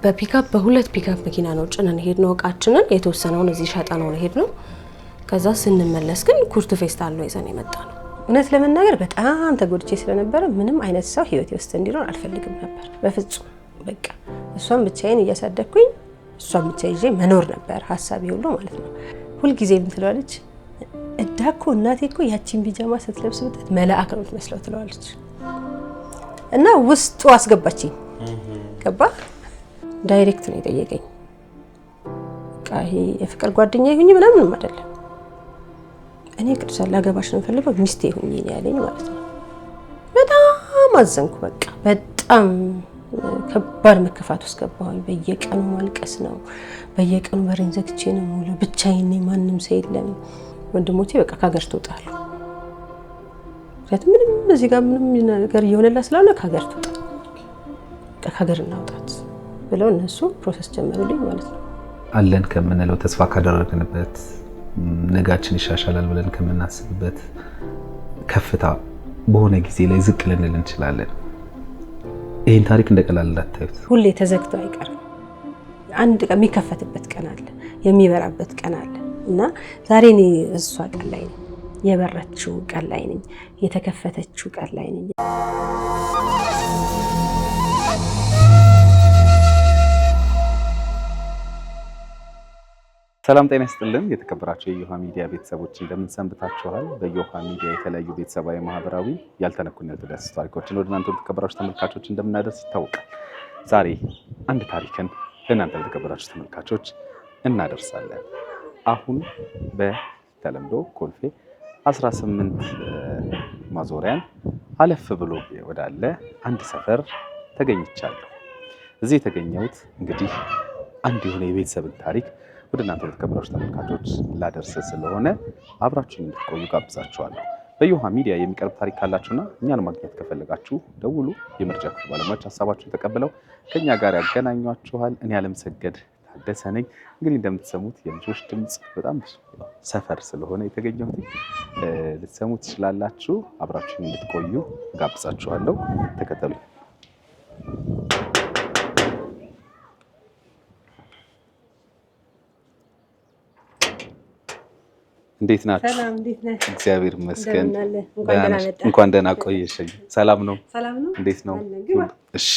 በፒካፕ በሁለት ፒካፕ መኪና ነው ጭነን ሄድነው እቃችንን የተወሰነውን እዚህ ሸጠነው ነው ሄድነው። ከዛ ስንመለስ ግን ኩርቱ ፌስታል ነው ይዘን የመጣነው። እውነት ለመናገር በጣም ተጎድቼ ስለነበረ ምንም አይነት ሰው ህይወቴ ውስጥ እንዲኖር አልፈልግም ነበር በፍጹም። በቃ እሷን ብቻዬን እያሳደግኩኝ እሷን ብቻ ይዤ መኖር ነበር ሐሳቤ ሁሉ ማለት ነው። ሁሉ ጊዜ ምን ትላለች እዳኮ እናቴ እኮ ያቺን ቢጃማ ስትለብስ ብትት መልአክ ነው የምትመስለው ትላለች። እና ውስጡ አስገባችኝ። ገባ ዳይሬክት ነው የጠየቀኝ። በቃ ይሄ የፍቅር ጓደኛ ይሁኝ ምናምንም አይደለም። እኔ ቅዱሳን ላገባሽ ነው ፈልገው ሚስቴ ይሁኝ ያለኝ ማለት ነው። በጣም አዘንኩ። በቃ በጣም ከባድ መከፋት ውስጥ ገባሁኝ። በየቀኑ ማልቀስ ነው። በየቀኑ በሬን ዘግቼ ነው ሙሉ ብቻዬን ነኝ፣ ማንም ሰው የለም። ወንድሞቼ በቃ ከሀገር ትወጣሉ። ምንም እዚህ ጋር ምንም ነገር እየሆነላት ስላለ ከሀገር ትወጣ በቃ ከሀገር እናውጣት ብለው እነሱ ፕሮሰስ ጀመሩልኝ ማለት ነው። አለን ከምንለው ተስፋ ካደረግንበት ነጋችን ይሻሻላል ብለን ከምናስብበት ከፍታ በሆነ ጊዜ ላይ ዝቅ ልንል እንችላለን። ይሄን ታሪክ እንደቀላል እንዳታዩት። ሁሌ ተዘግቶ አይቀርም። አንድ ቀን የሚከፈትበት ቀን አለ፣ የሚበራበት ቀን አለ እና ዛሬ እኔ እሷ ቀን ላይ ነኝ፣ የበረችው ቀን ላይ ነኝ፣ የተከፈተችው ቀን ላይ ነኝ። ሰላም ጤና ይስጥልን። የተከበራችሁ የዮሃ ሚዲያ ቤተሰቦች እንደምን ሰንብታችኋል? በዮሃ ሚዲያ የተለያዩ ቤተሰባዊ፣ ማህበራዊ ያልተነኩና ያልተዳሰሱ ታሪኮችን ወደ እናንተ የተከበራችሁ ተመልካቾች እንደምናደርስ ይታወቃል። ዛሬ አንድ ታሪክን ለእናንተ የተከበራችሁ ተመልካቾች እናደርሳለን። አሁን በተለምዶ ኮልፌ 18 ማዞሪያን አለፍ ብሎ ወዳለ አንድ ሰፈር ተገኝቻለሁ። እዚህ የተገኘሁት እንግዲህ አንድ የሆነ የቤተሰብን ታሪክ ወደ እናንተ የተከበራችሁ ተመልካቾች ላደርስ ስለሆነ አብራችሁን እንድትቆዩ ጋብዛችኋለሁ። በዮሃ ሚዲያ የሚቀርብ ታሪክ ካላችሁና እኛን ማግኘት ከፈለጋችሁ ደውሉ። የምርጫ ክፍል ባለሙያዎች ሀሳባችሁን ተቀብለው ከኛ ጋር ያገናኟችኋል። እኔ አለምሰገድ ታደሰ ነኝ። እንግዲህ እንደምትሰሙት የልጆች ድምጽ በጣም ሰፈር ስለሆነ የተገኘሁት ልትሰሙ ትችላላችሁ። አብራችሁን እንድትቆዩ ጋብዛችኋለሁ። ተከተሉ። እንዴት ናችሁ? ሰላም፣ እንዴት ነህ? እግዚአብሔር ይመስገን። እንኳን ደህና ቆየሽኝ። ሰላም ነው? እንዴት ነው? እሺ።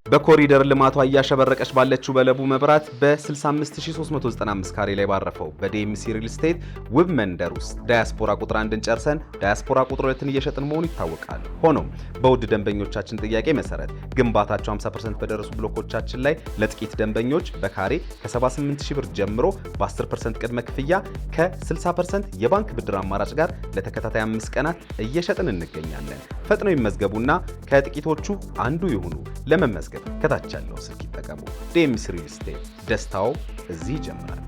በኮሪደር ልማቷ እያሸበረቀች ባለችው በለቡ መብራት በ65395 ካሬ ላይ ባረፈው በዲኤምሲ ሪል ስቴት ውብ መንደር ውስጥ ዳያስፖራ ቁጥር 1ን ጨርሰን ዳያስፖራ ቁጥር 2ን እየሸጥን መሆኑ ይታወቃል። ሆኖም በውድ ደንበኞቻችን ጥያቄ መሰረት ግንባታቸው 50% በደረሱ ብሎኮቻችን ላይ ለጥቂት ደንበኞች በካሬ ከ78000 ብር ጀምሮ በ10% ቅድመ ክፍያ ከ60% የባንክ ብድር አማራጭ ጋር ለተከታታይ 5 ቀናት እየሸጥን እንገኛለን። ፈጥነው ይመዝገቡና ከጥቂቶቹ አንዱ ይሁኑ። ለመመዝገብ ከታች ያለው ስልክ ይጠቀሙ። ዲኤምሲ ሪል ስቴት፣ ደስታው እዚህ ይጀምራል።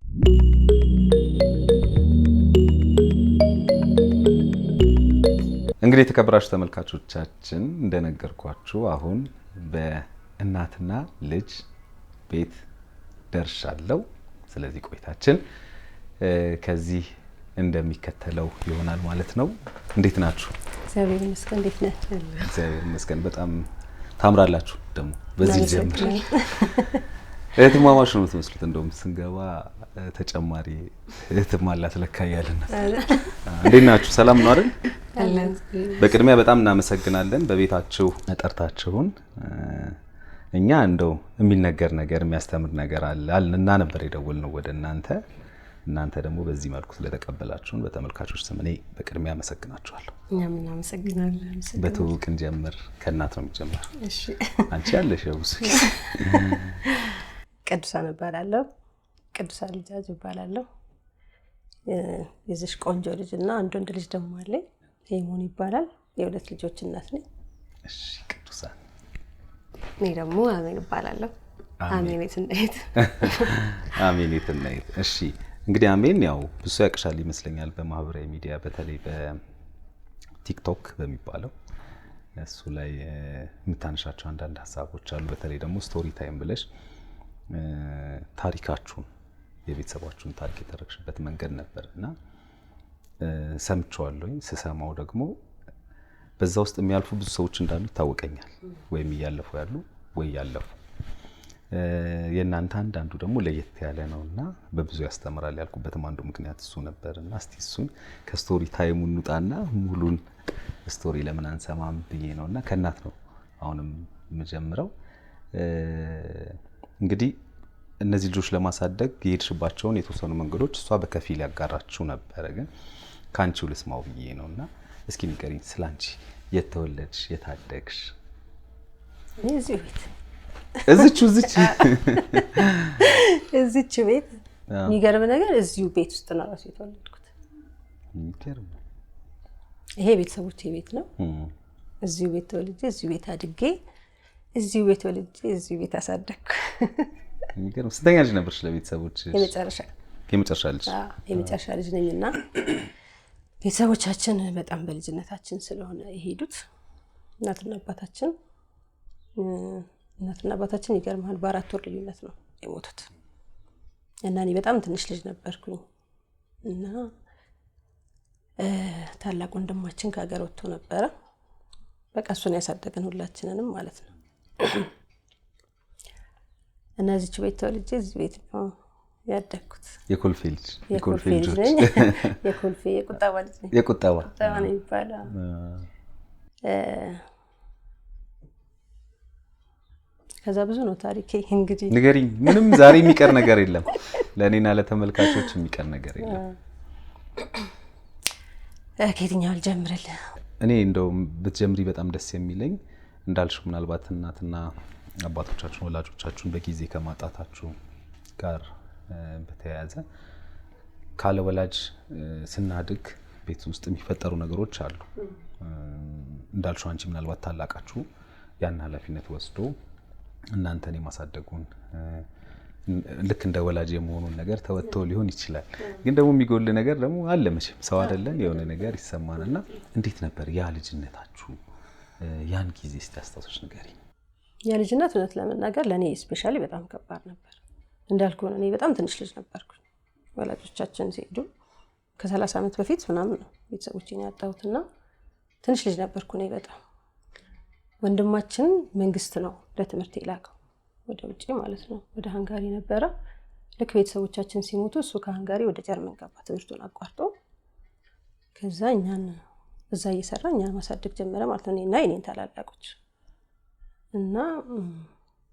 እንግዲህ የተከበራችሁ ተመልካቾቻችን እንደነገርኳችሁ አሁን በእናትና ልጅ ቤት ደርሻለሁ። ስለዚህ ቆይታችን ከዚህ እንደሚከተለው ይሆናል ማለት ነው። እንዴት ናችሁ? እግዚአብሔር ይመስገን። እንዴት ነህ? እግዚአብሔር ይመስገን። በጣም ታምራላችሁ። ደግሞ በዚህ ጀምር እህትማማች ነው የምትመስሉት። እንደውም ስንገባ ተጨማሪ እህትም አላት ለካ እያልን ነው። እንዴት ናችሁ? ሰላም ነው አይደል? በቅድሚያ በጣም እናመሰግናለን በቤታችሁ ጠርታችሁን። እኛ እንደው የሚነገር ነገር የሚያስተምር ነገር አለና ነበር የደወልነው ወደ እናንተ ደግሞ በዚህ መልኩ ስለተቀበላችሁን በተመልካቾች ስም እኔ በቅድሚያ አመሰግናችኋለሁ። እኛም እናመሰግናለን። በትውውቅ እንጀምር። ከእናት ነው የሚጀምረው። እሺ። አንቺ ያለሽ ያውስ ቅዱሳን እባላለሁ። ቅዱሳን ልጃጅ እባላለሁ። የዚህ ቆንጆ ልጅና አንድ ወንድ ልጅ ደግሞ አለኝ። ሄሞን ይባላል። የሁለት ልጆች እናት ነኝ። እሺ። ቅዱሳን እኔ ደግሞ አሜን እባላለሁ። አሜኔት እናት። አሜኔት እናት። እሺ። እንግዲህ አሜን ያው ብዙ ያቅሻል ይመስለኛል በማህበራዊ ሚዲያ በተለይ በቲክቶክ በሚባለው እሱ ላይ የምታነሻቸው አንዳንድ ሀሳቦች አሉ። በተለይ ደግሞ ስቶሪ ታይም ብለሽ ታሪካችሁን የቤተሰባችሁን ታሪክ የተረክሽበት መንገድ ነበርና ሰምቼዋለሁኝ። ስሰማው ደግሞ በዛ ውስጥ የሚያልፉ ብዙ ሰዎች እንዳሉ ይታወቀኛል። ወይም እያለፉ ያሉ ወይ ያለፉ የእናንተ አንዳንዱ ደግሞ ለየት ያለ ነውና በብዙ ያስተምራል ያልኩበትም አንዱ ምክንያት እሱ ነበርና እስቲ እሱን ከስቶሪ ታይሙ እንውጣና ሙሉን ስቶሪ ለምን አንሰማም ብዬ ነውና ከእናት ነው አሁንም የምጀምረው። እንግዲህ እነዚህ ልጆች ለማሳደግ የሄድሽባቸውን የተወሰኑ መንገዶች እሷ በከፊል ያጋራችሁ ነበር፣ ግን ካንቺው ልስማው ብዬ ነውና እስኪ ንገሪኝ ስላንቺ። የተወለድሽ የታደግሽ? እዚህ ቤት እዚች ቤት የሚገርም ነገር እዚሁ ቤት ውስጥ ነው ራሱ የተወለድኩት። የሚገርም ይሄ ቤተሰቦቼ ቤት ነው። እዚሁ ቤት ተወልጄ እዚሁ ቤት አድጌ እዚሁ ቤት ተወልጄ እዚሁ ቤት አሳደግኩ። የሚገርም። ስንተኛ ልጅ ነበርሽ ለቤተሰቦች? የመጨረሻ ልጅ። የመጨረሻ ልጅ ነኝና ቤተሰቦቻችን በጣም በልጅነታችን ስለሆነ የሄዱት እናትና አባታችን ይገርማል በ4 ወር ልዩነት ነው የሞቱት። እና እኔ በጣም ትንሽ ልጅ ነበርኩኝ እና ታላቅ ወንድማችን ከሀገር ወጥቶ ነበረ። በቃ እሱን ያሳደገን ሁላችንንም ማለት ነው። እና እዚች ቤት ተወልጄ እዚህ ቤት ነው ያደግኩት። የኮልፌ ልጅ ነኝ። የኮልፌ የቁጠባ ልጅ ነኝ። የቁጠባ ነው የሚባለው። ከዛ ብዙ ነው ታሪኬ። እንግዲህ ንገሪኝ። ምንም ዛሬ የሚቀር ነገር የለም፣ ለእኔና ለተመልካቾች የሚቀር ነገር የለም። ከየትኛው ልጀምርልህ? እኔ እንደውም ብትጀምሪ በጣም ደስ የሚለኝ እንዳልሽው ምናልባት እናትና አባቶቻችሁን ወላጆቻችሁን በጊዜ ከማጣታችሁ ጋር በተያያዘ ካለ ወላጅ ስናድግ ቤት ውስጥ የሚፈጠሩ ነገሮች አሉ። እንዳልሽው አንቺ ምናልባት ታላቃችሁ ያን ኃላፊነት ወስዶ እናንተን የማሳደጉን ልክ እንደ ወላጅ የመሆኑን ነገር ተወጥቶ ሊሆን ይችላል። ግን ደግሞ የሚጎል ነገር ደግሞ አለ። መቼም ሰው አይደለን፣ የሆነ ነገር ይሰማናልና እንዴት ነበር ያ ልጅነታችሁ? ያን ጊዜ እስቲ አስታውሰሽ ንገሪኝ። ያ ልጅነት እውነት ለመናገር ለኔ ስፔሻሊ በጣም ከባድ ነበር። እንዳልኩህ እኔ በጣም ትንሽ ልጅ ነበርኩ። ወላጆቻችን ሲሄዱ ከ30 ዓመት በፊት ምናምን ነው ቤተሰቦቼን ያጣሁትና ትንሽ ልጅ ነበርኩ እኔ በጣም። ወንድማችን መንግስት ነው ለትምህርት የላከው ወደ ውጪ ማለት ነው፣ ወደ ሃንጋሪ ነበረ። ልክ ቤተሰቦቻችን ሲሞቱ እሱ ከሃንጋሪ ወደ ጀርመን ገባ ትምህርቱን አቋርጦ። ከዛ እኛን እዛ እየሰራ እኛን ማሳደግ ጀመረ ማለት ነው፣ እኔና የኔን ታላላቆች። እና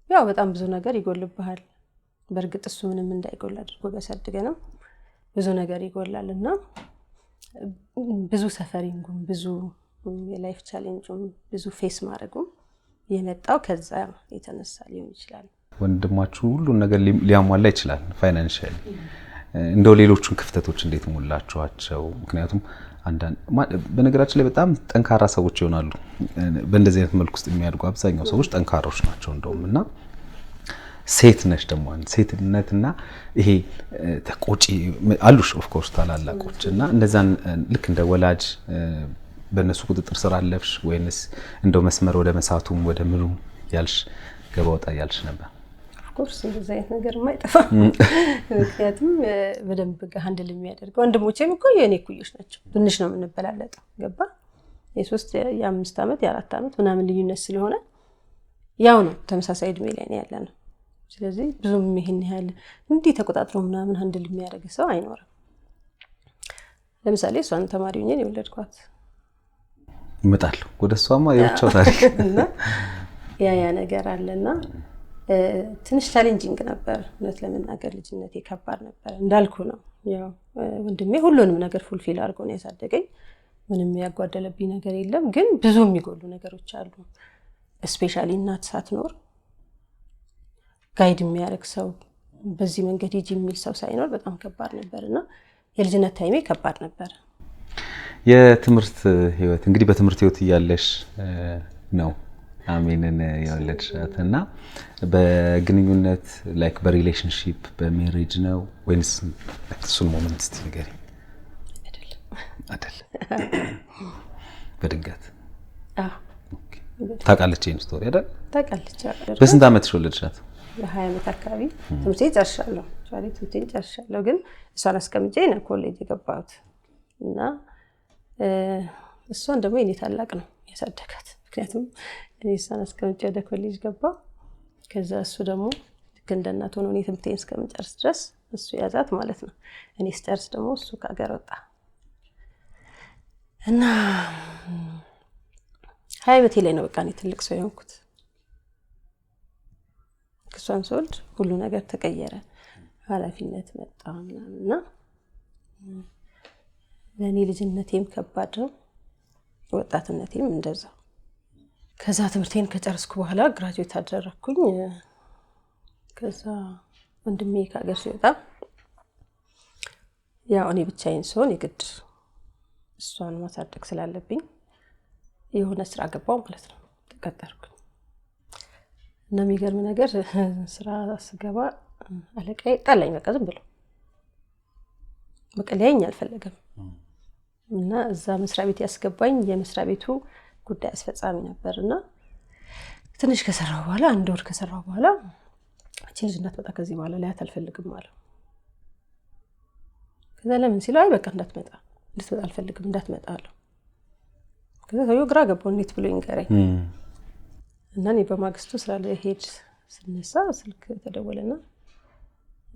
ያው በጣም ብዙ ነገር ይጎልብሃል። በእርግጥ እሱ ምንም እንዳይጎል አድርጎ ቢያሳድገንም ብዙ ነገር ይጎላልና ብዙ ሰፈሪንጉም ብዙ የላይፍ ቻሌንጅም ብዙ ፌስ ማድረጉም የመጣው ከዛ የተነሳ ሊሆን ይችላል። ወንድማችሁ ሁሉን ነገር ሊያሟላ ይችላል ፋይናንሻሊ። እንደው ሌሎቹን ክፍተቶች እንዴት ሞላችኋቸው? ምክንያቱም በነገራችን ላይ በጣም ጠንካራ ሰዎች ይሆናሉ በእንደዚህ አይነት መልኩ ውስጥ የሚያድጉ አብዛኛው ሰዎች ጠንካሮች ናቸው እንደውምና ሴት ነሽ ደግሞ ሴትነትና ይሄ ተቆጪ አሉሽ ኦፍ ኮርስ ታላላቆች እና እንደዛን ልክ እንደ ወላጅ በእነሱ ቁጥጥር ስር አለፍሽ ወይንስ እንደው መስመር ወደ መሳቱም ወደ ምኑም ያልሽ ገባ ወጣ ያልሽ ነበር? ኦፍ ኮርስ እንደዛ አይነት ነገር ማይጠፋ። ምክንያቱም በደንብ ሃንድል የሚያደርገው ወንድሞቼም እኮ የኔ ኩዮች ናቸው። ትንሽ ነው የምንበላለጠው ገባ። የ3 የ5 ዓመት የ4 ዓመት ምናምን ልዩነት ስለሆነ ያው ነው ተመሳሳይ እድሜ ላይ ነው ያለነው። ስለዚህ ብዙም ይሄን ያህል እንዲህ ተቆጣጥሮ ምናምን ሃንድል የሚያደርግ ሰው አይኖርም። ለምሳሌ እሷን ተማሪ ሆኜ ነው የወለድኳት። እመጣለሁ ወደሷማ የብቻው ታሪክ እና ያ ነገር አለና ትንሽ ቻሌንጂንግ ነበር እውነት ለመናገር። ልጅነቴ ከባድ ነበር እንዳልኩ ነው። ያው ወንድሜ ሁሉንም ነገር ፉልፊል አድርጎ ነው ያሳደገኝ። ምንም ያጓደለብኝ ነገር የለም። ግን ብዙ የሚጎሉ ነገሮች አሉ። ስፔሻሊ እናት ሳትኖር ጋይድ የሚያደርግ ሰው በዚህ መንገድ ሂጂ የሚል ሰው ሳይኖር በጣም ከባድ ነበርና የልጅነት ታይሜ ከባድ ነበር። የትምህርት ህይወት እንግዲህ በትምህርት ህይወት እያለሽ ነው አሜንን የወለድሻትና በግንኙነት ላይክ በሪሌሽንሺፕ በሜሪጅ ነው ወይስ እሱን ሞመንት እስቲ ንገሪኝ። አይደል በድንገት ታውቃለች ይሄን ስቶሪ አይደል? ታውቃለች። በስንት ዓመትሽ ወለድሻት? በ20 ዓመት አካባቢ ትምህርቴን ጨርሻለሁ። ትምህርቴን ጨርሻለሁ ግን እሷን አስቀምጬ ነው ኮሌጅ የገባሁት እና እሷን ደግሞ የኔ ታላቅ ነው ያሳደጋት። ምክንያቱም እኔ እሷን አስቀምጬ ወደ ኮሌጅ ገባሁ። ከዛ እሱ ደግሞ ልክ እንደ እናት ሆኖ እኔ ትምህርቴን እስከምጨርስ ድረስ እሱ ያዛት ማለት ነው። እኔ ስጨርስ ደግሞ እሱ ከሀገር ወጣ እና 20 ዓመቴ ላይ ነው በቃ እኔ ትልቅ ሰው የሆንኩት። እሷን ስወልድ ሁሉ ነገር ተቀየረ። ኃላፊነት መጣ ምናምንና ለእኔ ልጅነቴም ከባድ ነው፣ ወጣትነቴም እንደዛ። ከዛ ትምህርቴን ከጨረስኩ በኋላ ግራጁዌት አደረኩኝ። ከዛ ወንድሜ ከሀገር ሲወጣ ያው እኔ ብቻዬን ስሆን የግድ እሷን ማሳደግ ስላለብኝ የሆነ ስራ ገባው ማለት ነው። ተቀጠርኩኝ እና የሚገርም ነገር ስራ ስገባ አለቃዬ ጣላኝ። በቃ ዝም ብሎ በቃ ሊያየኝ አልፈለገም እና እዛ መስሪያ ቤት ያስገባኝ የመስሪያ ቤቱ ጉዳይ አስፈጻሚ ነበርና ትንሽ ከሰራው በኋላ 1 ወር ከሰራው በኋላ እቺ ልጅ እንዳትመጣ ከዚህ በኋላ ላያት አልፈልግም ማለት። ከዛ ለምን ሲለው አይ በቃ እንድትመጣ አልፈልግም እንዳትመጣ አለው። ከዛ ሰውዬው ግራ ገባው እንዴት ብሎ ይንገረኝ እና እኔ በማግስቱ ስራ ላይ ሄድ ስነሳ ስልክ ተደወለና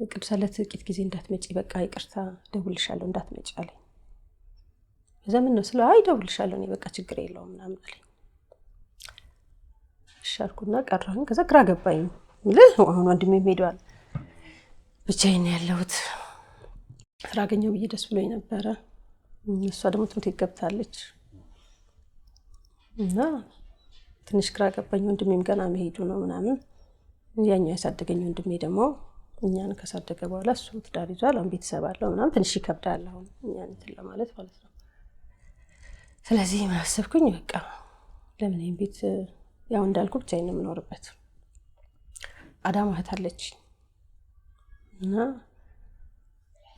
ቅዱስ አለ ጥቂት ጊዜ እንዳትመጪ በቃ ይቅርታ ደውልሻለሁ እንዳትመጪ አለኝ። ከዛ ምን ነው ስለው አይ ደውልሻለሁ እኔ በቃ ችግር የለውም ምናምን አለኝ። ሻርኩና ቀረሁኝ። ከዛ ግራ ገባኝ አሁን ወንድሜ ሄዷል፣ ብቻዬን ያለሁት። ስራ አገኘሁ ብዬ ደስ ብሎኝ ነበረ። እሷ ደግሞ ትምህርት ገብታለች እና ትንሽ ግራ ገባኝ። ወንድሜም ገና መሄዱ ነው ምናምን። ያኛው ያሳደገኝ ወንድሜ ደግሞ እኛን ካሳደገ በኋላ እሱ ትዳር ይዟል፣ አሁን ቤተሰብ አለው ምናምን። ትንሽ ይከብዳል አሁን እኛን እንትን ለማለት ማለት ነው። ስለዚህ ምን አሰብኩኝ በቃ ለምን ይሄን ቤት ያው እንዳልኩ ብቻዬን ነው የምኖርበት። አዳማ እህት አለች እና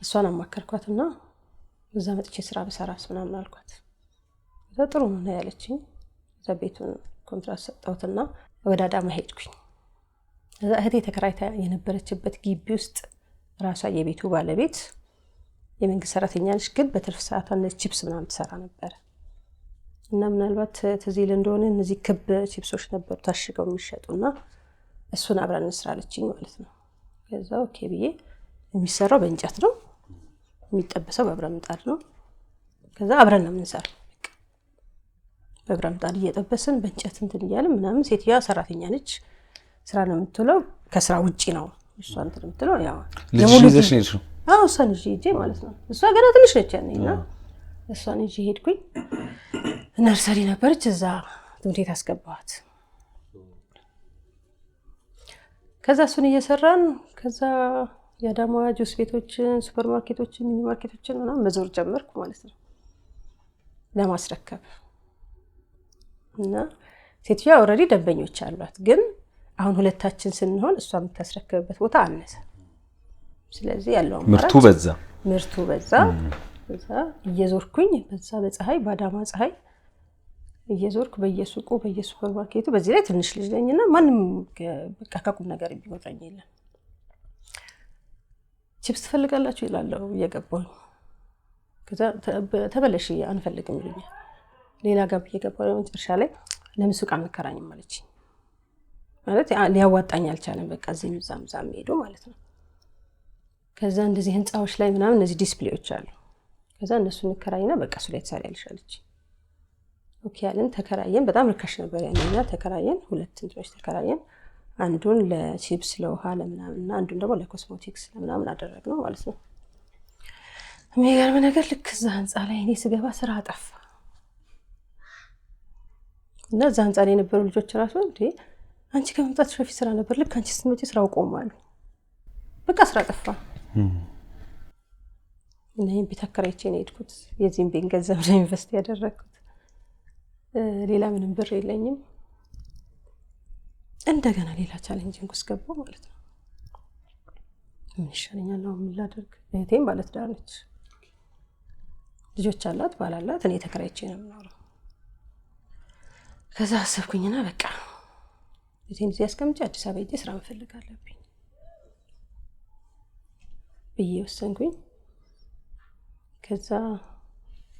እሷን አማከርኳትና እዛ መጥቼ ስራ በሰራስ ምናምን አልኳት። እዛ ጥሩ ነው ያለችኝ። እዛ ቤቱን ኮንትራት ሰጠሁትና ወደ አዳማ ሄድኩኝ። እዛ እህቴ ተከራይታ የነበረችበት ግቢ ውስጥ ራሷ የቤቱ ባለቤት የመንግስት ሰራተኛ ነች፣ ግን በትርፍ ሰዓቷ ቺፕስ ምናምን ትሰራ ነበር እና ምናልባት ትዝ ይል እንደሆነ እነዚህ ክብ ቺፕሶች ነበሩ ታሽገው የሚሸጡና እሱን አብረን እንስራ አለችኝ ማለት ነው። ከዛ ኦኬ ብዬ የሚሰራው በእንጨት ነው፣ የሚጠበሰው በብረት ምጣድ ነው። ከዛ አብረን ነው የምንሰራው በብረት ምጣድ እየጠበስን በእንጨት እንትን እያልን ምናምን። ሴትዮዋ ሰራተኛ ነች፣ ስራ ነው የምትውለው፣ ከስራ ውጪ ነው እሷ እንትን የምትለው። ያው የሙሉ ጊዜ ነው። አዎ እሷን ይዤ ማለት ነው። እሷ ገና ትንሽ ነች ያኔና እሷን ይዤ ሄድኩኝ። ነርሰሪ ነበረች፣ እዛ ትምህርት ቤት አስገባኋት። ከዛ እሱን እየሰራን ከዛ የአዳማ ጁስ ቤቶችን፣ ሱፐር ማርኬቶችን፣ ሚኒ ማርኬቶችን ምናምን መዞር ጀመርኩ ማለት ነው ለማስረከብ። እና ሴትዮዋ ኦልሬዲ ደንበኞች አሏት፣ ግን አሁን ሁለታችን ስንሆን እሷ የምታስረክብበት ቦታ አነሰ። ስለዚህ ያለው ምርቱ በዛ። ከዛ እየዞርኩኝ በዛ በፀሐይ በአዳማ ፀሐይ እየዞርኩ በየሱቁ በየሱፐር ማርኬቱ። በዚህ ላይ ትንሽ ልጅ ነኝና ማንም በቃ ከቁም ነገር የሚወጣኝ የለም። ቺፕስ ትፈልጋላችሁ ይላለው እየገባሁ። ከዛ ተበለሽ አንፈልግም ይሉኛል። ሌላ ጋር እየገባሁ መጨረሻ ላይ ለምን ሱቅ አንከራኝም አለች። ማለት ሊያዋጣኝ አልቻለም። በቃ እዚህ ምዛም ሄዶ ማለት ነው። ከዛ እንደዚህ ህንጻዎች ላይ ምናምን እነዚህ ዲስፕሌዎች አሉ። ከዛ እነሱ እንከራይና በቃ እሱ ላይ ትሰሪያለሽ አለች። ኦኬ ያለን ተከራየን። በጣም ርካሽ ነበር ያኔና ተከራየን። 2 እንትኖች ተከራየን። አንዱን ለቺፕስ ለውሃ ለምናምንና አንዱን ደግሞ ለኮስሞቲክስ ለምናምን አደረግነው ማለት ነው። የሚገርም ነገር ልክ እዛ ህንጻ ላይ እኔ ስገባ ስራ አጠፋ እና እዛ ህንጻ ላይ የነበሩ ልጆች ራሱ እንዴ አንቺ ከመምጣትሽ በፊት ስራ ነበር፣ ልክ አንቺ ስትመጪ ስራው ቆሟል፣ በቃ ስራ ጠፋ። እና ይሄን ቤት አከራይቼ ነው የሄድኩት። የዚህን ቤት ገንዘብ ነው ኢንቨስት ያደረኩት። ሌላ ምንም ብር የለኝም። እንደገና ሌላ ቻሌንጂንግ ውስጥ ገባሁ ማለት ነው። ምን ይሻለኛል ነው ምን ላድርግ? እህቴም ባለትዳር ነች፣ ልጆች አላት፣ ባል አላት። እኔ ተከራይቼ ነው የምኖረው። ከዛ አሰብኩኝና በቃ እዚህን እዚህ አስቀምጬ አዲስ አበባ ሄጄ ስራ መፈለግ አለብኝ ብዬ ወሰንኩኝ። ከዛ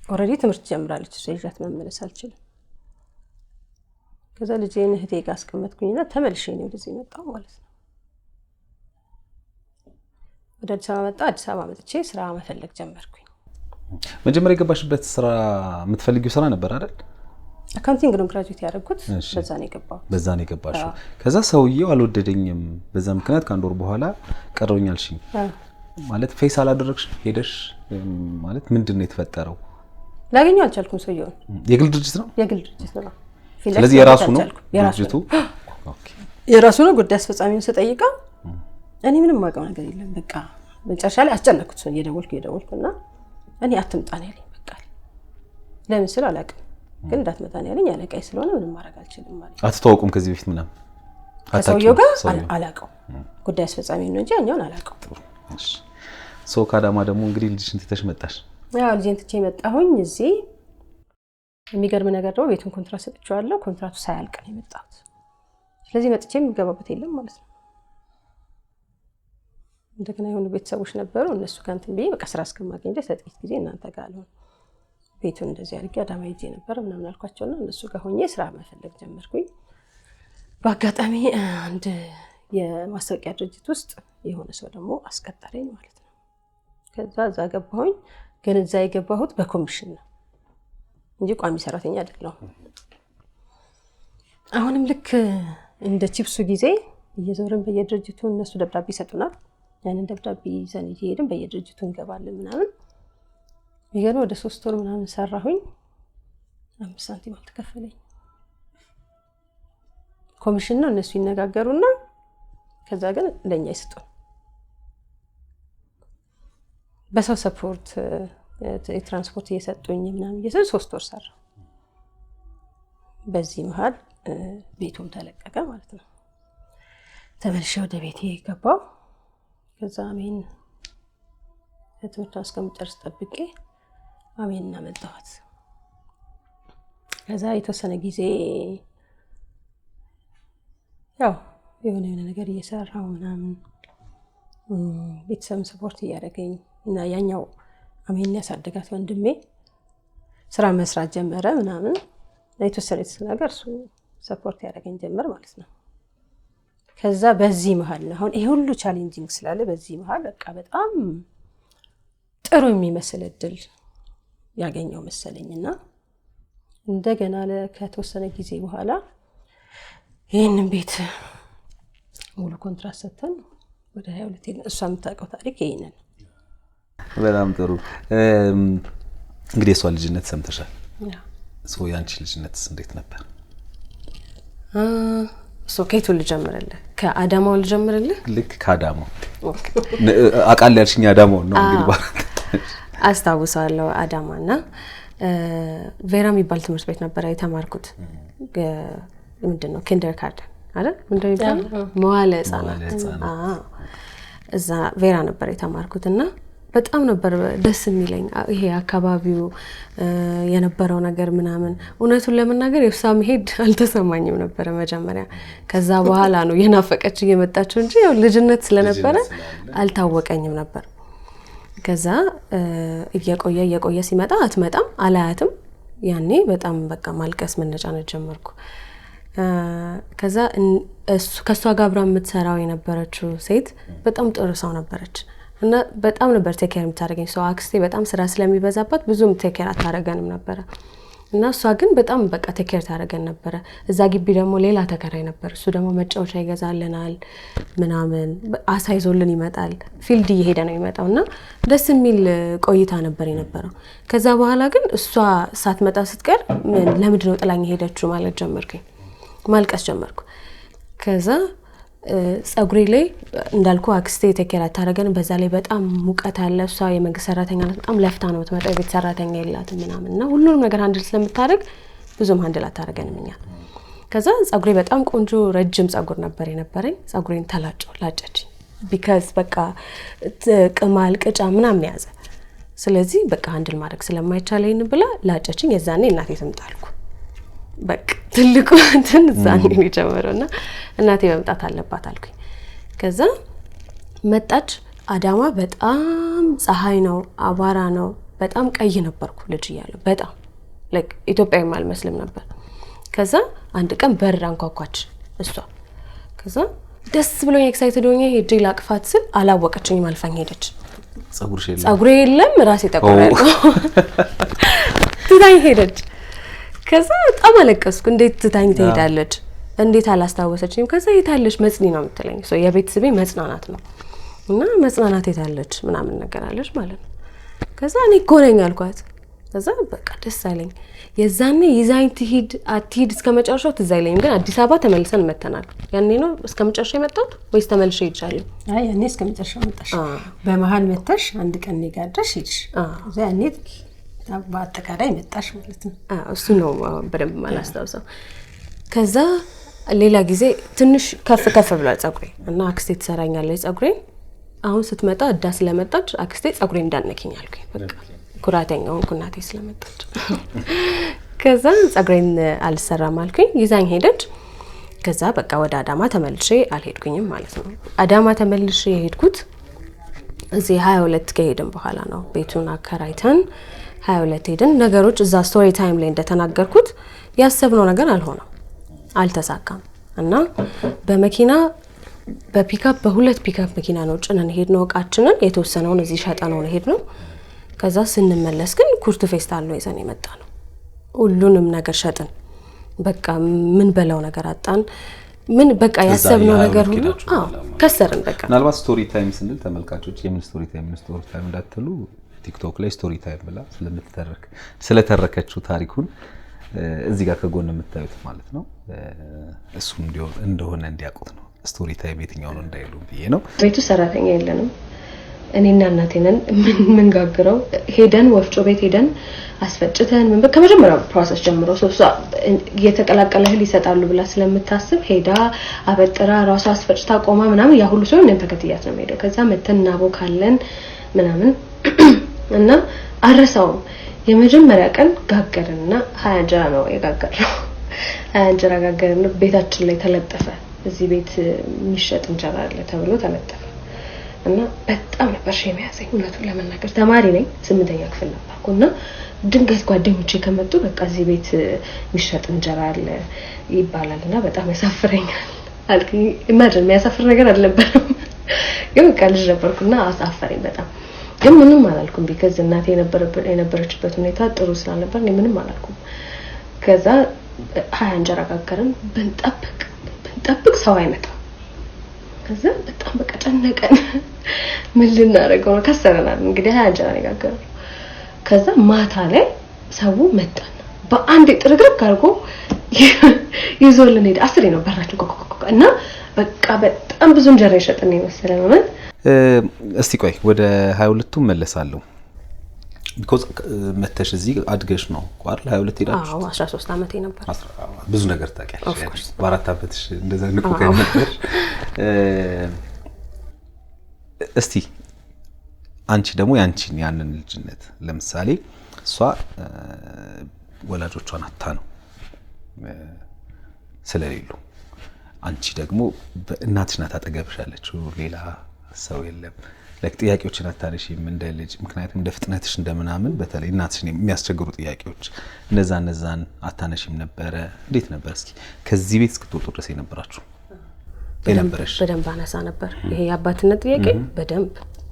ኦልሬዲ ትምህርት ጀምራለች እሷ፣ ይዣት መመለስ አልችልም። ከዛ ልጄን እህቴ ጋር አስቀመጥኩኝና ተመልሼ ነው ወደዚህ መጣሁ ማለት ነው። ወደ አዲስ አበባ መጣ። አዲስ አበባ መጥቼ ስራ መፈለግ ጀመርኩኝ። መጀመሪያ የገባሽበት ስራ የምትፈልጊው ስራ ነበር አይደል? አካውንቲንግ ነው ግራጁዌት ያደረኩት። በዛ ነው የገባሽው። ከዛ ሰውዬው አልወደደኝም፣ በዛ ምክንያት ከአንድ ወር በኋላ ቀረውኛልሽኝ ማለት ፌስ አላደረግሽ ሄደሽ ማለት ምንድነው የተፈጠረው? ላገኘው አልቻልኩም ሰውዬውን። የግል ድርጅት ነው? የግል ድርጅት ነው። ስለዚህ የራሱ ነው ድርጅቱ? ኦኬ የራሱ ነው። ጉዳይ አስፈጻሚውን ስጠይቀው እኔ ምንም ማውቀው ነገር የለም በቃ መጨረሻ ላይ አስጨነኩት። ሰው እየደወልኩና እኔ አትምጣ ነው ያለኝ። በቃ ለምን ስለ አላውቅም ግን እንዳትመጣ ነው ያለኝ። አለቃዬ ስለሆነ ምንም ማድረግ አልችልም ማለት። አትተዋወቁም ከዚህ በፊት ምናምን? ከሰውየው ጋር አላውቀው ጉዳይ አስፈጻሚውን ነው እንጂ እኛውን አላውቀው። እሺ ሶ ካዳማ ደግሞ እንግዲህ ልጅሽን ትተሽ መጣሽ? ያው ልጅን ትቼ መጣሁኝ። እዚህ የሚገርም ነገር ደግሞ ቤቱን ኮንትራት ሰጥቼዋለሁ። ኮንትራቱ ሳያልቅ ነው የመጣሁት። ስለዚህ መጥቼ የምገባበት የለም ማለት ነው። እንደገና የሆኑ ቤተሰቦች ነበሩ እነሱ ጋር እንትን ብዬ በቃ ስራ እስከማገኝ ድረስ ለጥቂት ጊዜ እናንተ ጋር አልሆን ቤቱን እንደዚህ አድርጌ አዳማ ሄጄ ነበር ምናምን አልኳቸውና እነሱ ጋር ሆኜ ስራ መፈለግ ጀመርኩኝ። በአጋጣሚ አንድ የማስታወቂያ ድርጅት ውስጥ የሆነ ሰው ደግሞ አስቀጠረኝ ማለት ነው። ከዛ እዛ ገባሁኝ። ግን እዛ የገባሁት በኮሚሽን ነው እንጂ ቋሚ ሰራተኛ አይደለሁም። አሁንም ልክ እንደ ቺፕሱ ጊዜ እየዞርን በየድርጅቱ እነሱ ደብዳቤ ይሰጡናል። ያንን ደብዳቤ ይዘን እየሄድን በየድርጅቱ እንገባለን ምናምን። የሚገርመው ወደ 3 ወር ምናምን ሰራሁኝ። 5 ሳንቲም አልተከፈለኝ። ኮሚሽን ነው እነሱ ይነጋገሩና ከዛ ግን ለኛ ይሰጡን። በሰው ሰፖርት የትራንስፖርት እየሰጡኝ ምናምን እየሰጡ 3 ወር ሰራሁ። በዚህ መሃል ቤቱም ተለቀቀ ማለት ነው። ተመልሼ ወደ ቤቴ ገባሁ። ከዛ አሜን ትምህርቷን እስከምጨርስ ጠብቄ አሜን እናመጣኋት። ከዛ የተወሰነ ጊዜ ያው የሆነ ነገር እየሰራሁ ምናምን ቤተሰብም ሰፖርት እያደረገኝ እና ያኛው አሜን ያሳደጋት ወንድሜ ስራ መስራት ጀመረ ምናምን የተወሰነ ነገር እሱ ሰፖርት ያደረገኝ ጀመር ማለት ነው። ከዛ በዚህ መሃል ነው አሁን ይሄ ሁሉ ቻሌንጂንግ ስላለ በዚህ መሃል በቃ በጣም ጥሩ የሚመስል እድል ያገኘው መሰለኝና እንደገና ከተወሰነ ጊዜ በኋላ ይሄንን ቤት ሙሉ ኮንትራት ሰጥተን ወደ 22 እሷ የምታውቀው ታሪክ ይሄንን። በጣም ጥሩ። እንግዲህ እሷ ልጅነት ሰምተሻል። ሶ ያንቺ ልጅነትስ እንዴት ነበር? ከየቱ ልጀምርልህ? ከአዳማው ልጀምርልህ? ልክ ከአዳማው አቃል ያልሽኝ አዳማው ነው እንግዲህ አስታውሳለሁ። አዳማና ቬራ የሚባል ትምህርት ቤት ነበር የተማርኩት። ምንድነው ኪንደርጋርተን አይደል? ምንድነው መዋለ ህጻናት። እዛ ቬራ ነበር የተማርኩትና በጣም ነበር ደስ የሚለኝ ይሄ አካባቢው የነበረው ነገር ምናምን። እውነቱን ለመናገር የፍሳ መሄድ አልተሰማኝም ነበር መጀመሪያ። ከዛ በኋላ ነው የናፈቀች እየመጣችው እንጂ ያው ልጅነት ስለነበረ አልታወቀኝም ነበር። ከዛ እየቆየ ሲመጣ አትመጣም አላያትም። ያኔ በጣም በቃ ማልቀስ መነጫነጭ ጀመርኩ። ከዛ ከሷ ጋር አብራ የምትሰራው የነበረችው ሴት በጣም ጥሩ ሰው ነበረች እና በጣም ነበር ቴክ ኬር የምታደርገኝ። ሰው አክስቴ በጣም ስራ ስለሚበዛባት ብዙም ቴክ ኬር አታደርገንም ነበር እና እሷ ግን በጣም በቃ ቴክ ኬር ታደርገን ነበር። እዛ ግቢ ደግሞ ሌላ ተከራይ ነበር። እሱ ደግሞ መጫወቻ ይገዛልናል ምናምን፣ አሳ ይዞልን ይመጣል። ፊልድ እየሄደ ነው የሚመጣውና ደስ የሚል ቆይታ ነበር የነበረው። ከዛ በኋላ ግን እሷ ሳትመጣ ስትቀር ለምንድን ነው ጥላኝ ሄደችው ማለት ጀመርኩኝ። ማልቀስ ጀመርኩ። ከዛ ጸጉሬ ላይ እንዳልኩ አክስቴ ቴክ ኬር አታደርገንም። በዛ ላይ በጣም ሙቀት አለ። እሷ የመንግስት ሰራተኛ ናት። በጣም ለፍታ ነው የምትመጣው። የቤት ሰራተኛ የላትም ምናምንና ሁሉንም ነገር ሃንድል ስለምታደርግ ብዙም ሃንድል አታደርገንም እኛ። ከዛ ጸጉሬ በጣም ቆንጆ ረጅም ጸጉር ነበር የነበረኝ። ጸጉሬን ላጨችኝ። ቢካዝ በቃ ቅማል ቅጫ ምናምን ያዘ። ስለዚህ በቃ ሃንድል ማድረግ ስለማይቻለኝ ብላ ላጨችኝ። የዛኔ እናቴ ትምጣልኩ። በቃ ትልቁ እንትን ዛኔ ነው የጀመረውና እናቴ መምጣት አለባት አልኩኝ። ከዛ መጣች። አዳማ በጣም ፀሐይ ነው፣ አቧራ ነው። በጣም ቀይ ነበርኩ ልጅ እያለሁ በጣም ላይክ ኢትዮጵያዊ አልመስልም ነበር። ከዛ አንድ ቀን በር አንኳኳች እሷ። ከዛ ደስ ብሎኝ ኤክሳይትድ ሆኜ ሄጄ ላቅፋት ስል አላወቀችኝም አልፋኝ ሄደች ጸጉሬ የለም ራሴ ተቆረጠ ትታኝ ሄደች ከዛ በጣም አለቀስኩ እንዴት ትታኝ ትሄዳለች እንዴት አላስታወሰችኝም ከዛ የታለች መጽኒ ነው የምትለኝ የቤተሰቤ መጽናናት ነው እና መጽናናት የታለች ምናምን ነገር አለች ማለት ነው ከዛ እኔ እኮ ነኝ አልኳት ከዛ በቃ ደስ አለኝ የዛኔ ይዛኝ ትሂድ አትሂድ እስከመጨረሻው ትዝ አይለኝም ግን አዲስ አበባ ተመልሰን መተናል ያኔ ነው እስከመጨረሻው የመጣሁት ወይስ ተመልሼ ሄጃለሁ አይ ያኔ እስከመጨረሻው መጣሽ በመሃል መተሽ አንድ ቀን ይጋዳሽ ሄድሽ ከዛ ያኔ በአጠቃላይ መጣሽ ማለት ነው እሱ ነው በደንብ ማላስታውሰው ከዛ ሌላ ጊዜ ትንሽ ከፍ ብሏል ጸጉሬ እና አክስቴ ትሰራኛለች ጸጉሬን አሁን ስትመጣ እዳ ስለመጣች አክስቴ ጸጉሬን እንዳነኪኝ አልኩኝ በቃ ኩራተኛውን ኩናቴ ስለመጣች ከዛ ጸጉሬን አልሰራም አልኩኝ ይዛኝ ሄደች ከዛ በቃ ወደ አዳማ ተመልሼ አልሄድኩኝም ማለት ነው አዳማ ተመልሼ የሄድኩት እዚህ 22 ከሄድን በኋላ ነው ቤቱን አከራይተን 22 ሄድን ነገሮች እዛ ስቶሪ ታይም ላይ እንደተናገርኩት ያሰብነው ነገር አልተሳካም እና በመኪና በፒካፕ በሁለት ፒካፕ መኪና ነው ጭነን ሄድነው እቃችንን የተወሰነውን እዚህ ሸጠነው ሄድነው ከዛ ስንመለስ ግን ኩርቱ ፌስታል ነው ይዘን የመጣ ነው ሁሉንም ነገር ሸጥን በቃ ምን በላው ነገር አጣን ምን በቃ ያሰብነው ነገር ሁሉ ከሰርን በቃ ምናልባት ስቶሪ ታይም ስንል ተመልካቾች የምን ስቶሪ ታይም እንዳትሉ ቲክቶክ ላይ ስቶሪ ታይም ብላ ስለተረከችው ታሪኩን እዚህ ጋር ከጎን የምታዩት ማለት ነው እሱ እንደሆነ እንዲያውቁት ነው ስቶሪ ታይም የትኛው ነው እንዳይሉ ብዬ ነው ቤቱ ሰራተኛ የለንም እኔና እናቴ ነን ምን ጋግረው ሄደን ወፍጮ ቤት ሄደን አስፈጭተን ምን ከመጀመሪያው ፕሮሰስ ጀምሮ ሶሳ የተቀላቀለ እህል ይሰጣሉ ብላ ስለምታስብ ሄዳ አበጥራ ራሷ አስፈጭታ ቆማ ምናምን ያ ሁሉ ሰው እኔን ተከትያት ነው ሄደው ከዛ መተን እናቦካለን ምናምን እና አረሳው የመጀመሪያ ቀን ጋገርና 20 እንጀራ ነው የጋገርነው 20 እንጀራ ጋገርን ቤታችን ላይ ተለጠፈ እዚህ ቤት የሚሸጥ እንጀራ አለ ተብሎ ተለጠፈ እና በጣም ነበር የሚያዘኝ እውነቱን ለመናገር ተማሪ ነኝ 8ኛ ክፍል ነበርኩና ድንገት ጓደኞቼ ከመጡ በቃ እዚህ ቤት የሚሸጥ እንጀራ አለ ይባላልና በጣም ያሳፍረኛል አልኩኝ ኢማጂን የሚያሳፍር ነገር አልነበረም ግን በቃ ልጅ ነበርኩና አሳፈረኝ በጣም ግን ምንም አላልኩም ቢካዝ እናቴ የነበረችበት ሁኔታ ጥሩ ስላልነበር እኔ ምንም አላልኩም ከዛ 20 እንጀራ ጋገርን ብንጠብቅ ሰው አይመጣም ከዛ በጣም በቃ ጨነቀን ምን ልናደርገው ነው ከሰረናል እንግዲህ 20 እንጀራ ጋገርን ከዛ ማታ ላይ ሰው መጣን በአንድ ጥርግርግ አድርጎ ይዞልን ሄደ 10 ነው በራችን እና በቃ በጣም ብዙ እንጀራ ይሸጥን ይመስላል ማለት እስቲ ቆይ ወደ 22ቱ መለሳለሁ because መተሽ እዚህ አድገሽ ነው ቋር 22 ሄዳችሁ 13 አመቴ ነበር ብዙ ነገር ታውቂያለሽ በአራት አመትሽ እንደዛ ንቁ ከነበር እስቲ አንቺ ደግሞ ያንን ልጅነት ለምሳሌ እሷ ወላጆቿን አጣ ነው ስለሌሉ አንቺ ደግሞ በእናትሽ ናት አጠገብሻለች ሌላ ሰው የለም ለጥያቄዎችን አታነሺም እንደልጅ ምክንያቱም እንደ ፍጥነትሽ እንደምናምን በተለይ እናትሽን የሚያስቸግሩ ጥያቄዎች እነዛን አታነሺም ነበር እንዴት ነበር እስኪ ከዚህ ቤት እስክትወጡ ድረስ የነበራችሁ የነበረሽ በደንብ አነሳ ነበር ይሄ የአባትነት ጥያቄ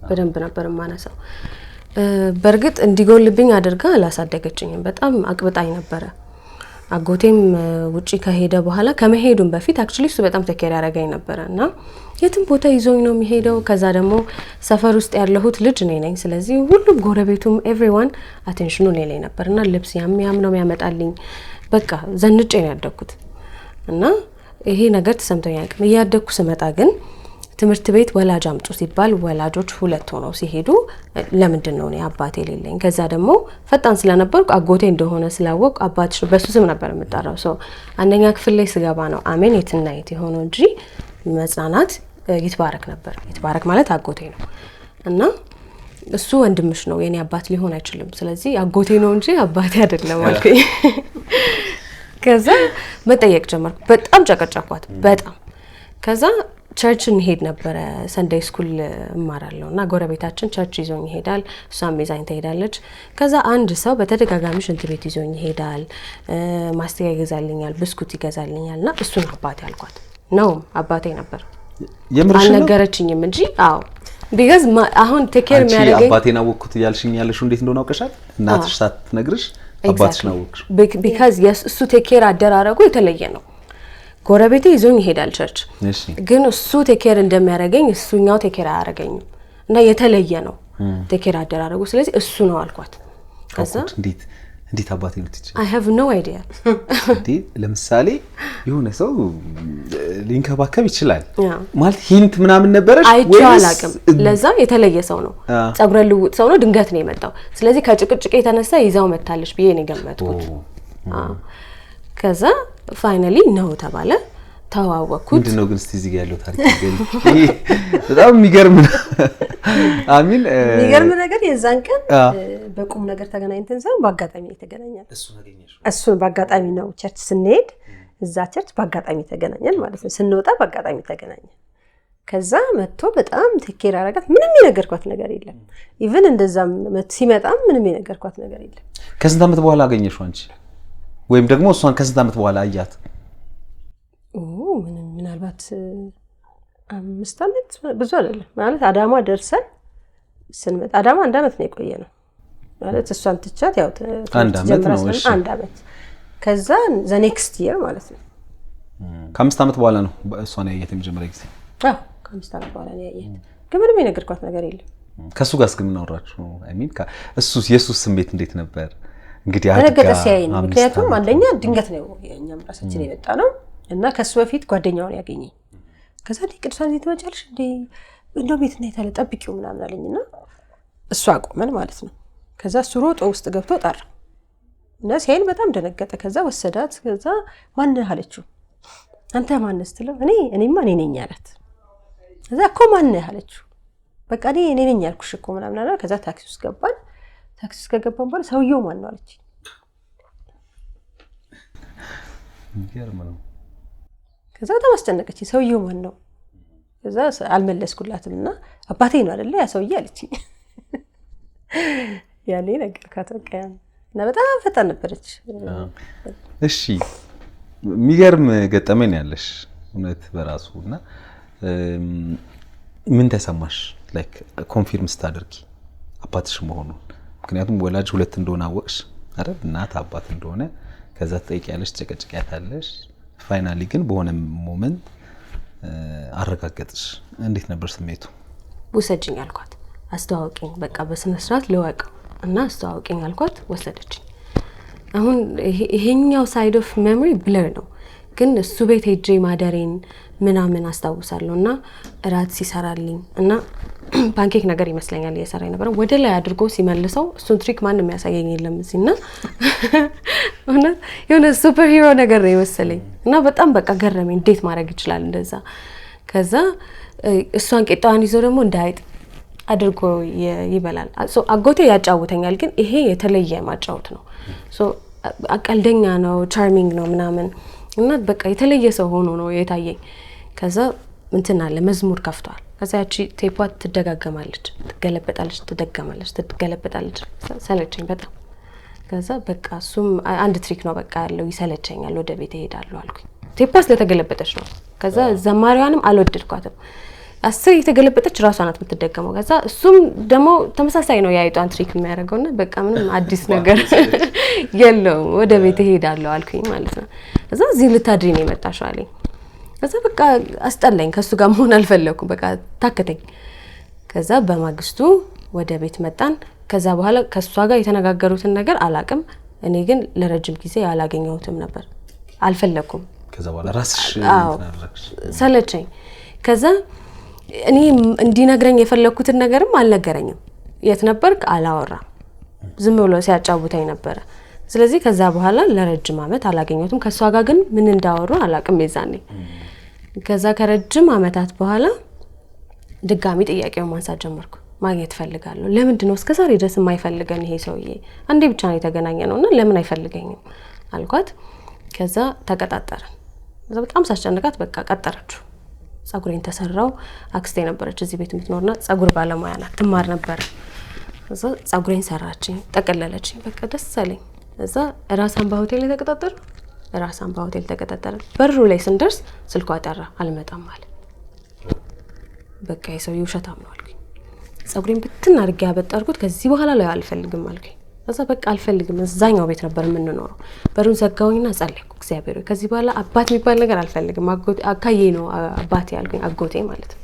በደንብ ነበር ማነሳው በርግጥ እንዲጎልብኝ አድርጋ አላሳደገችኝም በጣም አቅብጣኝ ነበር አጎቴም ውጪ ከሄደ በኋላ ከመሄዱን በፊት አክቹሊ እሱ በጣም ተከራ ያረጋኝ ነበርና የትም ቦታ ይዞኝ ነው የሚሄደው ከዛ ደግሞ ሰፈር ውስጥ ያለሁት ልጅ ነኝ ስለዚህ ሁሉም ጎረቤቱም ኤቭሪዋን አቴንሽኑ ላይ ነበርና ልብስ ያም ነው የሚያመጣልኝ በቃ ዘንጬ ነው ያደኩት እና ይሄ ነገር ተሰምቶኝ ያውቃል ያደኩ ስመጣ ግን ትምህርት ቤት ወላጅ አምጡ ሲባል ወላጆች ሁለት ሆነው ሲሄዱ ለምንድን ነው እኔ አባቴ ሌለኝ ከዛ ደግሞ ፈጣን ስለነበርኩ አጎቴ እንደሆነ ስላወቅ አባትሽ በሱ ስም ነበር የምጣራው ሶ አንደኛ ክፍል ላይ ስገባ ነው አሜን የትናይት የሆነው እንጂ መጽናናት ይትባረክ ነበር ይትባረክ ማለት አጎቴ ነው እና እሱ ወንድምሽ ነው የኔ አባት ሊሆን አይችልም ስለዚህ አጎቴ ነው እንጂ አባቴ አይደለም አልኩኝ ከዛ መጠየቅ ጀመርኩ በጣም ጨቀጨኳት በጣም ከዛ ቸርች እንሄድ ነበር ሰንዴይ ስኩል እማራለሁና ጎረቤታችን ቸርች ይዞኝ ይሄዳል እሷም ይዛኝ ትሄዳለች ከዛ አንድ ሰው በተደጋጋሚ ሽንት ቤት ይዞኝ ይሄዳል ማስተያ ይገዛልኛል ብስኩት ይገዛልኛልና እሱን አባቴ አልኳት ነው አባቴ ነበር አልነገረችኝም እንጂ አዎ ቢካዝ አሁን ቴክ ኬር የሚያደርገኝ አባቴን አወቅኩት ያልሽኝ ያለሽው እንዴት እንደሆነ አውቀሻል እናትሽ ሳትነግርሽ አባትሽ ነው አወቅሽ ቢካዝ እሱ ቴክ ኬር አደራረጉ የተለየ ነው ጎረቤቴ ይዞኝ ይሄዳል ቸርች ግን እሱ ቴክ ኬር እንደሚያደርገኝ እሱኛው ቴክ ኬር አያደርገኝም እና የተለየ ነው ቴክ ኬር አደራረጉ ስለዚህ እሱ ነው አልኳት ከዛ እንዴት አባቴ ነው ትችል I have no idea ለምሳሌ የሆነ ሰው ሊንከባከብ ይችላል ማለት ሂንት ምናምን ነበረሽ ወይስ ለዛ የተለየ ሰው ነው ጸጉረ ልውጥ ሰው ነው ድንገት ነው የመጣው ስለዚህ ከጭቅጭቅ የተነሳ ይዛው መታለሽ ብዬ ነው ገመትኩት ከዛ ፋይናሊ ነው ተባለ ተዋወኩት ምንድነው ግን እስቲ እዚህ ጋር ያለው ታሪክ ይገኝ በጣም የሚገርም አሚን የሚገርም ነገር የዛን ቀን በቁም ነገር ተገናኝተን ሰው በአጋጣሚ ተገናኘን እሱ በአጋጣሚ ነው ቸርች ስንሄድ እዛ ቸርች በአጋጣሚ ተገናኘን ማለት ነው ስንወጣ በአጋጣሚ ተገናኘን ከዛ መጥቶ በጣም ቴክ ኬር አረጋት ምንም የነገርኳት ነገር የለም ኢቭን እንደዛም ሲመጣም ምንም የነገርኳት ነገር የለም ከስንት አመት በኋላ አገኘሽው አንቺ ወይም ደግሞ እሷን ከስንት አመት በኋላ አያት ምናልባት 5 አመት ብዙ አይደለም ማለት አዳማ ደርሰን ስንመጣ አዳማ 1 አመት ነው የቆየነው ማለት እሷን ትቻት ያው 1 አመት ነው እሺ 1 አመት ከዛ the next year ማለት ነው ከ5 አመት በኋላ ነው እሷን ያየት የመጀመሪያ ጊዜ ከ5 አመት በኋላ ነው ያየት ግን ምንም የነገርኳት ነገር የለም ከሱ ጋር እስከ ምን አወራችሁ አይ ሚን እሱስ የሱስ ስሜት እንዴት ነበር እንግዲህ አደጋ ሲያየኝ ምክንያቱም አንደኛ ድንገት ነው የኛም ራሳችን የመጣ ነው እና ከሱ በፊት ጓደኛውን ያገኘኝ ከዛ ቅዱሳን እዚህ ትመጫለሽ እንዴ እንደው ቤት ነው የታለ ጠብቂው ምናምን አለኝና እሱ አቆመን ማለት ነው ከዛ እሱ ሮጦ ውስጥ ገብቶ ጠራ እና ሲያይን በጣም ደነገጠ ከዛ ወሰዳት ከዛ ማን አለችው አንተ ማን ስትለው እኔማ እኔ ነኝ አላት ከዛ እኮ ማን አለችው በቃ እኔ ነኝ ያልኩሽ እኮ ምናምን አለ ከዛ ታክሲ ውስጥ ገባን ታክሲ ውስጥ ገባን በኋላ ሰውየው ማን ነው አለች ይገርም ነው ከዛ ተማስተነቀች ሰውየው ማን ነው ከዛ አልመለስኩላትምና አባቴ ነው አይደለ ያ ሰውዬ አለች ያኔ ነገርካት በቃ እና በጣም ፈጣን ነበረች እሺ የሚገርም ገጠመኝ ያለሽ እውነት በራሱና ምን ተሰማሽ ላይክ ኮንፊርም ስታደርጊ አባትሽ መሆኑን ምክንያቱም ወላጅ ሁለት እንደሆነ አወቅሽ አይደል እናት አባት እንደሆነ ከዛ ትጠይቂያለሽ ትጨቀጭቂያታለሽ ፋይናሊ ግን በሆነ ሞመንት አረጋገጥሽ እንዴት ነበር ስሜቱ ወሰጅኝ አልኳት አስተዋውቂኝ በቃ በስነ ስርዓት ለወቅ እና አስተዋውቂኝ አልኳት ወሰደችኝ አሁን ይሄኛው ሳይድ ኦፍ ሜሞሪ ብለር ነው ግን እሱ ቤት ሄጄ ማደሬን ምናምን አስታውሳለሁና እራት ሲሰራልኝ እና ፓንኬክ ነገር ይመስለኛል እየሰራኝ ነበር ወደ ላይ አድርጎ ሲመልሰው እሱን ትሪክ ማንንም ያሳየኝ የለም እዚህና እና የሆነ ሱፐር ሂሮ ነገር ነው የመሰለኝ እና በጣም በቃ ገረመኝ እንዴት ማድረግ ይችላል እንደዛ ከዛ እሷን ቄጣዋን ይዞ ደግሞ እንዳይጥ አድርጎ ይበላል አጎቴ ያጫውተኛል ግን ይሄ የተለየ ማጫወት ነው አቀልደኛ ነው ቻርሚንግ ነው ምናምን እና በቃ የተለየ ሰው ሆኖ ነው የታየኝ ከዛ እንትን አለ መዝሙር ከፍቷል ከዛ ያቺ ቴፓ ትደጋገማለች ትገለበጣለች ሰለቸኝ በጣም ከዛ በቃ እሱም አንድ ትሪክ ነው በቃ ያለው ይሰለቸኛል ወደ ቤት እሄዳለሁ አልኩኝ ቴፓ ስለተገለበጠች ነው ከዛ ዘማሪዋንም አልወደድኳትም አስር የተገለበጠች ራሷ ናት የምትደገመው ከዛ እሱም ደግሞ ተመሳሳይ ነው ያይጧን ትሪክ የሚያደርገውና በቃ ምንም አዲስ ነገር የለውም ወደ ቤት እሄዳለሁ አልኩኝ ማለት ነው ከዛ እዚህ ልታድሪ ነው የመጣሽው አለኝ ከዛ በቃ አስጠላኝ ከሱ ጋር መሆን አልፈለኩም በቃ ታከተኝ ከዛ በማግስቱ ወደ ቤት መጣን ከዛ በኋላ ከሷ ጋር የተነጋገሩትን ነገር አላቅም እኔ ግን ለረጅም ጊዜ ያላገኘሁትም ነበር አልፈለኩም ከዛ በኋላ ራስሽ ሰለቸኝ ከዛ እኔ እንዲነግረኝ የፈለኩትን ነገርም አልነገረኝም የት ነበርክ አላወራም ዝም ብሎ ሲያጫውተኝ ነበር ስለዚህ ከዛ በኋላ ለረጅም አመት አላገኘሁትም ከሷ ጋር ግን ምን እንዳወሩ አላቅም የዛኔ ከዛ ከረጅም አመታት በኋላ ድጋሚ ጥያቄውን ማንሳት ጀመርኩ ማግኘት ፈልጋለሁ ለምንድነው እስከዛሬ ድረስ የማይፈልገን ይሄ ሰውዬ አንዴ ብቻ ነው የተገናኘነውና ለምን አይፈልገኝም አልኳት ከዛ ተቀጣጠረን ከዛ በጣም ሳስጨንቃት በቃ ቀጠረችው ጸጉሬን ተሰራው አክስቴ ነበረች እዚህ ቤት የምትኖርና ጸጉር ባለሙያ ናት ትማር ነበር ከዛ ጸጉሬን ሰራችኝ ጠቀለለችኝ በቃ ደስ አለኝ ከዛ ራሳን በሆቴል ተቀጣጠረ በሩ ላይ ስንደርስ ስልኳ ጠራ አልመጣም አለ በቃ የሰውዬው ውሸታም ነው አልኩኝ። ጸጉሬን ብትን አድርጌ ያበጠርኩት ከዚህ በኋላ ላይ አልፈልግም አልኩኝ። ከዛ በቃ አልፈልግም እዛኛው ቤት ነበር የምንኖረው። በሩን ዘጋውኝና ጸለይኩ እግዚአብሔር ሆይ ከዚህ በኋላ አባት የሚባል ነገር አልፈልግም አካዬ ነው አባቴ አልኩኝ አጎቴ ማለት ነው።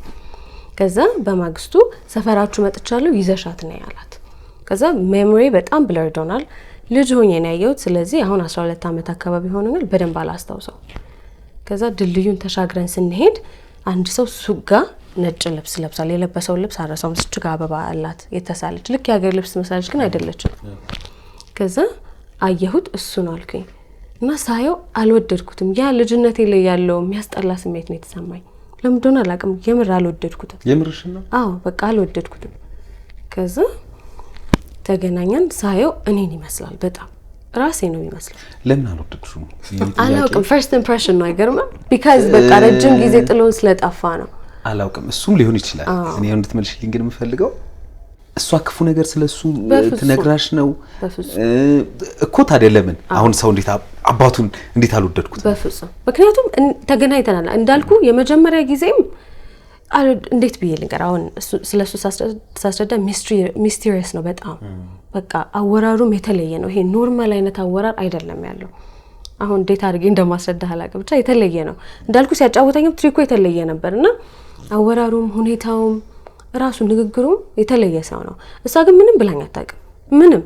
ከዛ በማግስቱ ሰፈራችሁ መጥቻለሁ ይዘሻት ነው ያላት። ከዛ ሜሞሪ በጣም ብለርድ ሆኗል። ልጅ ሆኜ ነው ያየሁት። ስለዚህ አሁን 12 ዓመት አካባቢ ሆኖኛል በደንብ አላስታውሰው። ከዛ ድልድዩን ተሻግረን ስንሄድ አንድ ሰው ሱጋ ነጭ ልብስ ለብሳል። የለበሰው ልብስ አረሳውም ስጭጋ አበባ አላት የተሳለች ልክ የሀገር ልብስ መሳለች ግን አይደለችም። ከዛ አየሁት እሱ ነው አልኩኝ እና ሳየው አልወደድኩትም። ያ ልጅነቴ ላይ ያለው የሚያስጠላ ስሜት ነው የተሰማኝ። ለምን እንደሆነ አላውቅም። የምር አልወደድኩትም። የምርሽ ነው? አዎ በቃ አልወደድኩትም። ከዛ ተገናኘን። ሳየው እኔን ይመስላል በጣም ራሴ ነው ይመስላል። ለምን አልወደድሽው? አላውቅም። ፈርስት ኢምፕሬሽን ነው አይገርምም? ቢካዝ በቃ ረጅም ጊዜ ጥሎን ስለጠፋ ነው። አላውቅም። እሱም ሊሆን ይችላል። እኔ እንድትመልሽልኝ ግን የምፈልገው እሷ ክፉ ነገር ስለሱ ትነግራሽ ነው እኮ። ታዲያ ለምን አሁን ሰው እንዴት አባቱን እንዴት አልወደድኩት? በፍጹም። ምክንያቱም ተገናኝተናል እንዳልኩ የመጀመሪያ ጊዜም እንዴት ብዬ ልንገር አሁን ስለሱ ሳስረዳ ሚስቴሪየስ ነው በጣም በቃ አወራሩም የተለየ ነው። ይሄ ኖርማል አይነት አወራር አይደለም ያለው። አሁን እንዴት አድርጌ እንደማስረዳ አላውቅም። ብቻ የተለየ ነው እንዳልኩ። ሲያጫውተኝም ትሪኮ የተለየ ነበርና አወራሩም ሁኔታውም ራሱ ንግግሩም የተለየ ሰው ነው። እሷ ግን ምንም ብላኝ አታውቅም። ምንም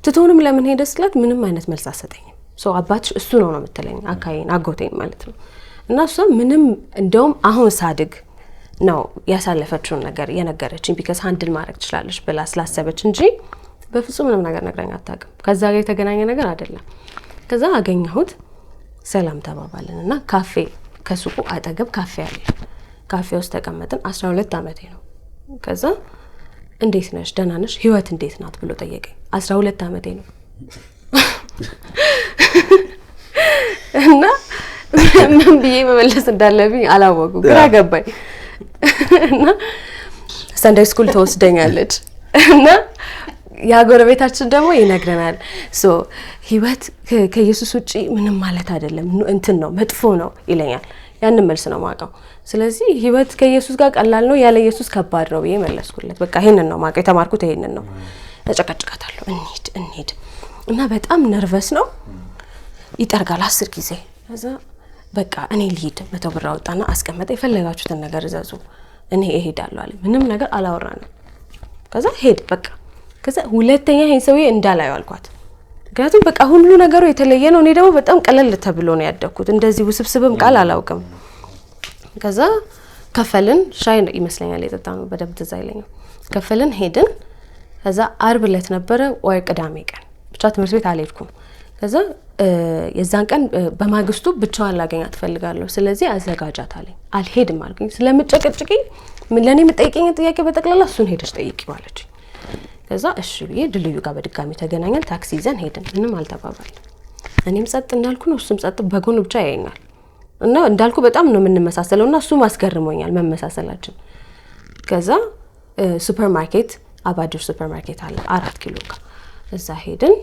ትቶንም ለምን ሄደ ስላት ምንም አይነት መልስ አሰጠኝም። ሶ አባትሽ እሱ ነው የምትለኝ አካዬን አጎቴን ማለት ነው። እና እሷ ምንም እንደውም አሁን ሳድግ ነው ያሳለፈችውን ነገር የነገረችኝ ቢካዝ ሃንድል ማድረግ ትችላለች ብላ ስላሰበች እንጂ በፍጹም ምንም ነገር ነግራኝ አታውቅም። ከዛ ጋር የተገናኘ ነገር አይደለም። ከዛ አገኘሁት ሰላም ተባባልን እና ካፌ ከሱቁ አጠገብ ካፌ አለ። ካፌ ውስጥ ተቀመጥን። 12 ዓመቴ ነው። ከዛ እንዴት ነሽ ደህና ነሽ ህይወት እንዴት ናት ብሎ ጠየቀኝ። 12 ዓመቴ ነው እና ምን ብዬ መመለስ እንዳለብኝ አላወኩም። ግራ ገባኝ እና ሰንደይ ስኩል ተወስደኛለች እና ያጎረቤታችን ደግሞ ይነግረናል ሶ ህይወት ከኢየሱስ ውጪ ምንም ማለት አይደለም እንትን ነው መጥፎ ነው ይለኛል። ያንን መልስ ነው ማቀው። ስለዚህ ህይወት ከኢየሱስ ጋር ቀላል ነው ያለ ኢየሱስ ከባድ ነው ብዬ መለስኩለት። በቃ ይሄንን ነው ማቀው የተማርኩት ይሄንን ነው። ተጨቀጭቃታለሁ እንሂድ እና በጣም ነርቨስ ነው ይጠርጋል 10 ጊዜ። ከዛ በቃ እኔ ልሂድ 100 ብር አወጣና አስቀመጠ። የፈለጋችሁትን ነገር እዘዙ እኔ እሄዳለሁ አለ። ምንም ነገር አላወራንም። ከዛ ሄድ በቃ። ከዛ ሁለተኛ ይሄን ሰውዬ እንዳላየው አልኳት። ምክንያቱም በቃ ሁሉ ነገሩ የተለየ ነው። እኔ ደግሞ በጣም ቀለል ተብሎ ነው ያደኩት። እንደዚህ ውስብስብም ቃል አላውቅም። ከዛ ከፈልን ሻይ ይመስለኛል የጠጣነው በደንብ ትዝ አይለኝም። ከፈልን ሄድን። ከዛ አርብ ዕለት ነበረ ወይ ቅዳሜ ቀን ብቻ ትምህርት ቤት አልሄድኩም። ከዛ የዛን ቀን በማግስቱ ብቻዋን ላገኛት ፈልጋለሁ ስለዚህ አዘጋጃት አለኝ። አልሄድም አልኩኝ። ስለምጨቀጭቂኝ ለኔ የምጠይቀኝ ጥያቄ በጠቅላላ እሱን ሄደሽ ጠይቂው አለች። ከዛ እሺ ብዬ ድልድዩ ጋር በድጋሚ ተገናኘን። ታክሲ ይዘን ሄድን። ምንም አልተባባልንም። እኔም ጸጥ እንዳልኩ ነው እሱም ጸጥ በጎን ብቻ ያየኛል። እና እንዳልኩ በጣም ነው የምንመሳሰለውና እሱ ማስገርሞኛል መመሳሰላችን። ከዛ ሱፐርማርኬት አባድር ሱፐርማርኬት አለ 4 ኪሎ ጋር እዛ ሄድን።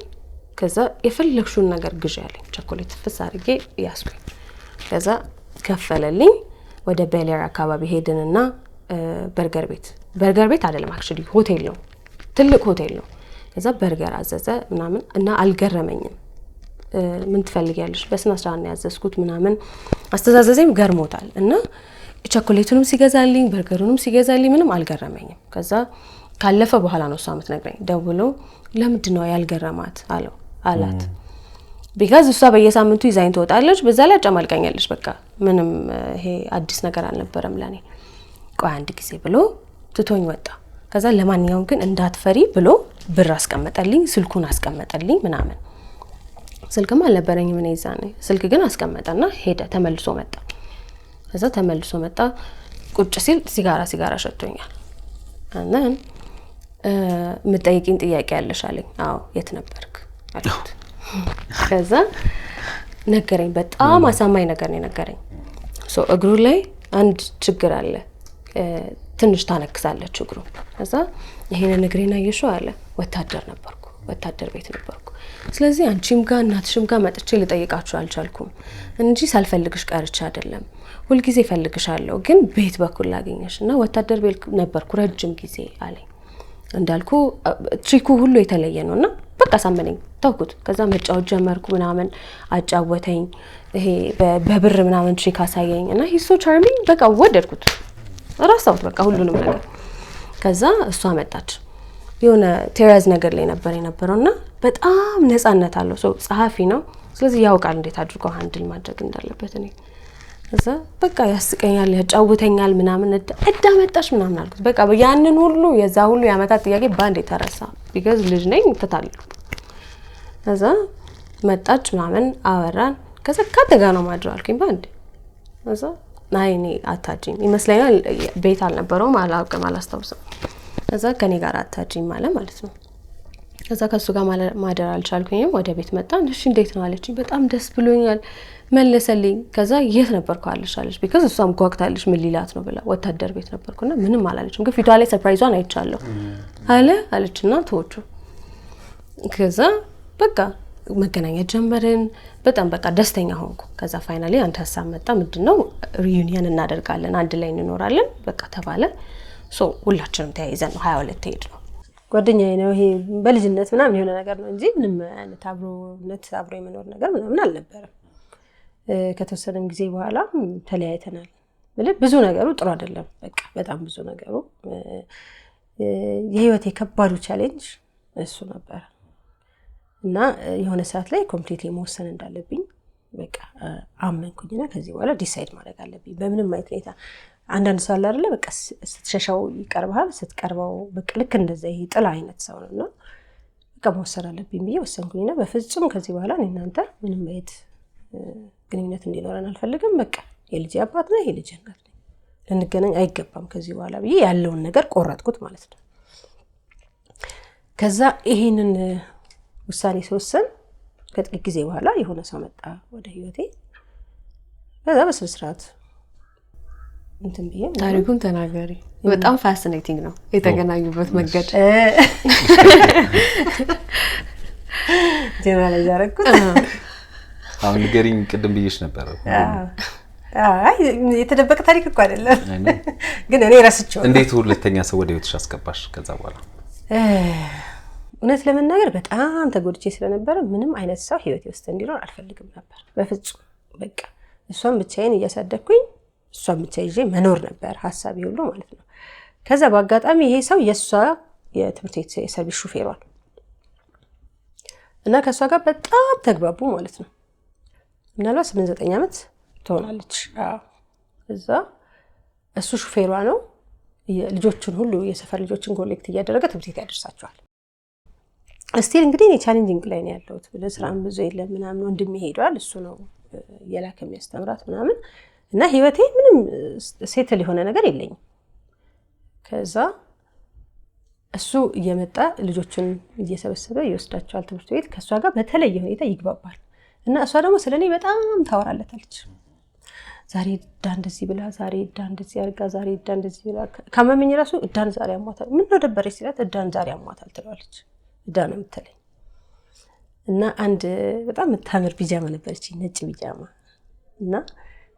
ከዛ የፈለግሽውን ነገር ግዢ ያለኝ ቸኮሌት ፍስ አድርጌ ያስኩኝ። ከዛ ከፈለልኝ። ወደ ቤሌር አካባቢ ሄድንና በርገር ቤት አይደለም አክቹሊ ሆቴል ነው ትልቅ ሆቴል ነው። ከዛ በርገር አዘዘ ምናምን እና አልገረመኝም። ምን ትፈልጊያለሽ በስነ ስርዓት ነው ያዘዝኩት ምናምን አስተዛዘዘኝ ገርሞታል። እና ቸኮሌቱንም ሲገዛልኝ በርገሩንም ሲገዛልኝ ምንም አልገረመኝም። ከዛ ካለፈ በኋላ ነው እሷ የምትነግረኝ ደውሎ ለምንድን ነው ያልገረማት አላት። ቢካዝ እሷ በየሳምንቱ ይዛኝ ትወጣለች በዛ ላይ አጨማልቀኛለች። በቃ ምንም ይሄ አዲስ ነገር አልነበረም ለኔ። ቆይ አንድ ጊዜ ብሎ ትቶኝ ወጣ። ከዛ ለማንኛውም ግን እንዳትፈሪ ብሎ ብር አስቀመጠልኝ፣ ስልኩን አስቀመጠልኝ ምናምን። ስልክም አልነበረኝም እኔ ይዛኔ። ስልክ ግን አስቀመጠና ሄደ። ተመልሶ መጣ። ከዛ ተመልሶ መጣ። ቁጭ ሲል ሲጋራ ሸቶኛል። እና ምጠይቂኝ ጥያቄ ያለሽ አለኝ። አዎ የት ነበርክ አልኩት። ከዛ ነገረኝ። በጣም አሳማኝ ነገር ነው ነገረኝ። ሶ እግሩ ላይ አንድ ችግር አለ ትንሽ ታነክሳለች እግሩ። ከዛ ይሄን እግሬን አየሽው አለ። ወታደር ነበርኩ ወታደር ቤት ነበርኩ። ስለዚህ አንቺም ጋር እናትሽም ጋር መጥቼ ልጠይቃችሁ አልቻልኩም እንጂ ሳልፈልግሽ ቀርቻ አይደለም። ሁሉ ጊዜ ፈልግሻለሁ ግን ቤት በኩል ላገኘሽ እና ወታደር ቤት ነበርኩ ረጅም ጊዜ አለኝ። እንዳልኩ ትሪኩ ሁሉ የተለየ ነውና በቃ ሳመነኝ ተውኩት። ከዛ መጫወት ጀመርኩ ምናምን አጫወተኝ። ይሄ በብር ምናምን ትሪክ አሳየኝ እና ሂ ሶ ቻርሚንግ በቃ ወደድኩት። ራሳውት በቃ ሁሉንም ነገር። ከዛ እሷ መጣች። የሆነ ቴራዝ ነገር ላይ ነበር የነበረውና በጣም ነፃነት አለው። ሰው ጸሐፊ ነው። ስለዚህ ያውቃል እንዴት አድርጎ ሃንድል ማድረግ እንዳለበት። እኔ ከዛ በቃ ያስቀኛል ያጫውተኛል ምናምን እዳ መጣሽ ምናምን አልኩት። በቃ ያንን ሁሉ የዛ ሁሉ ያመታት ጥያቄ ባንዴ ተረሳ። ቢካዝ ልጅ ነኝ ተታልኩ። ከዛ መጣች ምናምን አወራን። ከዛ ካተጋ ነው ማድረው አልኩኝ ባንዴ። ከዛ ናይኔ አታጂኝ ይመስለኛል ቤት አልነበረውም አላውቅም አላስታውስም። ከዛ ከኔ ጋር አታጂኝ ማለት ነው። ከዛ ከሱ ጋር ማደር አልቻልኩኝም። ወደ ቤት መጣን። እሺ እንዴት ነው አለችኝ። በጣም ደስ ብሎኛል መለሰልኝ። ከዛ የት ነበርኩ አለች ቢካዝ እሷም ጓግታለች ምን ሊላት ነው ብላ። ወታደር ቤት ነበርኩና ምንም አላለችም ግን ፊቷ ላይ ሰርፕራይዟን አይቻለሁ አለችና ተወቹ። ከዛ በቃ መገናኘት ጀመርን። በጣም በቃ ደስተኛ ሆንኩ። ከዛ ፋይናሊ አንድ ሀሳብ መጣ። ምንድነው ሪዩኒየን እናደርጋለን አንድ ላይ እንኖራለን በቃ ተባለ። ሶ ሁላችንም ተያይዘን ነው 22 ሄድ ነው። ጓደኛዬ ነው ይሄ በልጅነት ምናምን የሆነ ነገር ነው እንጂ ምንም አይነት አብሮ የመኖር ነገር ምናምን አልነበረም። ከተወሰነም ጊዜ በኋላ ተለያይተናል። ብዙ ነገሩ ጥሩ አይደለም። በቃ በጣም ብዙ ነገሩ የህይወቴ ከባዱ ቻሌንጅ እሱ ነበር እና የሆነ ሰዓት ላይ ኮምፕሊትሊ መወሰን እንዳለብኝ በቃ አመንኩኝና ከዚህ በኋላ ዲሳይድ ማድረግ አለብኝ በምንም አይነት ሁኔታ። አንዳንድ ሰው አለ አይደለ በቃ ስትሸሻው ይቀርባል ስትቀርበው በቃ ልክ እንደዛ ይሄ ጥላ አይነት ሰው ነውና በቃ መወሰን አለብኝ ብዬ ወሰንኩኝና በፍጹም ከዚህ በኋላ እኔ እናንተ ምንም አይነት ግንኙነት እንዲኖረን አልፈልግም። በቃ የልጅ አባት ነው የልጅ እናት ነው ልንገናኝ አይገባም ከዚህ በኋላ ብዬ ያለውን ነገር ቆረጥኩት ማለት ነው። ከዛ ይሄንን ውሳኔ ሲወሰን ከጥቂት ጊዜ በኋላ የሆነ ሰው መጣ ወደ ህይወቴ። ከዛ በስርዓት እንትን ብዬ ታሪኩን ተናገሪ። በጣም ፋሲኔቲንግ ነው የተገናኙበት መንገድ። ጀነራል ያረኩት አሁን ንገሪኝ። ቅድም ብዬሽ ነበር። አይ የተደበቀ ታሪክ እኮ አይደለም ግን እኔ ረስቼው። እንዴት ሁለተኛ ሰው ወደ ህይወትሽ አስገባሽ ከዛ በኋላ? እውነት ለመናገር በጣም ተጎድቼ ስለነበረ ምንም አይነት ሰው ህይወቴ ውስጥ እንዲኖር አልፈልግም ነበር በፍጹም። በቃ እሷን ብቻዬን እያሳደግኩኝ እሷን ብቻ ይዤ መኖር ነበር ሐሳቤ ሁሉ ማለት ነው። ከዛ በአጋጣሚ ይሄ ሰው የሷ የትምህርት ቤት የሰርቪስ ሹፌሯ ነው እና ከሷ ጋር በጣም ተግባቡ ማለት ነው። ምናልባት 8-9 ዓመት ትሆናለች። እዛ እሱ ሹፌሯ ነው። ልጆቹን ሁሉ የሰፈር ልጆችን ኮሌክት እያደረገ ትምህርት ቤት ያደርሳቸዋል። እስቲል እንግዲህ እኔ ቻሌንጂንግ ላይ ነው ያለሁት። ስራም ብዙ የለም ምናምን ወንድሜ ሄዷል። እሱ ነው የላከ የሚያስተምራት ምናምን እና ህይወቴ ምንም ሴትል የሆነ ነገር የለኝም። ከዛ እሱ እየመጣ ልጆችን እየሰበሰበ ይወስዳቸዋል ትምህርት ቤት። ከሷ ጋር በተለየ ሁኔታ ይግባባል እና እሷ ደግሞ ስለኔ በጣም ታወራለታለች። ዛሬ እዳ እንደዚህ ብላ፣ ዛሬ እዳ እንደዚህ አርጋ፣ ዛሬ እዳ እንደዚህ ብላ። ከመመኝ ራሱ እዳን ዛሬ አሟታል። ምን ነው ደበረሽ ሲላት እዳን ዛሬ አሟታል ትላለች። እዳ ነው የምትለኝ። እና አንድ በጣም የምታምር ቢጃማ ነበረች ነጭ ቢጃማ እና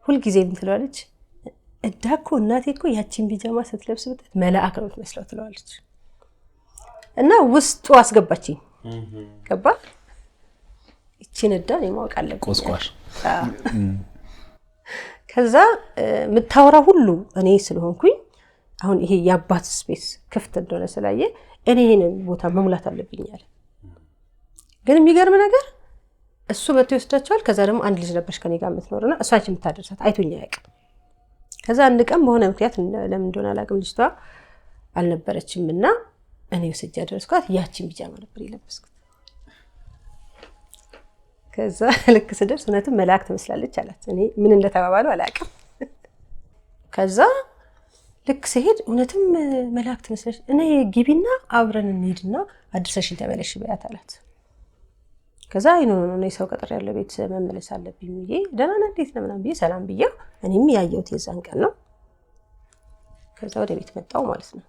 ሁሉ ጊዜ ምን ትላለች? እዳ እኮ እናቴ እኮ ያቺን ቢጃማ ስትለብስ ብታይ መልአክ ነው የምትመስለው ትላለች። እና ውስጡ አስገባችኝ። ገባ እቺን እዳ ነው ማወቅ አለብኝ ቆስቋሽ። ከዛ የምታወራ ሁሉ እኔ ስለሆንኩኝ አሁን ይሄ የአባት ስፔስ ክፍት እንደሆነ ስላየ እኔ ይሄንን ቦታ መሙላት አለብኝ አለ። ግን የሚገርም ነገር እሱ መጥቶ ይወስዳቸዋል። ከዛ ደግሞ አንድ ልጅ ነበርሽ ከኔ ጋር የምትኖርና እሷች የምታደርሳት አይቶኛ ያውቃል። ከዛ አንድ ቀን በሆነ ምክንያት ለምን እንደሆነ አላውቅም ልጅቷ አልነበረችም እና እኔ ወስጄ አደረስኳት። ያቺን ቢጃማ ነበር የለበስኩት። ከዛ ልክ ስደርስ እውነትም መልአክ ትመስላለች አላት። እኔ ምን እንደተባባሉ አላውቅም። ከዛ ልክ ሲሄድ እውነትም መልአክ ትመስላለች። እኔ ግቢና አብረን እንሂድና አድርሰሽን ተመለሽ በያት አላት። ከዛ አይኖ ነው ሰው ቀጥር ያለው ቤት መመለስ አለብኝ ብዬ ደህና ነህ እንዴት ነው ምናምን ብዬ ሰላም ብዬ እኔም ያየሁት የዛን ቀን ነው። ከዛ ወደ ቤት መጣሁ ማለት ነው።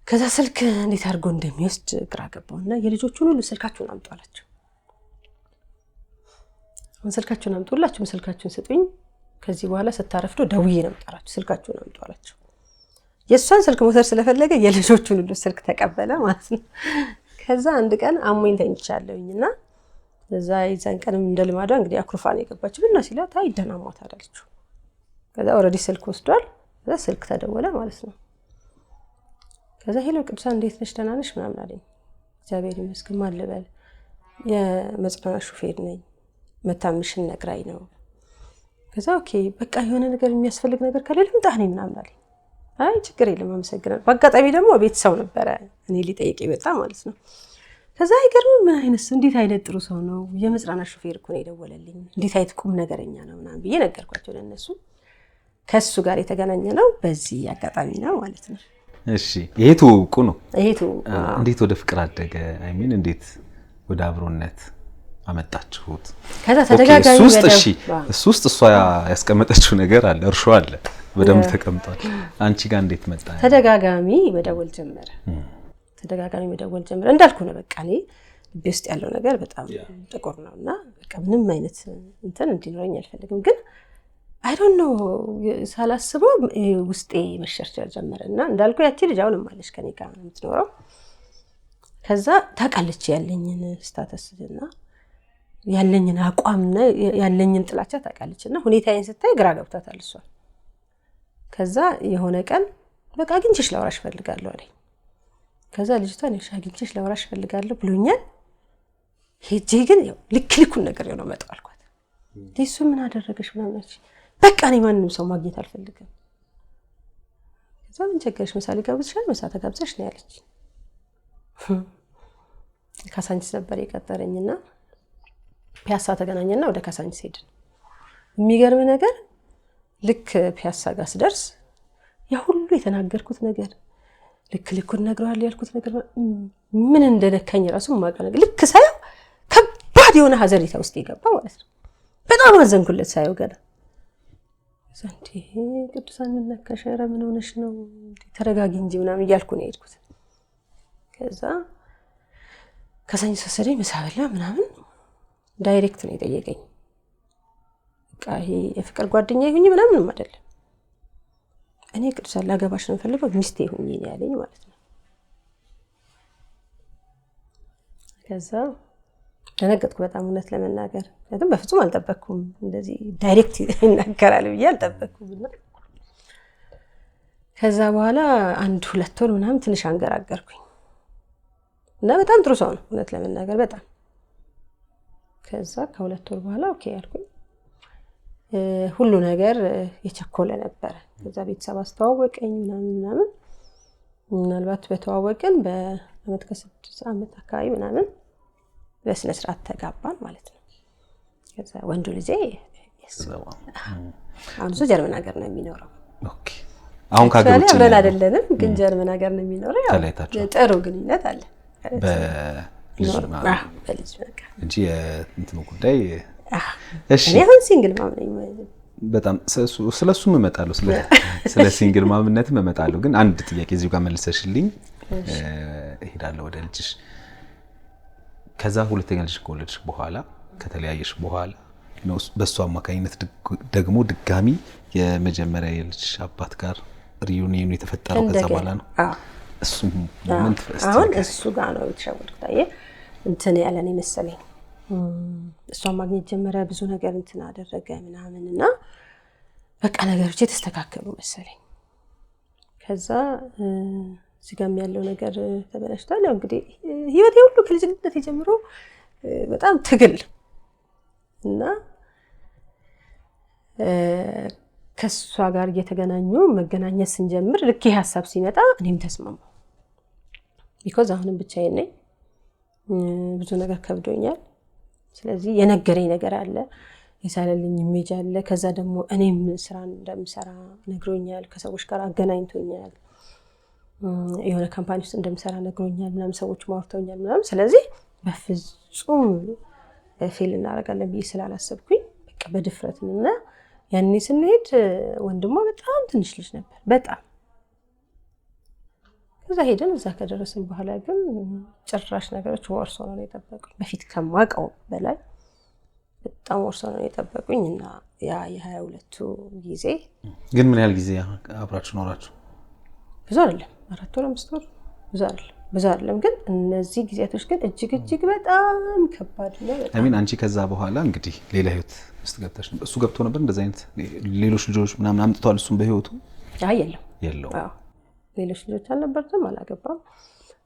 ከዛ ስልክ እንዴት አድርጎ እንደሚወስድ ግራ ገባውና የልጆቹን ሁሉ ስልካቸውን አምጡ አላቸው። ስልካቸውን አምጡ፣ ሁላችሁም ስልካችሁን ስጡኝ፣ ከዚህ በኋላ ስታረፍዶ ደውዬ ነው የምጠራችሁ፣ ስልካችሁን አምጡ አላቸው። የእሷን ስልክ መውሰድ ስለፈለገ የልጆቹን ሁሉ ስልክ ተቀበለ ማለት ነው። ከዛ አንድ ቀን አሞኝ ተኝቻለሁኝና እዛ የዛን ቀንም እንደ ልማዷ እንግዲህ አኩርፋ ነው የገባችው። ብና ሲላት አይ ደህና ሞት አለችው። ከዛ ኦልሬዲ ስልክ ወስዷል። ከዛ ስልክ ተደወለ ማለት ነው። ከዛ ሄሎ ቅዱሳን እንዴት ነሽ ደህና ነሽ ምናምን አለኝ። እግዚአብሔር ይመስገን ማን ልበል? የመጽናኛ ሹፌር ነኝ መታምሽን ነግራኝ ነው። ከዛ ኦኬ በቃ የሆነ ነገር የሚያስፈልግ ነገር ካለ ልምጣ ነኝ ምናምን አለኝ። አይ ችግር የለም አመሰግናለሁ። በአጋጣሚ ደግሞ ቤት ሰው ነበረ እኔ ሊጠይቅ ይመጣ ማለት ነው። ከዛ አይገርምም ምን አይነት እንዴት አይነት ጥሩ ሰው ነው የመጽናኛ ሹፌር እኮ ነው የደወለልኝ እንዴት አይነት ቁም ነገረኛ ነው ምናምን ብዬ ነገርኳቸው ለነሱ። ከሱ ጋር የተገናኘ ነው በዚህ አጋጣሚ ነው ማለት ነው። እሺ ይሄ ትውውቁ ነው። ይሄ ትውውቁ እንዴት ወደ ፍቅር አደገ? አይ ሚን እንዴት ወደ አብሮነት አመጣችሁት? ከዛ ተደጋጋሚ እሱ ውስጥ እሷ ያስቀመጠችው ነገር አለ፣ እርሾ አለ በደንብ ተቀምጧል። አንቺ ጋር እንዴት መጣ? ተደጋጋሚ መደወል ጀመረ። እንዳልኩ ነው በቃ እኔ ልቤ ውስጥ ያለው ነገር በጣም ጥቁር ነውና በቃ ምንም አይነት እንትን እንዲኖረኝ አልፈልግም። ግን አይ ዶንት ኖ ሳላስበው ውስጤ መሸርሸር ጀመረና እንዳልኩ ያቺ ልጅ አሁንም አለች ከኔ ጋር የምትኖረው። ከዛ ታውቃለች ያለኝን ስታተስና ያለኝን አቋምና ያለኝን ጥላቻ ታውቃለችና ሁኔታዬን ስታይ ግራ ገብታታል እሷ። ከዛ የሆነ ቀን በቃ አግኝቼሽ ላወራሽ ፈልጋለሁ አለኝ። ከዛ ልጅቷ ነሽ አግኝቼሽ ላወራሽ ፈልጋለሁ ብሎኛል። ሄጄ ግን ልኩን ነገር ነው መጣው አልኳት። እሱ ምን አደረገሽ ምናምን አለች። በቃ እኔ ማንንም ሰው ማግኘት አልፈልግም። ከዛ ምን ቸገረሽ ምሳሌ ጋብዝሻል? ምሳ ተጋብዘሽ ነው ያለች። ካሳንቺስ ነበር የቀጠረኝና ፒያሳ ተገናኘና ወደ ካሳንቺስ ሄድን። የሚገርም ነገር ልክ ፒያሳ ጋር ስደርስ ያ ሁሉ የተናገርኩት ነገር ልኩን ነግረዋል ያልኩት ነገር ምን እንደነካኝ ራሱ ማቀ ነገር ልክ ሳይው ከባድ የሆነ ሀዘኔታ ውስጥ ይገባ ማለት ነው። በጣም አዘንኩለት ሳይው ገና ዘንዴ ቅዱሳን ምን ነካሽ? ኧረ ምን ሆነሽ ነው? ተረጋጊ እንጂ ምናምን እያልኩ ነው የሄድኩት። ከዛ ካሳንቺስ ወሰደኝ ምሳ በላ ምናምን ዳይሬክት ነው የጠየቀኝ። በቃ ይሄ የፍቅር ጓደኛ ይሁኝ ምናምንም አይደለም እኔ ቅዱሳን ላገባሽ ነው ፈልገው ሚስቴ ሁኚ ነው ያለኝ ማለት ነው። ከዛ ተነገጥኩ በጣም እውነት ለመናገር ምክንያቱም በፍጹም አልጠበቅኩም እንደዚህ ዳይሬክት ይናገራል ብዬ አልጠበቅኩምና ከዛ በኋላ 1-2 ወር ምናምን ትንሽ አንገራገርኩኝ እና በጣም ጥሩ ሰው ነው እውነት ለመናገር በጣም። ከዛ ከ2 ወር በኋላ ኦኬ ያልኩኝ ሁሉ ነገር የቸኮለ ነበር። ከዛ ቤተሰብ አስተዋወቀኝ ምናምን ምናልባት በተዋወቀን በአመት ከ6 አመት አካባቢ ምናምን በስነ ስርዓት ተጋባን ማለት ነው። ከዛ ወንዱ ልጄ አሁን ጀርመን ሀገር ነው የሚኖረው። ኦኬ አሁን ካገሩት አብረን አይደለንም ግን ጀርመን ሀገር ነው የሚኖረው። ያው ጥሩ ግንኙነት አለ በልጅ በቃ እንጂ እንትኑ ጉዳይ እሺ አሁን ሲንግል ማም ነኝ። በጣም ስለሱም እመጣለሁ ስለ ሲንግል ማምነትም እመጣለሁ። ግን አንድ ጥያቄ እዚሁ ጋር መልሰሽልኝ እሄዳለሁ ወደ ልጅሽ። ከዛ ሁለተኛ ልጅ ከወለድሽ በኋላ ከተለያየሽ በኋላ ነው በሷ አማካኝነት ደግሞ ድጋሚ የመጀመሪያ የልጅ አባት ጋር ሪዩኒየኑ የተፈጠረው ከዛ በኋላ ነው። እሱም ሞመንት ፈስት አሁን እሱ ጋር ነው የተሸወድኩት። እንትን ያለን መሰለኝ እሷ ማግኘት ጀመረ ብዙ ነገር እንትን አደረገ ምናምንና በቃ ነገሮች የተስተካከሉ መሰለኝ። ከዛ ሲጋም ያለው ነገር ተበላሽቷል። ያው እንግዲህ ህይወቴ ሁሉ ከልጅነት ጀምሮ በጣም ትግል እና ከሷ ጋር እየተገናኙ መገናኘት ስንጀምር ልክ ይሄ ሐሳብ ሲመጣ እኔም ተስማማሁ። ቢኮዝ አሁንም ብቻዬን ነኝ፣ ብዙ ነገር ከብዶኛል። ስለዚህ የነገረኝ ነገር አለ፣ የሳለልኝ ኢሜጅ አለ። ከዛ ደግሞ እኔም ስራ እንደምሰራ ነግሮኛል፣ ከሰዎች ጋር አገናኝቶኛል፣ የሆነ ካምፓኒ ውስጥ እንደምሰራ ነግሮኛል ምናምን፣ ሰዎች ማውርተውኛል ምናምን። ስለዚህ በፍጹም ፌል እናደርጋለን ብዬ ስላላሰብኩኝ በቃ በድፍረትና ያኔ ስንሄድ ወንድሟ በጣም ትንሽ ልጅ ነበር በጣም። ከዛ ከዛ ሄደን እዛ ከደረስን በኋላ ግን ጭራሽ ነገሮች ወርሶ ነው የጠበቁኝ። በፊት ከማውቀው በላይ በጣም ወርሶ ነው የጠበቁኝ እና ያ የ22ቱ ጊዜ ግን ምን ያህል ጊዜ አብራችሁ ኖራችሁ? ብዙ አይደለም 4 ወር 5 ወር ብዙ አይደለም ግን እነዚህ ጊዜያቶች ግን እጅግ በጣም ከባድ ነው። አሚን አንቺ ከዛ በኋላ እንግዲህ ሌላ ህይወት ውስጥ ገብተሽ ነበር። እሱ ገብቶ ነበር እንደዛ አይነት ሌሎች ልጆች ምናምን አምጥቷል እሱም በህይወቱ? አይ የለው ሌሎች ልጆች አልነበሩትም፣ አላገባም።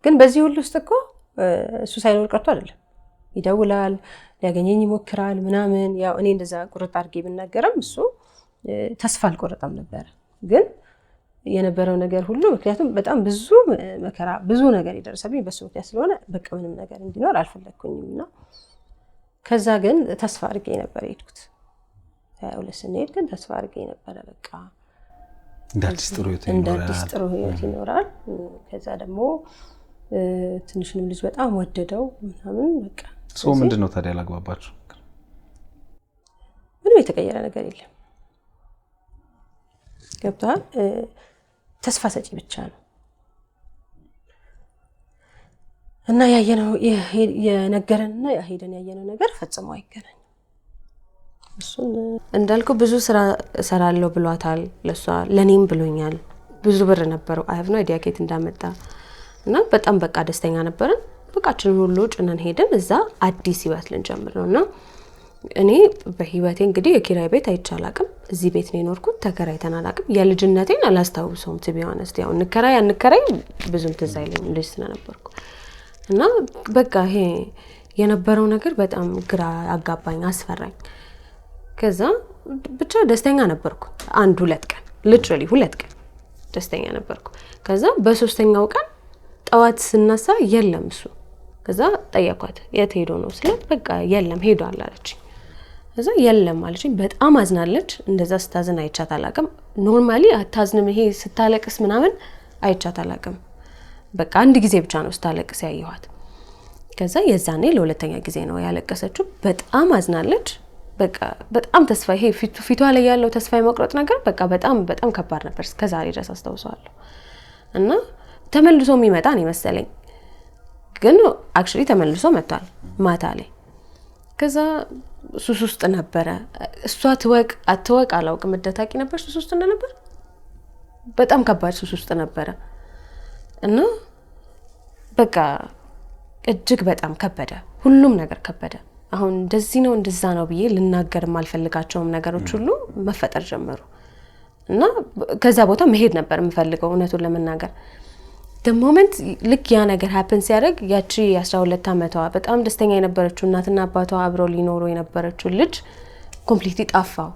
ግን በዚህ ሁሉ ውስጥ እኮ እሱ ሳይኖር ቀርቶ አይደለም። ይደውላል፣ ሊያገኘኝ ይሞክራል ምናምን። ያው እኔ እንደዛ ቁርጥ አድርጌ ብናገርም እሱ ተስፋ አልቆረጠም ነበር። ግን የነበረው ነገር ሁሉ ምክንያቱም በጣም ብዙ መከራ ብዙ ነገር የደረሰብኝ በሱ ምክንያት ስለሆነ በቃ ምንም ነገር እንዲኖር አልፈለግኩኝም እና ከዛ ግን ተስፋ አድርጌ ነበር የሄድኩት። ሁለት ስንሄድ ግን ተስፋ አድርጌ ነበረ በቃ እንደ አዲስ ጥሩ ህይወት ይኖራል። ከዛ ደግሞ ትንሽንም ልጅ በጣም ወደደው ምናምን በቃ ሰው ምንድነው ታዲያ ላግባባችሁ? ምንም የተቀየረ ነገር የለም። ገብቷል። ተስፋ ሰጪ ብቻ ነው እና ያየነው የነገረንና ያሄደን ያየነው ነገር ፈጽሞ አይገናኝም። እሱን እንዳልኩ ብዙ ስራ እሰራለሁ ብሏታል ለሷ፣ ለኔም ብሎኛል። ብዙ ብር ነበረው አይቭ ነው አይዲያ ኬት እንዳመጣ እና በጣም በቃ ደስተኛ ነበርን። በቃችን ሁሉ ጭነን ሄደን እዛ አዲስ ህይወት ልንጀምር ነውና እኔ በህይወቴ እንግዲህ የኪራይ ቤት አይቻላቅም። እዚህ ቤት ነው የኖርኩት፣ ተከራይተን አላቅም። የልጅነቴን አላስታውሰውም ትቢያነስ ያው እንከራይ ብዙም ትዝ አይለኝም ልጅ ስለነበርኩ እና በቃ ይሄ የነበረው ነገር በጣም ግራ አጋባኝ፣ አስፈራኝ። ከዛ ብቻ ደስተኛ ነበርኩ 1-2 ቀን ሊትራሊ 2 ቀን ደስተኛ ነበርኩ። ከዛ በሶስተኛው ቀን ጠዋት ስነሳ የለም እሱ። ከዛ ጠየኳት የት ሄዶ ነው ስለ በቃ የለም ሄዷል አለች። ከዛ የለም አለችኝ። በጣም አዝናለች። እንደዛ ስታዝን አይቻት አላቅም። ኖርማሊ አታዝንም፣ ይሄ ስታለቅስ ምናምን አይቻት አላቅም። በቃ አንድ ጊዜ ብቻ ነው ስታለቅስ ያየኋት። ከዛ የዛኔ ለሁለተኛ ጊዜ ነው ያለቀሰችው። በጣም አዝናለች። በቃ በጣም ተስፋ ይሄ ፊቷ ላይ ያለው ተስፋ የመቁረጥ ነገር በቃ በጣም ከባድ ነበር። እስከዛሬ ድረስ አስታውሰዋለሁ። እና ተመልሶ የሚመጣ ነው መሰለኝ፣ ግን አክቹሊ ተመልሶ መጥቷል ማታ ላይ። ከዛ ሱስ ውስጥ ነበረ። እሷ አትወቅ አላውቅም። እደታቂ ነበር ሱስ ውስጥ እንደነበር በጣም ከባድ ሱስ ውስጥ ነበረ እና በቃ እጅግ በጣም ከበደ። ሁሉም ነገር ከበደ። አሁን እንደዚህ ነው እንደዛ ነው ብዬ ልናገር ማልፈልጋቸውም ነገሮች ሁሉ መፈጠር ጀመሩ እና ከዛ ቦታ መሄድ ነበር የምፈልገው እውነቱን ለመናገር። the moment ልክ ያ ነገር happen ሲያደርግ ያቺ 12 ዓመቷ በጣም ደስተኛ የነበረችው እናትና አባቷ አብረው ሊኖሩ የነበረችው ልጅ ኮምፕሊትሊ ጠፋው።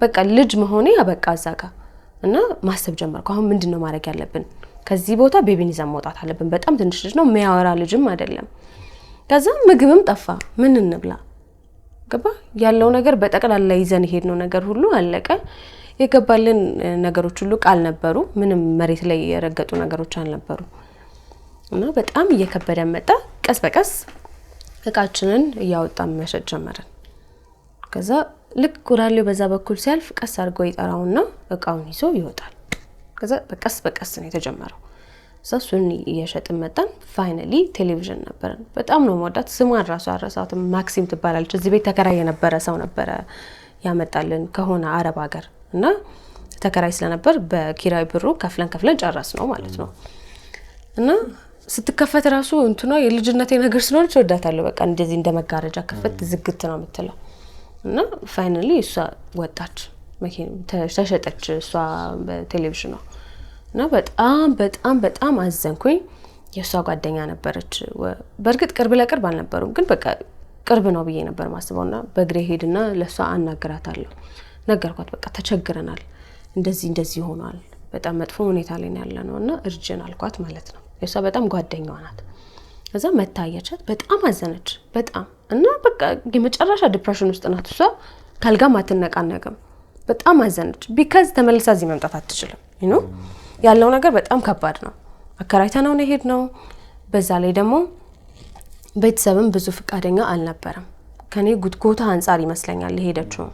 በቃ ልጅ መሆኔ አበቃ እዛጋ እና ማሰብ ጀመርኩ። አሁን ምንድነው ማድረግ ያለብን? ከዚህ ቦታ ቤቢን ይዘን መውጣት አለብን። በጣም ትንሽ ልጅ ነው፣ የሚያወራ ልጅም አይደለም። ከዛ ምግብም ጠፋ። ምን እንብላ? ገባ ያለው ነገር በጠቅላላ ይዘን ሄድነው ነገር ሁሉ አለቀ። የገባልን ነገሮች ሁሉ ቃል ነበሩ። ምንም መሬት ላይ የረገጡ ነገሮች አልነበሩ እና በጣም እየከበደ መጣ። ቀስ በቀስ እቃችንን እያወጣን መሸጥ ጀመርን። ከዛ ልክ ጉራሌው በዛ በኩል ሲያልፍ ቀስ አድርጎ ይጠራውና እቃውን ይዞ ይወጣል። ከዛ በቀስ ነው የተጀመረው። እሱን እየሸጥን መጣን። ፋይናሊ ቴሌቪዥን ነበረን። በጣም ነው የምወዳት። ስሟን ራሱ አረሳትም። ማክሲም ትባላለች። እዚህ ቤት ተከራይ የነበረ ሰው ነበረ ያመጣልን ከሆነ አረብ ሀገር እና ተከራይ ስለነበር በኪራይ ብሩ ከፍለን ጨረስ ነው ማለት ነው። እና ስትከፈት ራሱ እንትኗ የልጅነቴ ነገር ስለሆነች ወዳታለሁ። በቃ እንደዚህ እንደ መጋረጃ ከፈት ዝግት ነው የምትለው። እና ፋይናሊ እሷ ወጣች፣ ተሸጠች እሷ በቴሌቪዥን ነው። እና በጣም አዘንኩኝ። የሷ ጓደኛ ነበረች። በእርግጥ ቅርብ ለቅርብ አልነበሩም፣ ግን በቃ ቅርብ ነው ብዬ ነበር ማስበውና በእግሬ ሄድና ለሷ አናግራታለሁ። ነገርኳት። በቃ ተቸግረናል፣ እንደዚህ ሆኗል፣ በጣም መጥፎ ሁኔታ ላይ ያለነው እና እርጅን አልኳት ማለት ነው። የሷ በጣም ጓደኛዋ ናት። ከዛ መታየቻት፣ በጣም አዘነች በጣም እና በቃ የመጨረሻ ዲፕሬሽን ውስጥ ናት እሷ። ካልጋም አትነቃነቅም። በጣም አዘነች። ቢካዝ ተመልሳ እዚህ መምጣት አትችልም። ያለው ነገር በጣም ከባድ ነው። አከራይተነው ነው ሄድነው። በዛ ላይ ደግሞ ቤተሰብም ብዙ ፍቃደኛ አልነበረም። ከኔ ጉትጎታ አንፃር ይመስለኛል ሄደችው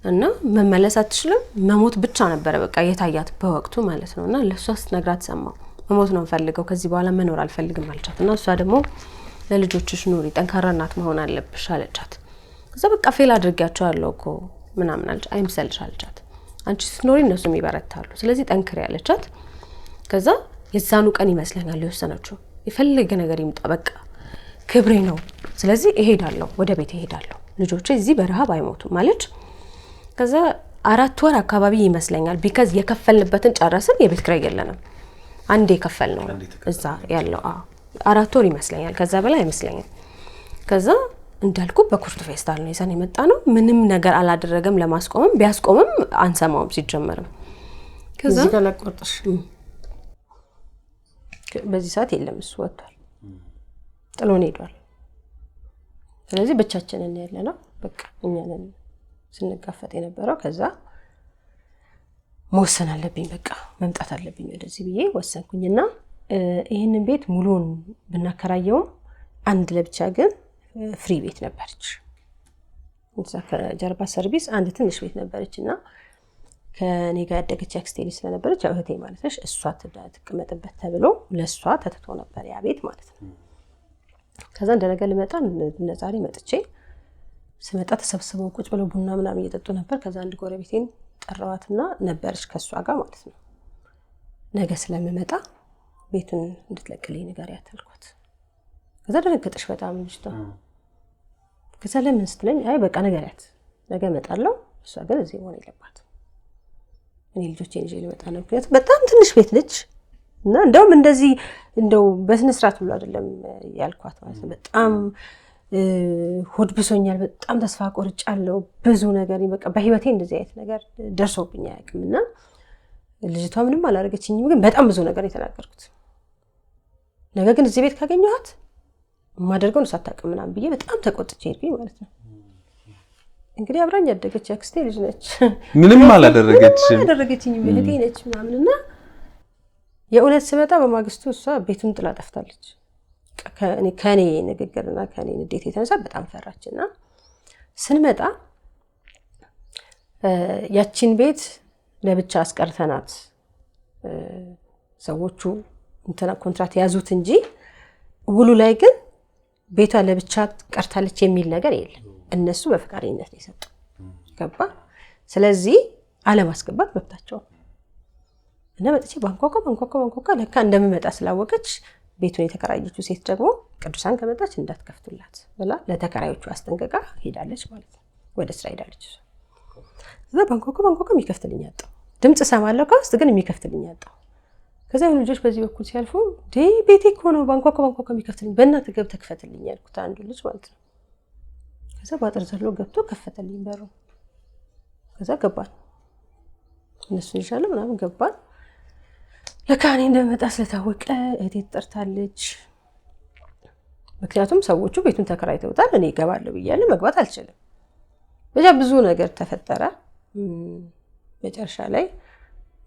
እና መመለስ አትችልም። መሞት ብቻ ነበረ በቃ የታያት በወቅቱ ማለት ነውና ለሷስ ነግራት ሰማው። መሞት ነው ፈልገው ከዚህ በኋላ መኖር አልፈልግም አለቻት እና እሷ ደግሞ ለልጆችሽ ኑሪ ጠንካራ እናት መሆን አለብሽ አለቻት ከዛ በቃ ፌል አድርጊያቸዋለሁ እኮ ምናምን አለች አይምሰልሽ አለቻት አንቺ ስትኖሪ እነሱም ይበረታሉ ስለዚህ ጠንክሪ አለቻት ከዛ የዛኑ ቀን ይመስለኛል የወሰነችው የፈለገ ነገር ይምጣ በቃ ክብሬ ነው ስለዚህ እሄዳለሁ ወደ ቤት እሄዳለሁ ልጆቼ እዚህ በረሃብ አይሞቱም ማለት ከዛ 4 ወር አካባቢ ይመስለኛል ቢካዝ የከፈልንበትን ጨረስን የቤት ኪራይ የለንም አንዴ ከፈልነው እዛ ያለው 4 ወር ይመስለኛል ከዛ በላይ አይመስለኝም ከዛ እንዳልኩ በኩርቱ ፌስታል ነው ይዘን የመጣ ነው ምንም ነገር አላደረገም ለማስቆምም ቢያስቆምም አንሰማውም ሲጀመርም ከዛ ለቆርጥሽ በዚህ ሰዓት የለም እሱ ወጣል ጥሎን ሄዷል ስለዚህ ብቻችንን ያለነው በቃ እኛ ነን ስንጋፈጥ የነበረው ከዛ መወሰን አለብኝ በቃ መምጣት አለብኝ ወደዚህ ብዬ ወሰንኩኝና ይሄንን ቤት ሙሉን ብናከራየው አንድ ለብቻ ግን ፍሪ ቤት ነበርች እዛ ከጀርባ ሰርቪስ አንድ ትንሽ ቤት ነበርችና ከኔ ጋር ያደገች አክስቴ ልጅ ስለነበረች እህቴ ማለት ነሽ እሷ ተቀመጥበት ተብሎ ለሷ ተተቶ ነበር ያ ቤት ማለት ነው ከዛ እንደነገ ልመጣ ነዛሬ መጥቼ ስመጣ ተሰብስበው ቁጭ ብለው ቡና ምናምን እየጠጡ ነበር ከዛ አንድ ጎረቤቴን ጠራዋትና ነበርሽ ከሷ ጋር ማለት ነው ነገ ስለምመጣ ቤቱን እንድትለቅልኝ ንገሪያት አልኳት ከዛ ደነገጠች በጣም ልጅቷ ከዛ ለምን ስትለኝ አይ በቃ ንገሪያት ነገ እመጣለሁ እሷ ግን እዚህ ሆነ የለባት እኔ ልጆቼን ይዤ ልመጣ ነው ምክንያቱም በጣም ትንሽ ቤት ልጅ እና እንደውም እንደዚህ እንደው በስነ ስርዓት ብሎ አይደለም ያልኳት ማለት ነው በጣም ሆድ ብሶኛል በጣም ተስፋ ቆርጫለሁ ብዙ ነገር በቃ በህይወቴ እንደዚህ አይነት ነገር ደርሶብኝ አያውቅምና ልጅቷ ምንም አላረገችኝም ግን በጣም ብዙ ነገር የተናገርኩት ነገ ግን እዚህ ቤት ካገኘኋት ማደርገውን ሳታውቅም ምናምን ብዬ በጣም ተቆጥቼ ሄድኩኝ ማለት ነው እንግዲህ አብራኝ ያደገች አክስቴ ልጅ ነች ምንም አላደረገችኝም እህቴ ነች ምናምንና የእውነት ስመጣ በማግስቱ እሷ ቤቱን ጥላ ጠፍታለች ከኔ ንግግርና ከኔ ንዴት የተነሳ በጣም ፈራችና ስንመጣ ያቺን ቤት ለብቻ አስቀርተናት ሰዎቹ እንትና ኮንትራክት ያዙት እንጂ ውሉ ላይ ግን ቤቷ ለብቻ ቀርታለች የሚል ነገር የለም እነሱ በፍቃደኝነት ነው የሰጡት ገባ ስለዚህ አለማስገባት መብታቸው እና መጥቼ ባንኳኳ ለካ እንደምመጣ ስላወቀች ቤቱን የተከራየችው ሴት ደግሞ ቅዱሳን ከመጣች እንዳትከፍቱላት ብላ ለተከራዮቹ አስጠንቀቃ ሄዳለች ማለት ነው ወደ ስራ ሄዳለች እዛ ባንኳኳ የሚከፍትልኝ አጣው ድምጽ ሰማለሁ ከውስጥ ግን የሚከፍትልኝ አጣው ከዛ ልጆች በዚህ በኩል ሲያልፉ ቤቴ እኮ ነው ባንኳኳ የሚከፍትልኝ በእናትህ ገብተህ ክፈትልኝ ያልኩት አንዱ ልጅ ማለት ነው ከዛ ባጥር ዘሎ ገብቶ ከፈተልኝ በሩ ከዛ ገባን እነሱ ይሻላል ምናምን ገባን ለካኔ እንደመጣ ስለታወቀ እህቴ ተጠርታለች ምክንያቱም ሰዎቹ ቤቱን ተከራይተውታል እኔ እገባለሁ ብያለሁ መግባት አልችልም በዛ ብዙ ነገር ተፈጠረ መጨረሻ ላይ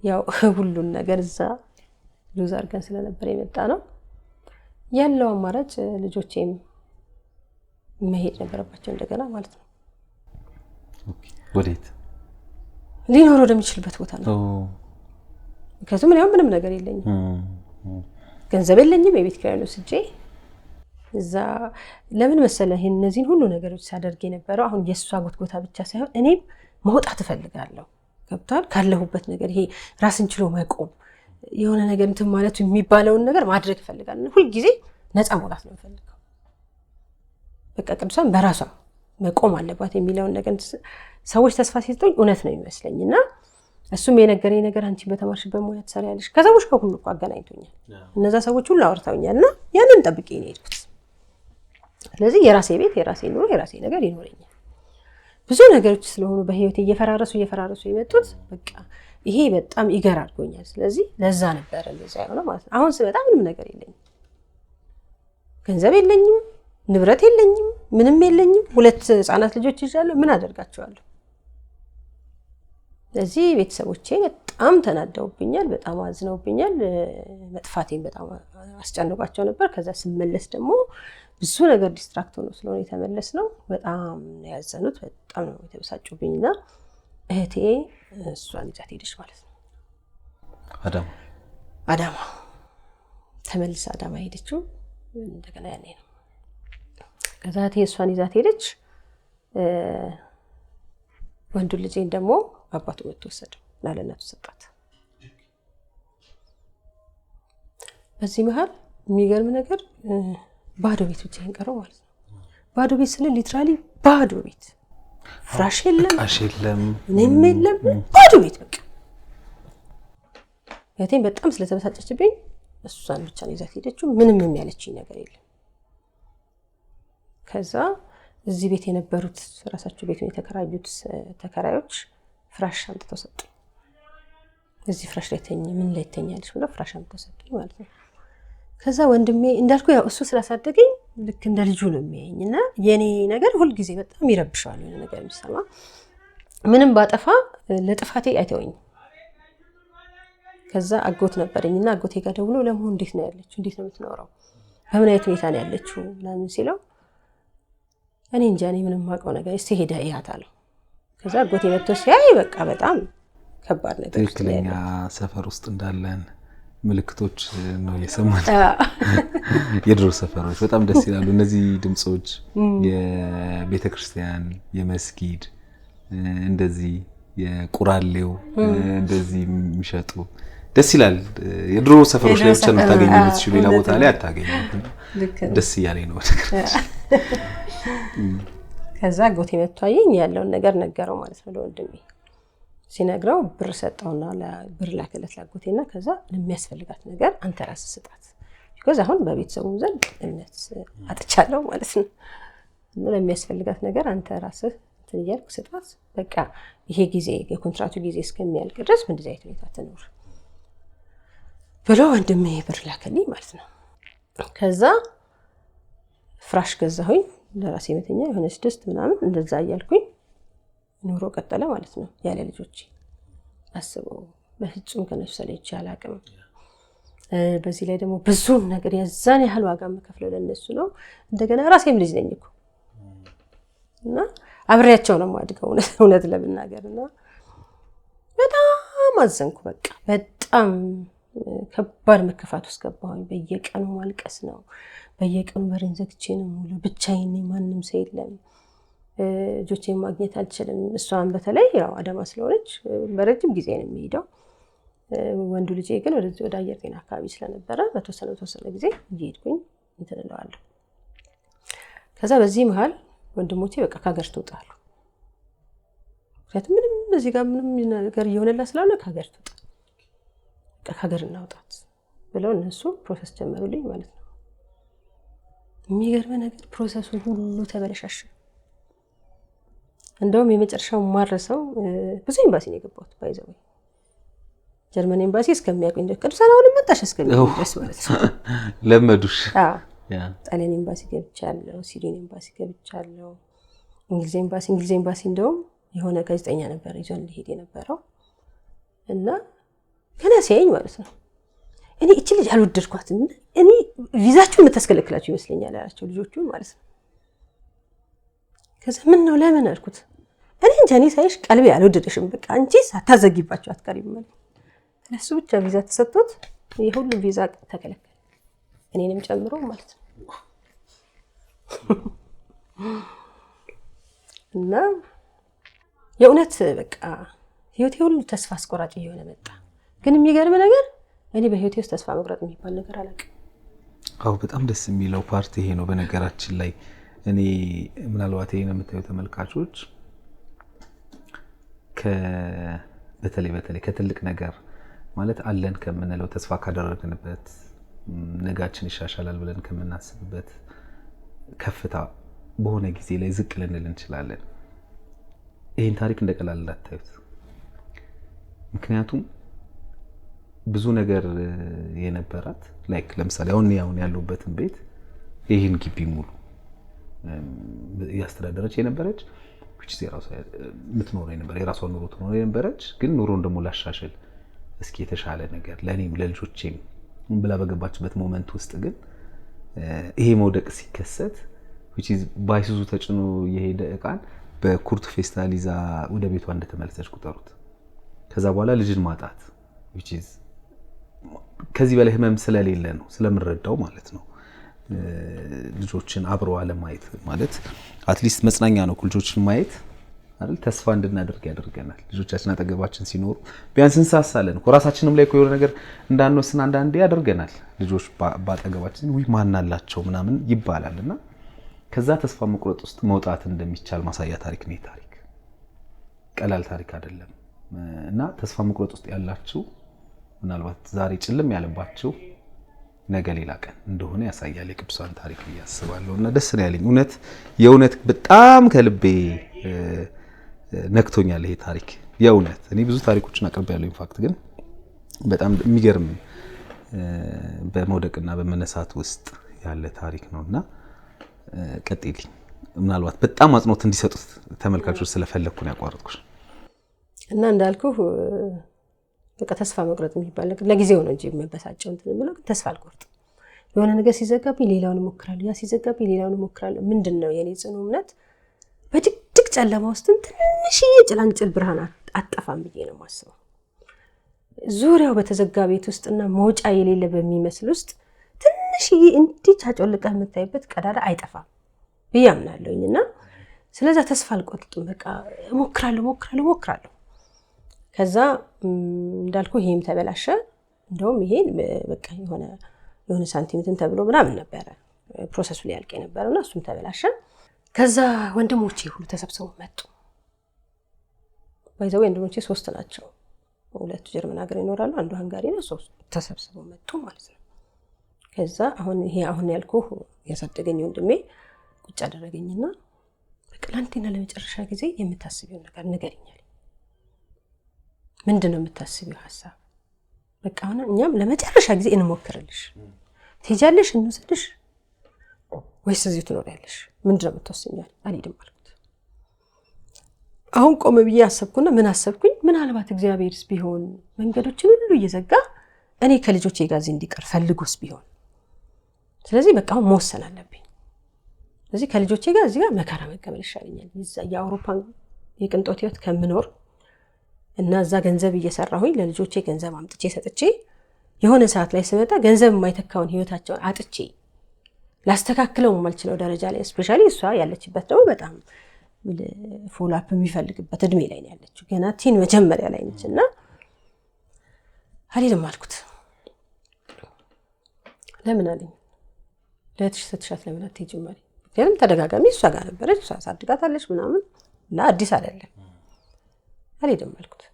ያው ሁሉን ነገር እዛ ሉዝ አድርገን ስለነበር የመጣ ነው ያለው አማራጭ ልጆቼም መሄድ ነበረባቸው እንደገና ማለት ነው ወዴት ሊኖር ወደሚችልበት ቦታ ነው ምክንያቱም እኔ ምንም ነገር የለኝም ገንዘብ የለኝም የቤት ኪራይ ነው ስጄ እዛ ለምን መሰለህ እነዚህን ሁሉ ነገሮች ሳደርግ የነበረው አሁን የሷ ጎትጎታ ብቻ ሳይሆን እኔም መውጣት እፈልጋለሁ ገብቷል ካለሁበት ነገር ይሄ ራስን ችሎ መቆም የሆነ ነገር እንትን ማለት የሚባለውን ነገር ማድረግ እፈልጋለሁ ሁሉ ጊዜ ነፃ መውጣት ነው የምፈልገው በቃ ቅዱሳን በራሷ መቆም አለባት የሚለውን ነገር ሰዎች ተስፋ ሲሰጡኝ እውነት ነው የሚመስለኝና እሱም የነገረኝ ነገር አንቺ በተማርሽበት ሙያ ትሰሪያለሽ ከሰዎች ከሁሉ እኮ አገናኝቶኛል እነዛ ሰዎች ሁሉ አውርተውኛልና ያንን ጠብቄ ነው የሄድኩት ስለዚህ የራሴ ቤት የራሴ ኑሮ የራሴ ነገር ይኖረኛል ብዙ ነገሮች ስለሆኑ በህይወቴ እየፈራረሱ የመጡት በቃ ይሄ በጣም ይገር አድርጎኛል ስለዚህ ለዛ ነበር እንደዛ የሆነው ማለት ነው አሁን ስመጣ ምንም ነገር የለኝም ገንዘብ የለኝም ንብረት የለኝም ምንም የለኝም ሁለት ህፃናት ልጆች ይዣለሁ ምን አደርጋቸዋለሁ ስለዚህ ቤተሰቦቼ በጣም ተናደውብኛል በጣም አዝነውብኛል መጥፋቴን በጣም አስጨንቋቸው ነበር ከዛ ስመለስ ደግሞ ብዙ ነገር ዲስትራክት ሆኖ ስለሆነ የተመለስ ነው በጣም ያዘኑት በጣም ነው የተበሳጩብኝና እህቴ እሷን ይዛት ሄደች ማለት ነው አዳማ ተመልሳ አዳማ ሄደችው እንደገና ያኔ ነው። ከዛ እሷን ይዛት ሄደች። ወንዱ ልጄን ደግሞ አባቱ ወጥቶ ወሰደው ለእናቱ ሰጣት። በዚህ መሃል የሚገርም ነገር ባዶ ቤት ብቻ ይንቀረው ማለት ነው። ባዶ ቤት ስለ ሊትራሊ ባዶ ቤት ፍራሽ የለም ምንም የለም ባዶ ቤት በቃ። ያቴን በጣም ስለተበሳጨችብኝ እሷን ብቻ ነው ይዛት ሄደችው። ምንም የሚያለችኝ ነገር የለም። ከዛ እዚህ ቤት የነበሩት ራሳቸው ቤቱን የተከራዩት ተከራዮች ፍራሽ አምጥተው ሰጡኝ። እዚህ ፍራሽ ላይ ተኝ ምን ላይ ተኛለሽ ብለው ፍራሽ አምጥተው ሰጡኝ ማለት ነው። ከዛ ወንድሜ እንዳልኩ ያው እሱ ስላሳደገኝ ልክ እንደ ልጁ ነው የሚያየኝና የኔ ነገር ሁሉ ጊዜ በጣም ይረብሻል የሆነ ነገር የሚሰማ ምንም ባጠፋ ለጥፋቴ አይተወኝ። ከዛ አጎት ነበርኝና አጎቴ ጋር ደውሎ ለምን እንዴት ነው ያለችው እንዴት ነው የምትኖረው በምን አይነት ሁኔታ ነው ያለችው ምናምን ሲለው እኔ እንጃ እኔ ምንም ማውቀው ነገር እስቲ ሄዳ ያታለው። ከዛ አጎቴ መጥቶ ሲያይ በቃ በጣም ከባድ ነገር ትክክለኛ ሰፈር ውስጥ እንዳለን ምልክቶች ነው የሰማን። የድሮ ሰፈሮች በጣም ደስ ይላሉ። እነዚህ ድምጾች የቤተክርስቲያን የመስጊድ እንደዚህ የቁራሌው እንደዚህ የሚሸጡ ደስ ይላል። የድሮ ሰፈሮች ላይ ብቻ ነው ታገኙት እዚህ ሌላ ቦታ ላይ አታገኙም። ደስ ይያለኝ ነው ነገር። ከዛ አጎቴ መጥቶ አየኝ ያለውን ነገር ነገረው ማለት ነው ለወንድሜ። ሲነግረው ብር ሰጠውና ለብር ላከለት ላጎቴና ከዛ ለሚያስፈልጋት ነገር አንተ ራስህ ስጣት because አሁን በቤተሰቡ ዘንድ እምነት አጥቻለሁ ማለት ነው። እና ለሚያስፈልጋት ነገር አንተ ራስህ ትያልክ ስጣት በቃ ይሄ ጊዜ የኮንትራቱ ጊዜ እስከሚያልቅ ድረስ እንደዚህ አይነት ሁኔታ ትኖር ብሎ ወንድሜ ብር ላከልኝ ማለት ነው። ከዛ ፍራሽ ገዛሁኝ ለራሴ መተኛ የሆነ ስድስት ምናምን እንደዛ እያልኩኝ ኑሮ ቀጠለ ማለት ነው ያለ ልጆች። አስበው በፍጹም ከነሱ ሰለች ያላቀም በዚህ ላይ ደግሞ ብዙ ነገር ያዛን ያህል ዋጋ መከፍለው ለነሱ ነው። እንደገና ራሴም ልጅ ነኝ እኮ እና አብሬያቸው ነው ማድገው እውነት ለምናገርና በጣም አዘንኩ። በቃ በጣም ከባድ መከፋት ውስጥ ገባሁኝ። በየቀኑ ማልቀስ ነው። በየቀኑ በሬን ዘግቼ ነው ሙሉ ብቻዬን ነኝ ማንም ሰው የለም። ልጆቼን ማግኘት አልችልም። እሷን በተለይ ያው አዳማ ስለሆነች በረጅም ጊዜ ነው የሚሄደው። ወንዱ ልጄ ግን ወደ አየር ጤና አካባቢ ስለነበረ በተወሰነ ጊዜ እየሄድኩኝ እንትን እለዋለሁ። ከዛ በዚህ መሃል ወንድሞቼ በቃ ከሀገር ትወጣሉ። ምክንያቱም ምንም እዚህ ጋር ምንም ነገር እየሆነላት ስላለ ከሀገር ትወጣ በቃ ከሀገር እናውጣት ብለው እነሱ ፕሮሰስ ጀመሩልኝ ማለት ነው። የሚገርም ነገር ፕሮሰሱ ሁሉ ተበለሻሸ። እንደውም የመጨረሻው ማረሰው ብዙ ኤምባሲ ነው የገባሁት ባይዘው ጀርመን ኤምባሲ እስከሚያውቁኝ ድረስ ቅዱሳን አሁንም መጣሽ እስከሚያውቁኝ ድረስ ማለት ነው ለመዱሽ። ጣሊያን ኤምባሲ ገብቻለሁ፣ ስዊድን ኤምባሲ ገብቻለሁ፣ እንግሊዝ ኤምባሲ እንደውም የሆነ ጋዜጠኛ ነበር ይዞን ሊሄድ የነበረው እና ገና ሲያየኝ ማለት ነው እኔ እቺ ልጅ አልወደድኳትም እኔ ቪዛችሁን የምታስከለክላችሁ ይመስለኛል ያላቸው ልጆቹን ማለት ነው። ከዛ ምን ነው ለምን አልኩት። እኔ እንጃ እኔ ሳይሽ ቀልቤ አልወደደሽም በቃ አንቺ ሳታዘጊባችሁ አትቀሪም ማለት ለሱ ብቻ ቪዛ ተሰጥቶት የሁሉ ቪዛ ተከለከለ እኔንም ጨምሮ ማለት ነው። እና የእውነት በቃ ህይወቴ ሁሉ ተስፋ አስቆራጭ እየሆነ መጣ። ግን የሚገርም ነገር እኔ በህይወቴ ውስጥ ተስፋ መቁረጥ የሚባል ነገር አላውቅም። አዎ በጣም ደስ የሚለው ፓርቲ ይሄ ነው። በነገራችን ላይ እኔ ምናልባት ይሄን የምታዩ ተመልካቾች በተለይ ከትልቅ ነገር ማለት አለን ከምንለው ተስፋ ካደረግንበት ነጋችን ይሻሻላል ብለን ከምናስብበት ከፍታ በሆነ ጊዜ ላይ ዝቅ ልንል እንችላለን። ይሄን ታሪክ እንደቀላል እንዳታዩት። ምክንያቱም ብዙ ነገር የነበራት ላይክ ለምሳሌ አሁን ያለውበትን ቤት ይሄን ግቢ ሙሉ ያስተዳደረች የነበረች ምትኖር የነበረ የራሷ ኑሮ ትኖር የነበረች ግን ኑሮን ደግሞ ላሻሽል እስኪ የተሻለ ነገር ለኔም ለልጆቼም ብላ በገባችበት ሞመንት ውስጥ ግን ይሄ መውደቅ ሲከሰት which is ባይሱዙ ተጭኖ የሄደ እቃን በኩርት ፌስታል ይዛ ወደ ቤቷ እንደተመለሰች ቁጠሩት። ከዛ በኋላ ልጅን ማጣት which is ከዚህ በላይ ህመም ስለሌለ ነው ስለምረዳው ማለት ነው። ልጆችን አብሮ አለማየት ማለት አትሊስት መጽናኛ ነው። ልጆችን ማየት አይደል ተስፋ እንድናደርግ ያደርገናል። ልጆቻችን አጠገባችን ሲኖሩ ቢያንስ እንሳሳለን። ራሳችንም ላይ የሆነ ነገር እንዳንወስን አንዳንዴ ያደርገናል። ልጆች ባጠገባችን ወይ ማን አላቸው ምናምን ይባላልና ከዛ ተስፋ መቁረጥ ውስጥ መውጣት እንደሚቻል ማሳያ ታሪክ ነው። ታሪክ ቀላል ታሪክ አይደለም እና ተስፋ መቁረጥ ውስጥ ያላችሁ ምናልባት ዛሬ ጭልም ያለባችሁ ነገ ሌላ ቀን እንደሆነ ያሳያል የቅዱሳን ታሪክ ያስባለሁ። እና ደስ ነው ያለኝ የእውነት በጣም ከልቤ ነክቶኛል ይሄ ታሪክ የእውነት። እኔ ብዙ ታሪኮችን አቀርባለሁ ኢንፋክት ግን በጣም የሚገርም በመውደቅና በመነሳት ውስጥ ያለ ታሪክ ነውና ቀጥይልኝ። ምናልባት በጣም አጽንኦት እንዲሰጡት ተመልካቾች ስለፈለኩ ነው ያቋረጥኩሽ። እና እንዳልኩ በቃ ተስፋ መቁረጥ የሚባል ነገር ለጊዜው ነው እንጂ መበሳጨው እንትን ብለው ተስፋ አልቆርጥም። የሆነ ነገር ሲዘጋብኝ ሌላውን እሞክራለሁ፣ ያ ሲዘጋብኝ ሌላውን እሞክራለሁ። ምንድነው የኔ ጽኑ እምነት በድቅድቅ ጨለማ ውስጥም ትንሽዬ ጭላንጭል ብርሃን አጠፋም ብዬ ነው የማስበው። ዙሪያው በተዘጋ ቤት ውስጥና መውጫ የሌለ በሚመስል ውስጥ ትንሽዬ እንዲህ ጫጮልቀህ የምታይበት ቀዳዳ አይጠፋም ብዬ አምናለሁኝና ስለዚህ ተስፋ አልቆርጥም። በቃ እሞክራለሁ። ከዛ እንዳልኩ ይሄም ተበላሸ። እንደውም ይሄን በቃ የሆነ ሳንቲሜትን ተብሎ ምናምን ነበር ፕሮሰሱ ላይ ያልቀ ነበርና እሱም ተበላሸ። ከዛ ወንድሞቼ ሁሉ ተሰብስበው መጡ። ባይዘው ወንድሞቼ 3 ናቸው። 2 ጀርመን ሀገር ይኖራሉ፣ አንዱ ሃንጋሪ ነው። 3 ተሰብስበው መጡ ማለት ነው። ከዛ አሁን ያልኩ ያሳደገኝ ወንድሜ ቁጭ አደረገኝና በቃ ለአንዴና ለመጨረሻ ጊዜ የምታስቢው ነገር ንገሪኛል። ምንድነው የምታስቢው ሐሳብ? በቃ አሁን እኛም ለመጨረሻ ጊዜ እንሞክርልሽ። ትሄጃለሽ እንውሰድሽ ወይስ እዚሁ ትኖሪያለሽ? ምንድነው የምትወስኛል? አልሄድም አልኩት። አሁን ቆም ብዬ አሰብኩና ምን አሰብኩኝ? ምናልባት እግዚአብሔርስ ቢሆን መንገዶችን ሁሉ እየዘጋ እኔ ከልጆቼ ጋር እዚህ እንዲቀር ፈልጎስ ቢሆን፣ ስለዚህ በቃ አሁን መወሰን አለብኝ። ስለዚህ ከልጆቼ ጋር እዚህ ጋር መከራ መቀበል ይሻለኛል የአውሮፓን የቅንጦት ህይወት ከምኖር እና እዛ ገንዘብ እየሰራሁኝ ለልጆቼ ገንዘብ አምጥቼ ሰጥቼ የሆነ ሰዓት ላይ ስመጣ ገንዘብ የማይተካውን ህይወታቸውን አጥቼ ላስተካክለው የማልችለው ደረጃ ላይ ስፔሻሊ እሷ ያለችበት ደግሞ በጣም ፎሎ አፕ የሚፈልግበት እድሜ ላይ ነው ያለችው። ገና ቲን መጀመሪያ ላይ ነችና አልሄድም አልኩት። ለምን አለኝ። ለትሽ ስትሻት ለምን አትሄጂም አለኝ። ምክንያቱም ተደጋጋሚ እሷ ጋር ነበረች፣ እሷ አሳድጋታለች ምናምን እና አዲስ አይደለም። አልሄድም አልኩት።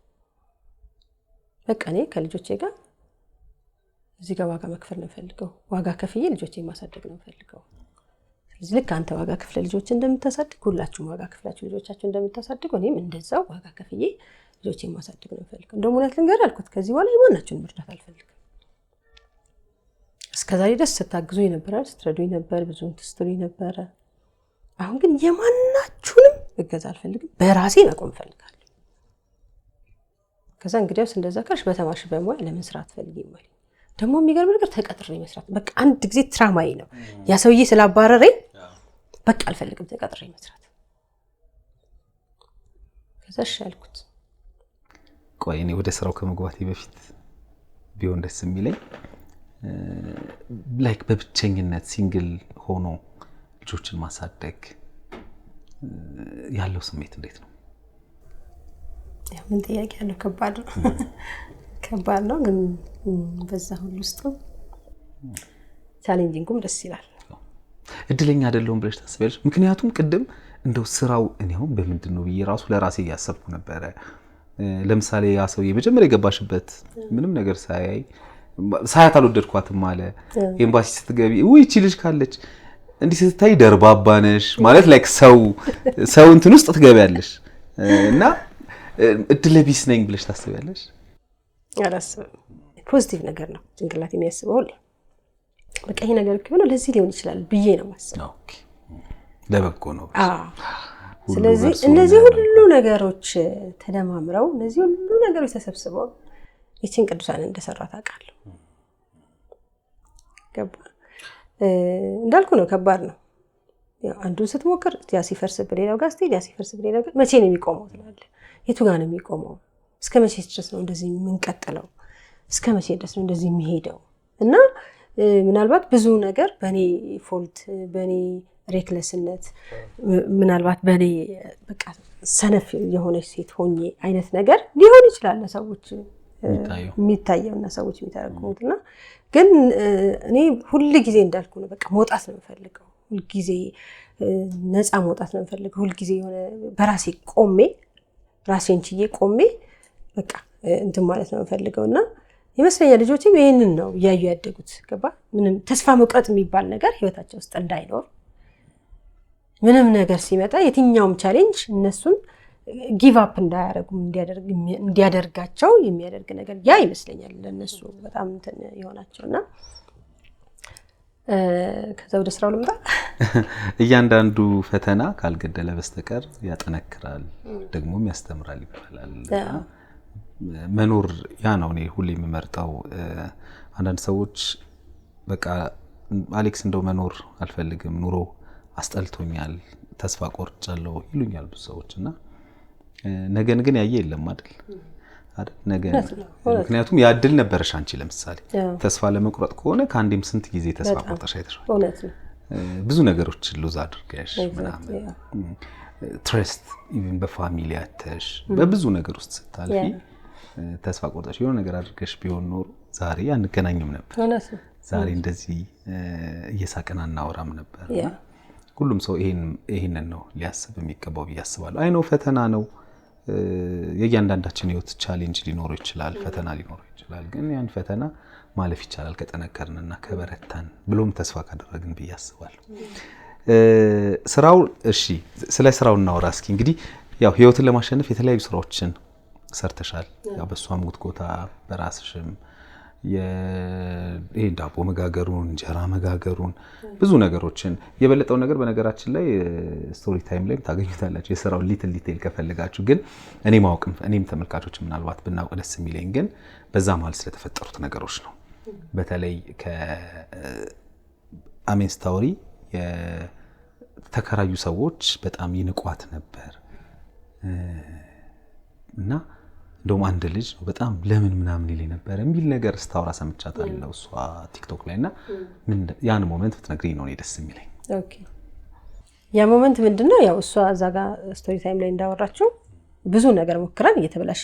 በቃ እኔ ከልጆቼ ጋር እዚህ ጋር ዋጋ መክፈል ነው ፈልገው፣ ዋጋ ከፍዬ ልጆቼን ማሳደግ ነው ፈልገው። ስለዚህ ልክ አንተ ዋጋ ከፍለ ልጆችን እንደምታሳድግ ሁላችሁም ዋጋ ከፍላችሁ ልጆቻችሁን እንደምታሳድጉ እኔም እንደዛው ዋጋ ከፍዬ ልጆቼን ማሳደግ ነው ፈልገው። እንደውም እውነት ልንገር አልኩት፣ ከዚህ በኋላ የማናችሁን መርዳት አልፈልግም። እስከዛሬ ደስ ስታግዙኝ ነበር፣ ስትረዱኝ ነበር፣ ብዙም ትስትሩኝ ነበር። አሁን ግን የማናችሁንም እገዛ አልፈልግም፣ በራሴ መቆም ፈልጋለሁ። ከዛ እንግዲያውስ እንደዛ ካልሽ በተማርሽ በሙያ ለምን ስራ አትፈልጊም ማለት ደግሞ የሚገርም ነገር ተቀጥሬ መስራት በቃ አንድ ጊዜ ትራማይ ነው ያ ሰውዬ ስላባረረኝ በቃ አልፈልግም ተቀጥሬ መስራት። ከዛ እሺ አልኩት። ቆይ እኔ ወደ ስራው ከመግባቴ በፊት ቢሆን ደስ የሚለኝ ላይክ በብቸኝነት ሲንግል ሆኖ ልጆችን ማሳደግ ያለው ስሜት እንዴት ነው? ምን ጥያቄ ያለው ከባድ ነው ግን በዛ ሁሉ ውስጥ ቻሌንጂንግም ደስ ይላል። እድለኛ አይደለሁም ብለሽ ታስቢያለሽ? ምክንያቱም ቅድም እንደው ስራው እኔው በምንድነው ብዬ ራሱ ለራሴ ያሰብኩ ነበር። ለምሳሌ ያ ሰው የመጀመሪያ የገባሽበት ምንም ነገር ሳያት አልወደድኳትም አለ። ኤምባሲ ስትገቢ እቺ ልጅ ካለች እንዲህ ስትታይ ደርባባነሽ ማለት ላይክ ሰው እንትን ውስጥ ትገቢያለሽ እና እድለ ቢስ ነኝ ብለሽ ታስቢያለሽ? አላስብም። ፖዚቲቭ ነገር ነው ጭንቅላት የሚያስበው ሁሌ በቃ ይሄ ነገር ከሆነ ለዚህ ሊሆን ይችላል ብዬ ነው ማስበው። ኦኬ ለበጎ ነው። ስለዚህ እነዚህ ሁሉ ነገሮች ተደማምረው እነዚህ ሁሉ ነገሮች ተሰብስበው ይችን ቅዱሳን እንደሰራት አውቃለሁ። ገባ እንዳልኩ ነው ከባድ ነው። ያው አንዱን ስትሞክር ያ ሲፈርስ በሌላው ጋር ስትሄድ ያ ሲፈርስ በሌላው ጋር መቼ ነው የሚቆመው ትላለህ? የቱ ጋር ነው የሚቆመው? እስከ መቼ ድረስ ነው እንደዚህ የምንቀጥለው? እስከ መቼ ድረስ ነው እንደዚህ የሚሄደው? እና ምናልባት ብዙ ነገር በእኔ ፎልት በእኔ ሬክለስነት ምናልባት በእኔ በቃ ሰነፍ የሆነች ሴት ሆኜ አይነት ነገር ሊሆን ይችላል ለሰዎች የሚታየውና ሰዎች የሚተረጉሙትና ግን እኔ ሁል ጊዜ እንዳልኩ ነው በቃ መውጣት ነው የምፈልገው። ሁል ጊዜ ነፃ መውጣት ነው የምፈልገው። ሁል ጊዜ የሆነ በራሴ ቆሜ ራሴን ችዬ ቆሜ በቃ እንትን ማለት ነው የምፈልገውና ይመስለኛል ልጆቼም ይሄንን ነው እያዩ ያደጉት። ገባ ምንም ተስፋ መቁረጥ የሚባል ነገር ህይወታቸው ውስጥ እንዳይኖር ምንም ነገር ሲመጣ የትኛውም ቻሌንጅ እነሱን ጊቭ አፕ እንዲያደርጋቸው የሚያደርግ ነገር ያ ይመስለኛል ለነሱ በጣም እንትን ይሆናቸውና ከዛ ወደ ስራው ልምጣ። እያንዳንዱ ፈተና ካልገደለ በስተቀር ያጠነክራል ደግሞም ያስተምራል ይባላል። መኖር ያ ነው እኔ ሁሌ የምመርጠው። አንዳንድ ሰዎች በቃ አሌክስ እንደው መኖር አልፈልግም ኑሮ አስጠልቶኛል ተስፋ ቆርጫለሁ ይሉኛል ብዙ ሰዎችና ነገን ግን ያየ የለም አይደል ነገ ምክንያቱም ያ እድል ነበርሽ አንቺ ለምሳሌ ተስፋ ለመቁረጥ ከሆነ ከአንዴም ስንት ጊዜ ተስፋ ቆርጠሽ አይተሻል። እውነት ነው ብዙ ነገሮች ሉዝ አድርገሽ ምናምን ትረስት ኢቭን በፋሚሊ አተሽ በብዙ ነገር ውስጥ ስታልፊ ተስፋ ቆርጠሽ የሆነ ነገር አድርገሽ ቢሆን ኖር ዛሬ አንገናኝም ነበር። እውነት ነው ዛሬ እንደዚህ እየሳቀን አናወራም ነበር። ሁሉም ሰው ይሄንን ነው ሊያስብ የሚገባው ብዬ አስባለሁ። አይ ነው ፈተና ነው የእያንዳንዳችን ህይወት ቻሌንጅ ሊኖረው ይችላል ፈተና ሊኖረው ይችላል። ግን ያን ፈተና ማለፍ ይቻላል ከጠነከርንና ከበረታን ብሎም ተስፋ ካደረግን ብዬ አስባለሁ። ስራው እሺ ስለ ስራው እናወራ እስኪ። እንግዲህ ያው ህይወትን ለማሸነፍ የተለያዩ ስራዎችን ሰርተሻል። ያው በሷም ጉትጎታ በራስሽም ይሄ ዳቦ መጋገሩን እንጀራ መጋገሩን ብዙ ነገሮችን የበለጠው ነገር በነገራችን ላይ ስቶሪ ታይም ላይ ታገኙታላችሁ የስራው ሊትል ዲቴል ከፈልጋችሁ። ግን እኔ ማወቅም እኔም ተመልካቾች ምናልባት ብናውቅ ደስ የሚለኝ ግን በዛ መሀል ስለተፈጠሩት ነገሮች ነው። በተለይ ከአሜን ስቶሪ የተከራዩ ሰዎች በጣም ይንቋት ነበር እና እንደውም አንድ ልጅ በጣም ለምን ምናምን ይለኝ ነበር የሚል ነገር ስታወራ ሰምቻታለሁ እሷ ቲክቶክ ላይና ምን ያን ሞመንት ብትነግሪኝ ነው ደስ የሚለኝ። ኦኬ ያ ሞመንት ምንድነው? ያው እሷ እዛ ጋር ስቶሪ ታይም ላይ እንዳወራችው ብዙ ነገር ሞክረን እየተበላሸ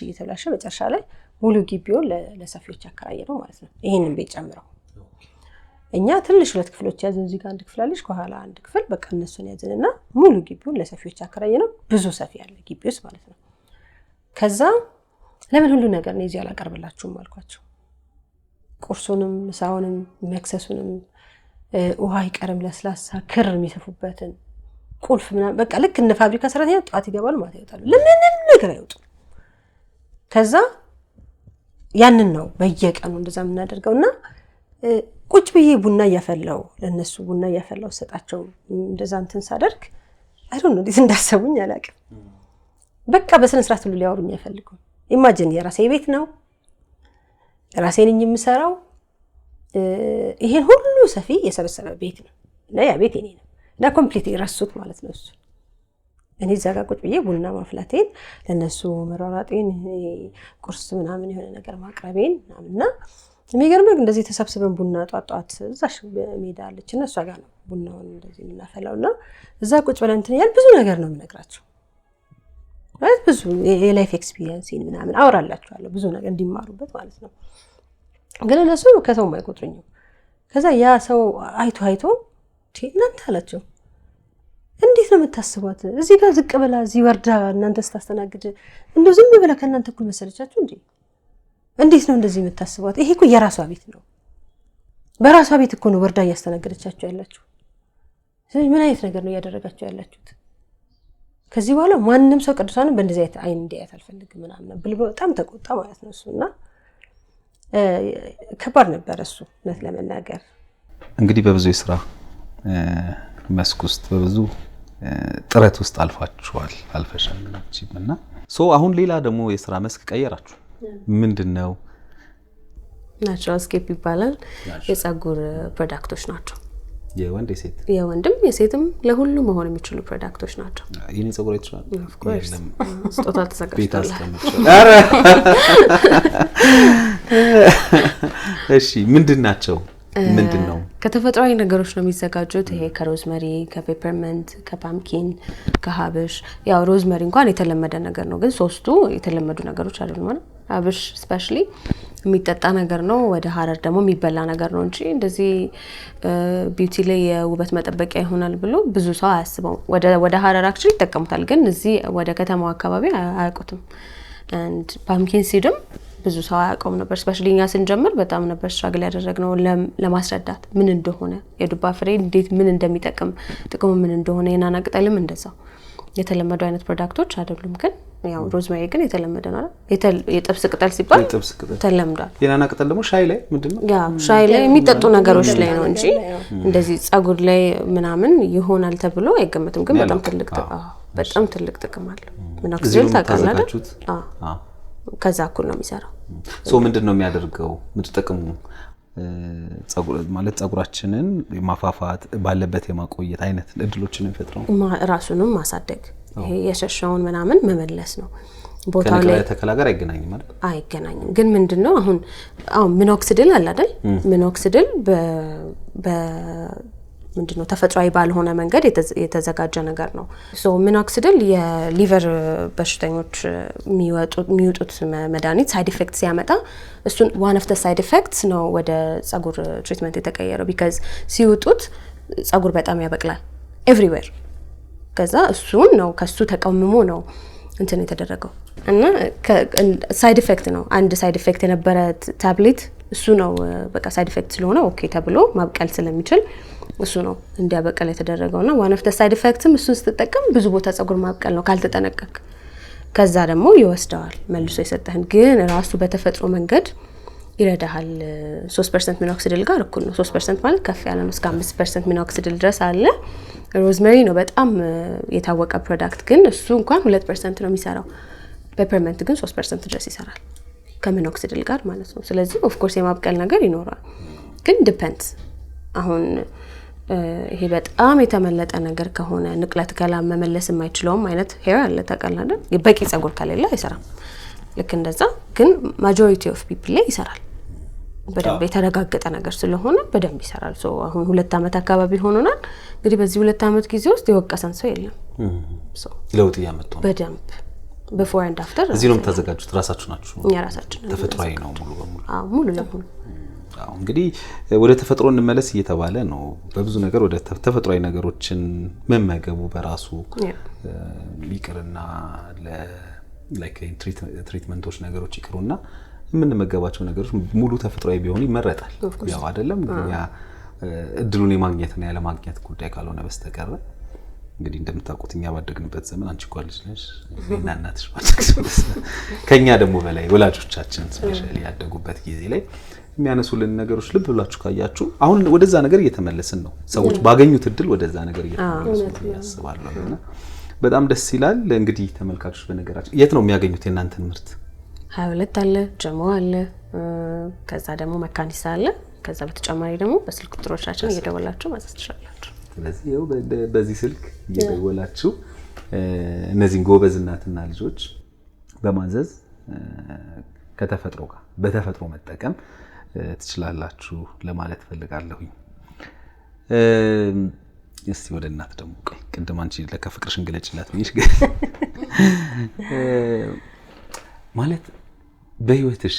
መጨረሻ ላይ ሙሉ ግቢውን ለሰፊዎች አከራየ ነው ማለት ነው። ይሄንን ቤት ጨምረው እኛ ትንሽ 2 ክፍሎች ያዘን እዚህ ጋር አንድ ክፍል አለች ከኋላ አንድ ክፍል በቃ እነሱን ያዘንና ሙሉ ግቢውን ለሰፊዎች አከራየ ነው። ብዙ ሰፊ ያለ ግቢ ውስጥ ማለት ነው። ከዛ ለምን ሁሉ ነገር ነው እዚህ አላቀርብላችሁም አልኳቸው። ቁርሱንም ምሳውንም መክሰሱንም ውሃ ይቀርም ለስላሳ ክር የሚሰፉበትን ቁልፍ ምናምን በቃ ልክ እንደ ፋብሪካ ሰራተኛ ጧት ይገባሉ ማለት ይወጣሉ። ለምንም ነገር አይወጡም። ከዛ ያንን ነው በየቀኑ እንደዛ የምናደርገውና ቁጭ ብዬ ቡና እያፈላው ለነሱ ቡና እያፈላው ሰጣቸው እንደዛ እንትን ሳደርግ አይዶን ነው እንዴት እንዳሰቡኝ አላውቅም። በቃ በስነ ስርዓት ሁሉ ሊያወሩኝ አይፈልጉም። ኢማጂን የራሴ ቤት ነው ራሴ ነኝ የምሰራው ይሄን ሁሉ ሰፊ የሰበሰበ ቤት ነው እና ያ ቤት የኔ ነው እና ኮምፕሊትሊ ረሱት ማለት ነው እሱ። እኔ እዛ ጋር ቁጭ ብዬ ቡና ማፍላቴን ለነሱ መሯሯጤን ቁርስ ምናምን የሆነ ነገር ማቅረቤን ምናምንና የሚገርመው እንደዚህ ተሰብስበን ቡና ጧጧት እዛሽ ሜዳ አለችና እሷ ጋር ነው ቡናውን እንደዚህ የምናፈላውና እዛ ቁጭ ብለን እንትን ያል ብዙ ነገር ነው የምነግራቸው ማለት ብዙ የላይፍ ኤክስፒሪየንስን ምናምን አወራላችኋለሁ ብዙ ነገር እንዲማሩበት ማለት ነው። ግን እነሱ ከሰው ማይቆጥሩኝም። ከዛ ያ ሰው አይቶ እናንተ አላቸው እንዴት ነው የምታስቧት እዚህ ጋር ዝቅ ብላ እዚህ ወርዳ እናንተ ስታስተናግድ እንደው ዝም ብላ ከእናንተ እኩል መሰለቻችሁ እንዴ? እንዴት ነው እንደዚህ የምታስቧት? ይሄ እኮ የራሷ ቤት ነው። በራሷ ቤት እኮ ነው ወርዳ እያስተናገደቻችሁ ያላችሁ። ስለዚህ ምን አይነት ነገር ነው እያደረጋችሁ ያላችሁት? ከዚህ በኋላ ማንንም ሰው ቅዱሳንን በእንደዚህ አይነት አይን እንዲያያት አልፈልግም ምናምን ብሎ በጣም ተቆጣ ማለት ነው እሱና ከባድ ነበር እሱ እውነት ለመናገር። እንግዲህ በብዙ የስራ መስክ ውስጥ በብዙ ጥረት ውስጥ አልፈሻልና አሁን ሌላ ደግሞ የስራ መስክ ቀየራችሁ ምንድነው? ናቹራል ስኬፕ ይባላል። የፀጉር ፕሮዳክቶች ናቸው። የወንድ የሴት የወንድም የሴትም ለሁሉ መሆን የሚችሉ ፕሮዳክቶች ናቸው። የኔ ፀጉር አይተሻል? ኦፍ ኮርስ ስጦታ ተዘጋጅቷል። እሺ ምንድናቸው? ምንድነው? ከተፈጥሯዊ ነገሮች ነው የሚዘጋጁት። ይሄ ከሮዝመሪ፣ ከፔፐርመንት፣ ከፓምኪን፣ ከሀብሽ። ያው ሮዝመሪ እንኳን የተለመደ ነገር ነው፣ ግን ሶስቱ የተለመዱ ነገሮች አይደሉም ማለት። ሀብሽ ስፔሻሊ የሚጠጣ ነገር ነው፣ ወደ ሀረር ደግሞ የሚበላ ነገር ነው እንጂ እንደዚህ ቢዩቲ ላይ የውበት መጠበቂያ ይሆናል ብሎ ብዙ ሰው አያስበውም። ወደ ሀረር አክቹሊ ይጠቀሙታል፣ ግን እዚህ ወደ ከተማው አካባቢ አያውቁትም። አንድ ፓምኪን ሲድም ብዙ ሰው አያውቀውም ነበር። ስፔሻሊ እኛ ስንጀምር በጣም ነበር ስትራግል ያደረግነው ለማስረዳት ምን እንደሆነ የዱባ ፍሬ እንዴት ምን እንደሚጠቅም ጥቅሙ ምን እንደሆነ። የናና ቅጠልም እንደዛው የተለመዱ አይነት ፕሮዳክቶች አይደሉም፣ ግን ያው ሮዝሜሪ ግን የተለመደ ነው አይደል? የጥብስ ቅጠል ሲባል ተለምዷል። የናና ቅጠል ደግሞ ሻይ ላይ ምንድነው? ያ ሻይ ላይ የሚጠጡ ነገሮች ላይ ነው እንጂ እንደዚህ ጸጉር ላይ ምናምን ይሆናል ተብሎ አይገመትም። ግን በጣም ትልቅ ጥቅም አለው። ሚኖክሲዲል ታውቃለህ? ከዛ እኩል ነው የሚሰራው። ምንድነው የሚያደርገው? ምትጠቅሙ ጸጉር ማለት ጸጉራችንን ማፋፋት ባለበት የማቆየት አይነት እድሎችን የሚፈጥረው ራሱንም ማሳደግ፣ ይሄ የሸሻውን ምናምን መመለስ ነው። ቦታው ላይ ተከላ ጋር አይገናኝም ማለት አይገናኝም። ግን ምንድነው አሁን ሚኖክሲዲል አለ አይደል? ሚኖክሲዲል ምንድነው ተፈጥሯዊ ባልሆነ መንገድ የተዘጋጀ ነገር ነው። ሚኖክሲዲል የሊቨር በሽተኞች የሚወጡት መድኃኒት ሳይድ ኢፌክት ሲያመጣ እሱን ዋን ኦፍ ዘ ሳይድ ኢፌክትስ ነው ወደ ጸጉር ትሪትመንት የተቀየረው። ቢካዝ ሲውጡት ጸጉር በጣም ያበቅላል ኤቭሪዌር። ከዛ እሱን ነው ከሱ ተቀምሞ ነው እንትን የተደረገው እና ሳይድ ኢፌክት ነው። አንድ ሳይድ ኢፌክት የነበረ ታብሌት እሱ ነው በቃ ሳይድ ኢፌክት ስለሆነ ኦኬ ተብሎ ማብቀል ስለሚችል እሱ ነው እንዲያበቀል የተደረገውና ዋን ኦፍ ዘ ሳይድ ኢፌክትም እሱን ስትጠቀም ብዙ ቦታ ጸጉር ማብቀል ነው ካልተጠነቀቅ። ከዛ ደግሞ ይወስደዋል መልሶ የሰጠህን። ግን ራሱ በተፈጥሮ መንገድ ይረዳሃል። 3% ሚኖክሲዲል ጋር እኩል ነው። 3% ማለት ከፍ ያለ ነው። እስከ 5% ሚኖክሲዲል ድረስ አለ። ሮዝሜሪ ነው በጣም የታወቀ ፕሮዳክት፣ ግን እሱ እንኳን 2% ነው የሚሰራው። ፔፐርመንት ግን 3% ድረስ ይሰራል ከሚኖክሲዲል ጋር ማለት ነው። ስለዚህ ኦፍ ኮርስ የማብቀል ነገር ይኖራል፣ ግን ዲፔንድስ። አሁን ይሄ በጣም የተመለጠ ነገር ከሆነ ንቅለ ተከላ መመለስ የማይችለውም አይነት ሄር አለ ታውቃለህ። በቂ ጸጉር ከሌለ አይሰራም። ልክ እንደዛ ግን ማጆሪቲ ኦፍ ፒፕል ላይ ይሰራል። በደንብ የተረጋገጠ ነገር ስለሆነ በደንብ ይሰራል። አሁን 2 አመት አካባቢ ሆኖናል። እንግዲህ በዚህ 2 አመት ጊዜ ውስጥ የወቀሰን ሰው የለም። ለውጥ ያመጣ ነው በደንብ before and after። እዚህ ነው የምታዘጋጁት? ራሳችሁ ናችሁ? እኛ ራሳችን ነው። ተፈጥሯዊ ነው ሙሉ በሙሉ? ሙሉ ለሙሉ። እንግዲህ ወደ ተፈጥሮ እንመለስ እየተባለ ነው። በብዙ ነገር ወደ ተፈጥሯዊ ነገሮችን መመገቡ በራሱ ይቅርና ላይክ ትሪትመንቶች ነገሮች ይቅሩና የምንመገባቸው ነገሮች ሙሉ ተፈጥሯዊ ቢሆኑ ይመረጣል። ያው አይደለም ያ እድሉን የማግኘትና ያለ ማግኘት ጉዳይ ካልሆነ በስተቀር እንግዲህ እንደምታውቁት እኛ ባደግንበት ዘመን አንቺ ጓልሽ ነሽ እና እናትሽ ባደግሽ ከኛ ደግሞ በላይ ወላጆቻችን ስፔሻሊ ያደጉበት ጊዜ ላይ የሚያነሱልን ነገሮች ልብ ብላችሁ ካያችሁ አሁን ወደዛ ነገር እየተመለስን ነው። ሰዎች ባገኙት እድል ወደዛ ነገር እየተመለሱ ያስባሉና በጣም ደስ ይላል። እንግዲህ ተመልካቾች በነገራችን የት ነው የሚያገኙት የእናንተን ምርት? 22 አለ፣ ጀሞ አለ፣ ከዛ ደግሞ መካኒሳ አለ። ከዛ በተጨማሪ ደግሞ በስልክ ቁጥሮቻችን እየደወላችሁ ማዘዝ ትችላላችሁ። ስለዚህ ይኸው በዚህ ስልክ እየደወላችሁ እነዚህን ጎበዝ እናትና ልጆች በማዘዝ ከተፈጥሮ ጋር በተፈጥሮ መጠቀም ትችላላችሁ ለማለት ፈልጋለሁኝ። እስቲ ወደ እናት ደግሞ ቆይ ቅድም አንቺ ለከፍቅርሽን ገለጭላት ብዬሽ ማለት በህይወትሽ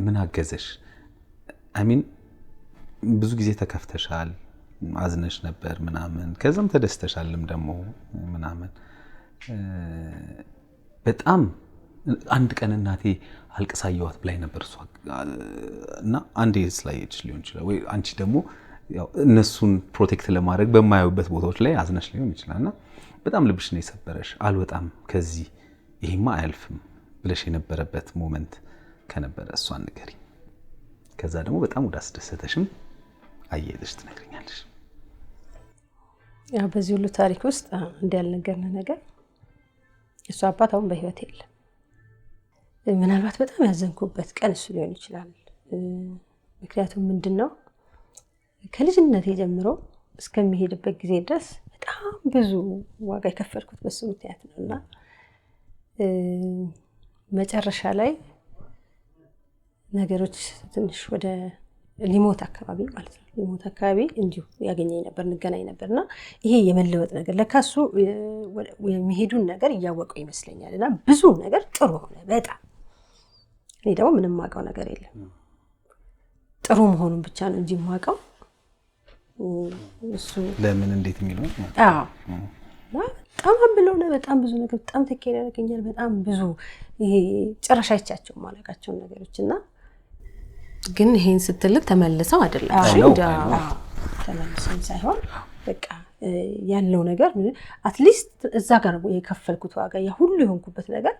ምን አገዘሽ? አሚን ብዙ ጊዜ ተከፍተሻል፣ አዝነሽ ነበር ምናምን፣ ከዛም ተደስተሻልም ደግሞ ምናምን። በጣም አንድ ቀን እናቴ አልቅሳየዋት ብላይ ነበር እሷ እና አንዴ ስላየች ሊሆን ይችላል ወይ አንቺ ደግሞ ያው እነሱን ፕሮቴክት ለማድረግ በማያዩበት ቦታዎች ላይ አዝነሽ ሊሆን ይችላልና በጣም ልብሽ ነው የሰበረሽ። አልወጣም ከዚህ ይሄማ አያልፍም ብለሽ የነበረበት ሞመንት ከነበረ እሷን ንገሪኝ። ከዛ ደግሞ በጣም ወደ አስደሰተሽም አየልሽ ትነግሪኛለሽ። ያው በዚህ ሁሉ ታሪክ ውስጥ እንዲያልነገርነ ነገር እሷ አባት አሁን በህይወት የለም። ምናልባት በጣም ያዘንኩበት ቀን እሱ ሊሆን ይችላል። ምክንያቱም ምንድነው ከልጅነቴ ጀምሮ እስከሚሄድበት ጊዜ ድረስ በጣም ብዙ ዋጋ የከፈልኩት በሱ ምክንያት ነውና መጨረሻ ላይ ነገሮች ትንሽ ወደ ሊሞት አካባቢ ማለት ነው ሊሞት አካባቢ እንዲሁ ያገኘኝ ነበር እንገናኝ ነበርና ይሄ የመለወጥ ነገር ለካሱ የሚሄዱን ነገር እያወቀው ይመስለኛልና ብዙ ነገር ጥሩ ሆነ በጣም እኔ ደግሞ ምንም ማውቀው ነገር የለም ጥሩ መሆኑን ብቻ ነው እንጂ ማውቀው እሱ ለምን እንዴት የሚለው በጣም ብለው ነው በጣም ብዙ ነገር በጣም ተከለ ያገኛል በጣም ብዙ ይሄ ጨረሻቻቸው ማለቃቸው ነገሮችና ግን ይሄን ስትልክ ተመልሰው አይደለም ተመልሰው ሳይሆን በቃ ያለው ነገር አትሊስት እዛ ጋር የከፈልኩት ዋጋ ያ ሁሉ የሆንኩበት ነገር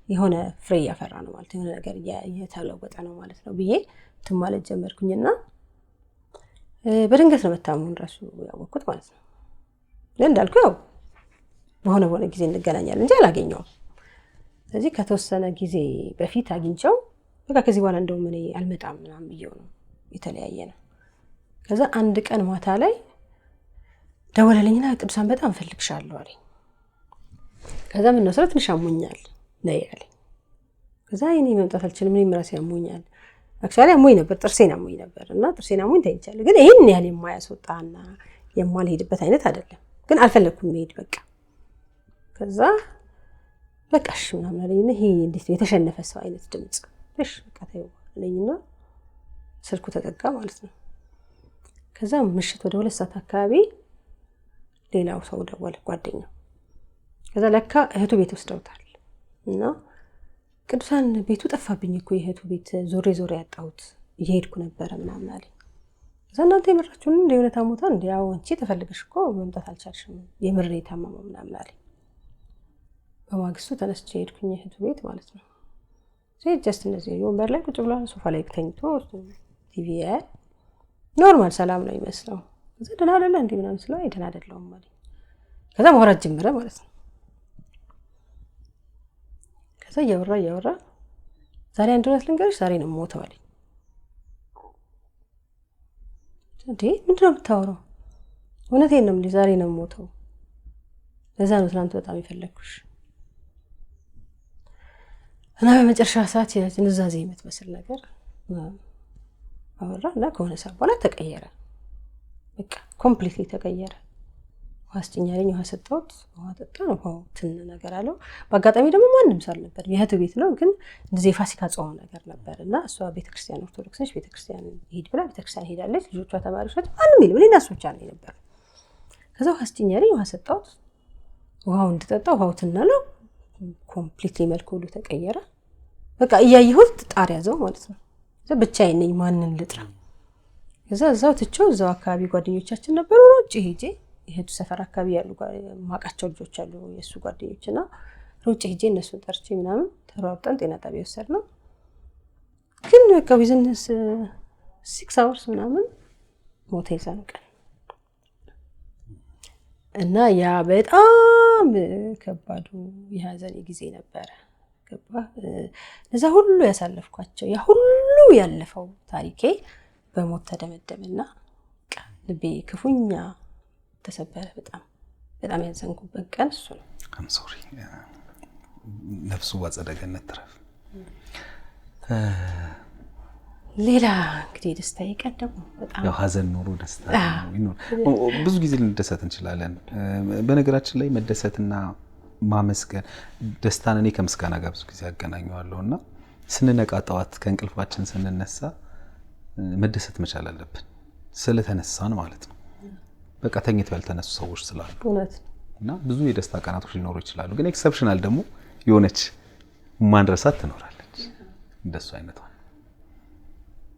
የሆነ ፍሬ ያፈራ ነው ማለት የሆነ ነገር እየተለወጠ ነው ማለት ነው ብዬ ማለት ጀመርኩኝና በድንገት ነው መታመሙን ራሱ ያወቅኩት ማለት ነው እንዳልኩ ያው በሆነ ጊዜ እንገናኛለን እንጂ አላገኘውም ስለዚህ ከተወሰነ ጊዜ በፊት አግኝቸው በቃ ከዚህ በኋላ እንደውም እኔ አልመጣም ምናምን ብዬው ነው የተለያየ ነው ከዛ አንድ ቀን ማታ ላይ ደወለልኝና ቅዱሳን በጣም ፈልግሻለሁ አለኝ ከዛ ምን ነው ትንሽ አሞኛል ነይ አለኝ ከዛ እኔ መምጣት አልችልም እኔ ራሴ አሞኛል አክቹዋሊ አሞኝ ነበር ጥርሴን አሞኝ ነበር እና ጥርሴን አሞኝ ተኝቻለሁ ግን ይሄን ያህል የማያስወጣና የማልሄድበት አይነት አይደለም ግን አልፈለኩም መሄድ በቃ ከዛ በቃሽ ምናምን አለኝና ይሄ እንዴት የተሸነፈ ሰው አይነት ድምጽ እሺ በቃ ተይው አለኝና ስልኩ ተዘጋ ማለት ነው ከዛ ምሽት ወደ 2 ሰዓት አካባቢ ሌላው ሰው ደወለ ጓደኛው ከዛ ለካ እህቱ ቤት ወስደውታል እና ቅዱሳን ቤቱ ጠፋብኝ እኮ የእህቱ ቤት ዞሬ ያጣሁት እየሄድኩ ነበር ምናምን አለኝ ከዛ እናንተ የምራችሁን እንደሆነ ታሞታ እንዲያው አንቺ ተፈልገሽ እኮ መምጣት አልቻልሽም የምር የታመመው ምናምን አለኝ በማግስቱ ተነስቼ ሄድኩኝ እህቱ ቤት ማለት ነው ጀስት እንደዚህ ወንበር ላይ ቁጭ ብሏል ሶፋ ላይ ተኝቶ ቲቪ ኖርማል ሰላም ነው ይመስለው ከዛ ደህና አይደለ እንዴ ምናምን ስለው ደህና አይደለም ማለት ከዛ ማውራት ጀመረ ማለት ነው ከዛ ያወራ ዛሬ አንድ ወራት ልንገርሽ ዛሬ ነው ሞተው አለኝ እንዴ ምንድነው የምታወራው እውነቴን ነው እንዴ ዛሬ ነው ሞተው ለዛ ነው ትናንት በጣም ይፈልኩሽ እና በመጨረሻ ሰዓት የንዛዜ የምትመስል ነገር አወራና ከሆነ ሰዓት በኋላ ተቀየረ በቃ ኮምፕሊትሊ ተቀየረ ዋስጭኛለኝ ውሃ ሰጠሁት ውሃ ጠጣ ነው ትን ነገር አለው በአጋጣሚ ደግሞ ማንም ሰው ነበር የእህቱ ቤት ነው ግን እንደዚህ ፋሲካ ጾም ነገር ነበርና እሷ ቤተክርስቲያን ኦርቶዶክስ ነች ቤተክርስቲያን ሄድ ብላ ቤተክርስቲያን ሄዳለች ልጆቿ ተማሪዎች ናቸው ማንም የለም እኔና እሱ ብቻ ነው ነበር ከዛ ዋስጭኛለኝ ውሃ ሰጠሁት ውሃው እንድጠጣ ውሃው ትናለው ኮምፕሊትሊ መልኩ ሁሉ ተቀየረ በቃ እያየሁት ጣር ያዘው ማለት ነው ብቻዬን ነኝ ማንን ልጥራ ከዛ እዛው ትቼው እዛው አካባቢ ጓደኞቻችን ነበሩ ሮጬ ሄጄ የሄዱ ሰፈር አካባቢ ያሉ ማቃቸው ልጆች አሉ የሱ ጓደኞችና ሮጬ ሄጄ እነሱን ጠርቼ ምናምን ተሯርጠን ጤና ጣቢያ ወሰድነው ግን በቃ ቢዝነስ 6 hours ምናምን ሞተ ይዛን ቀን እና ያ በጣም ከባዱ የሀዘን ጊዜ ነበር ገባ ለዛ ሁሉ ያሳለፍኳቸው ያ ሁሉ ያለፈው ታሪኬ በሞት ተደመደመና ልቤ ክፉኛ ተሰበረ በጣም ያዘንኩበት ቀን እሱ ነው I'm sorry ነፍሱ በአጸደ ገነት ትረፍ ሌላ እንግዲህ ደስታዬ ቀን ደግሞ በጣም ያው ሀዘን ኖሮ ደስታ ይኖር ብዙ ጊዜ ልንደሰት እንችላለን በነገራችን ላይ መደሰትና ማመስገን ደስታን እኔ ከምስጋና ጋር ብዙ ጊዜ አገናኘዋለሁና ስንነቃ ጠዋት ከእንቅልፋችን ስንነሳ መደሰት መቻል አለብን ስለተነሳን ማለት ነው በቃ ተኝተው ያልተነሱ ሰዎች ስላሉ እውነት እና ብዙ የደስታ ቀናቶች ሊኖሩ ይችላሉ ግን ኤክሰፕሽናል ደግሞ የሆነች ማንረሳት ትኖራለች እንደሱ አይነት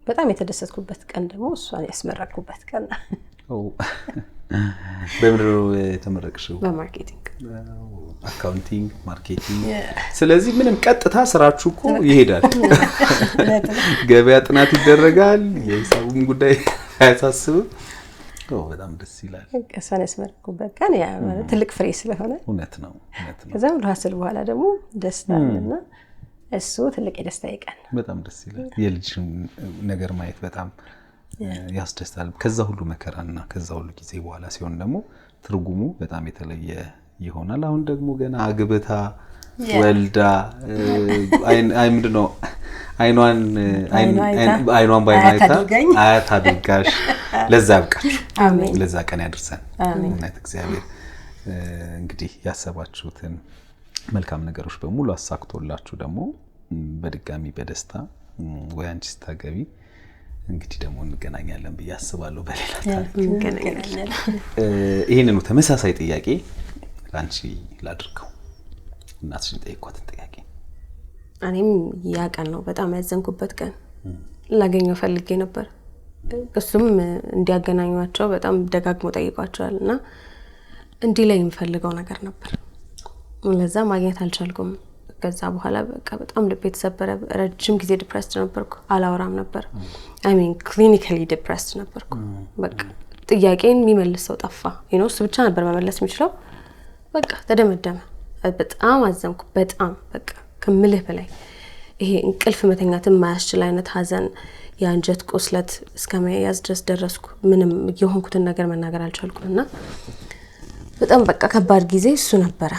በጣም የተደሰትኩበት ቀን ደግሞ እሷን ያስመረቅኩበት ቀን በምድሩ የተመረቅሽው በማርኬቲንግ አካውንቲንግ ማርኬቲንግ ስለዚህ ምንም ቀጥታ ስራችሁ እኮ ይሄዳል ገበያ ጥናት ይደረጋል የሂሳቡን ጉዳይ አያሳስብም በጣም ደስ ይላል እሷን ያስመረቅኩበት ቀን ያ ማለት ትልቅ ፍሬ ስለሆነ እውነት ነው ከዛ ራስል በኋላ ደግሞ ደስታና እሱ ትልቅ የደስታ ቀን በጣም ደስ ይላል የልጅ ነገር ማየት በጣም ያስደስታል ከዛ ሁሉ መከራና ከዛ ሁሉ ጊዜ በኋላ ሲሆን ደግሞ ትርጉሙ በጣም የተለየ ይሆናል አሁን ደግሞ ገና አግብታ ወልዳ አይ ምንድነው አይኗን ባይማይታ አያት አድርጋሽ ለዛ ያብቃችሁ። አሜን። ለዛ ቀን ያድርሰን። አሜን። እግዚአብሔር እንግዲህ ያሰባችሁትን መልካም ነገሮች በሙሉ አሳክቶላችሁ ደግሞ በድጋሚ በደስታ ወይ አንቺ ስታገቢ እንግዲህ ደግሞ እንገናኛለን ብዬ አስባለሁ። በሌላ ታሪክ እንገናኛለን። ይሄንኑ ተመሳሳይ ጥያቄ ላንቺ ላድርገው። እናትሽን ጠይቋትን ጥያቄ። እኔም ያ ቀን ነው በጣም ያዘንኩበት ቀን። ላገኘው ፈልጌ ነበር። እሱም እንዲያገናኟቸው በጣም ደጋግሞ ጠይቋቸዋልና እንዲህ ላይ የምፈልገው ነገር ነበር። ለዛ ማግኘት አልቻልኩም። ከዛ በኋላ በቃ በጣም ልቤ ተሰበረ። ረጅም ጊዜ ዲፕሬስድ ነበርኩ። አላወራም ነበር። ክሊኒካሊ ዲፕሬስድ ነበርኩ። በቃ ጥያቄን የሚመልስ ሰው ጠፋ። እሱ ብቻ ነበር መመለስ የሚችለው። በቃ ተደመደመ። በጣም አዘንኩ። በጣም በቃ ከምልህ በላይ ይሄ እንቅልፍ መተኛትን የማያስችል አይነት ሀዘን፣ የአንጀት ቁስለት እስከመያዝ ድረስ ደረስኩ። ምንም የሆንኩትን ነገር መናገር አልቻልኩም እና በጣም በቃ ከባድ ጊዜ እሱ ነበረ።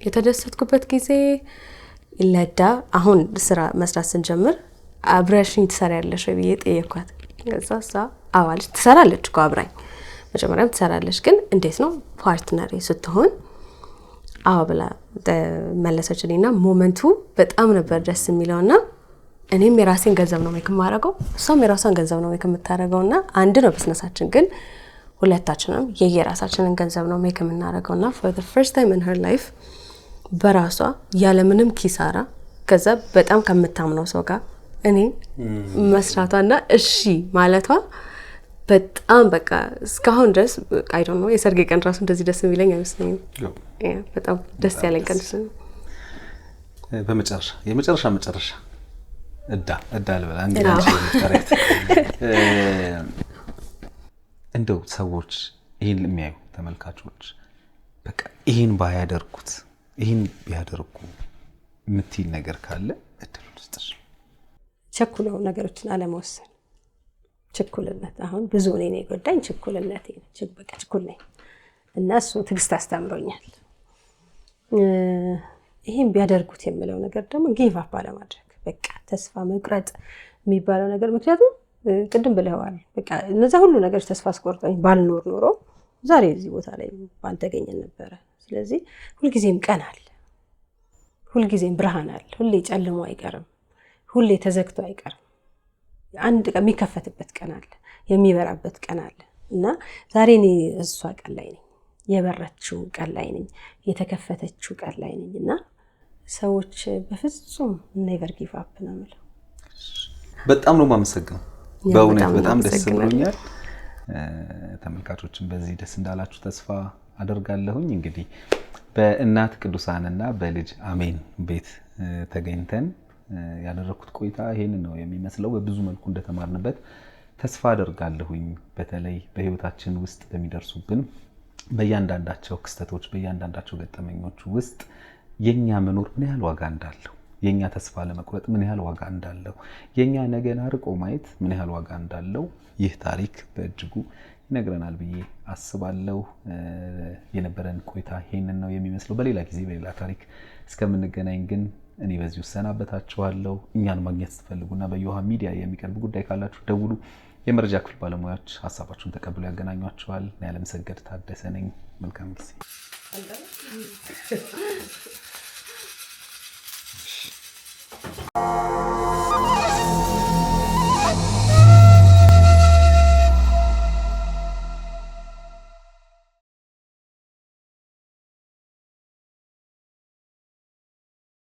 የተደሰትኩበት ጊዜ ለዳ አሁን ስራ መስራት ስንጀምር አብረሽኝ ትሰራለሽ ወይ ብዬ ጠየኳት። ከዛ እሷ አዋለች። ትሰራለች እኮ አብራኝ መጀመሪያም ትሰራለች፣ ግን እንዴት ነው ፓርትነር ስትሆን አዎ ብላ መለሰችልኝና ሞመንቱ በጣም ነበር ደስ የሚለውና እኔም የራሴን ገንዘብ ነው ሜክ የማደርገው፣ እሷም የራሷን ገንዘብ ነው ሜክ የምታደርገውና አንድ ነው ቢዝነሳችን፣ ግን ሁለታችንም የየራሳችንን ገንዘብ ነው ሜክ የምናደርገውና for the first time in her life በራሷ ያለምንም ኪሳራ ከዛ በጣም ከምታምነው ሰው ጋር እኔ መስራቷና እሺ ማለቷ በጣም በቃ እስካሁን ድረስ አይ ዶንት ኖ የሰርጌ ቀን ራሱ እንደዚህ ደስ የሚለኝ አይመስለኝም። በጣም ደስ ያለኝ ቀን ነው። በመጨረሻ እዳ ልበላ እንግዲህ እንደው ሰዎች ይሄን የሚያዩ ተመልካቾች በቃ ይሄን ባያደርጉት ይሄን ቢያደርጉ የምትይል ነገር ካለ እድሉ ልስጥሽ። ቸኩለው ነገሮችን አለመወሰን፣ ችኩልነት አሁን ብዙ እኔ ነው የጎዳኝ ችኩልነት ነው። በቃ ችኩል ነኝ እና እሱ ትዕግስት አስተምሮኛል። ይሄን ቢያደርጉት የምለው ነገር ደግሞ ጊቭ አፕ አለማድረግ፣ በቃ ተስፋ መቁረጥ የሚባለው ነገር ምክንያቱም ቅድም ብለዋል በቃ እነዛ ሁሉ ነገር ተስፋ አስቆርጠኝ ባልኖር ኖሮ ዛሬ እዚህ ቦታ ላይ ባልተገኘን ነበር። ስለዚህ ሁልጊዜም ቀን አለ፣ ሁልጊዜም ብርሃን አለ። ሁሌ ጨልሞ አይቀርም፣ ሁሌ ተዘግቶ አይቀርም። አንድ ቀን የሚከፈትበት ቀን አለ፣ የሚበራበት ቀን አለ እና ዛሬ እኔ እሷ ቀን ላይ ነኝ፣ የበረችው ቀን ላይ ነኝ፣ የተከፈተችው ቀን ላይ ነኝ እና ሰዎች በፍጹም ኔቨር ጊቭ አፕ ነው የምለው። በጣም ነው የማመሰግነው። በእውነት በጣም ደስ ብሎኛል። ተመልካቾችን በዚህ ደስ እንዳላችሁ ተስፋ አደርጋለሁኝ። እንግዲህ በእናት ቅዱሳንና በልጅ አሜን ቤት ተገኝተን ያደረኩት ቆይታ ይሄንን ነው የሚመስለው። በብዙ መልኩ እንደተማርንበት ተስፋ አደርጋለሁኝ። በተለይ በህይወታችን ውስጥ በሚደርሱብን በእያንዳንዳቸው ክስተቶች በእያንዳንዳቸው ገጠመኞች ውስጥ የኛ መኖር ምን ያህል ዋጋ እንዳለው፣ የኛ ተስፋ ለመቁረጥ ምን ያህል ዋጋ እንዳለው፣ የኛ ነገን አርቆ ማየት ምን ያህል ዋጋ እንዳለው ይህ ታሪክ በእጅጉ ይነግረናል ብዬ አስባለሁ። የነበረን ቆይታ ይሄንን ነው የሚመስለው። በሌላ ጊዜ በሌላ ታሪክ እስከምንገናኝ ግን እኔ በዚሁ ሰናበታችኋለሁ። እኛን ማግኘት ስትፈልጉና በዮሃ ሚዲያ የሚቀርብ ጉዳይ ካላችሁ ደውሉ። የመረጃ ክፍል ባለሙያዎች ሀሳባችሁን ተቀብለው ያገናኟችኋል። እኔ አለምሰገድ ታደሰ ነኝ። መልካም ጊዜ።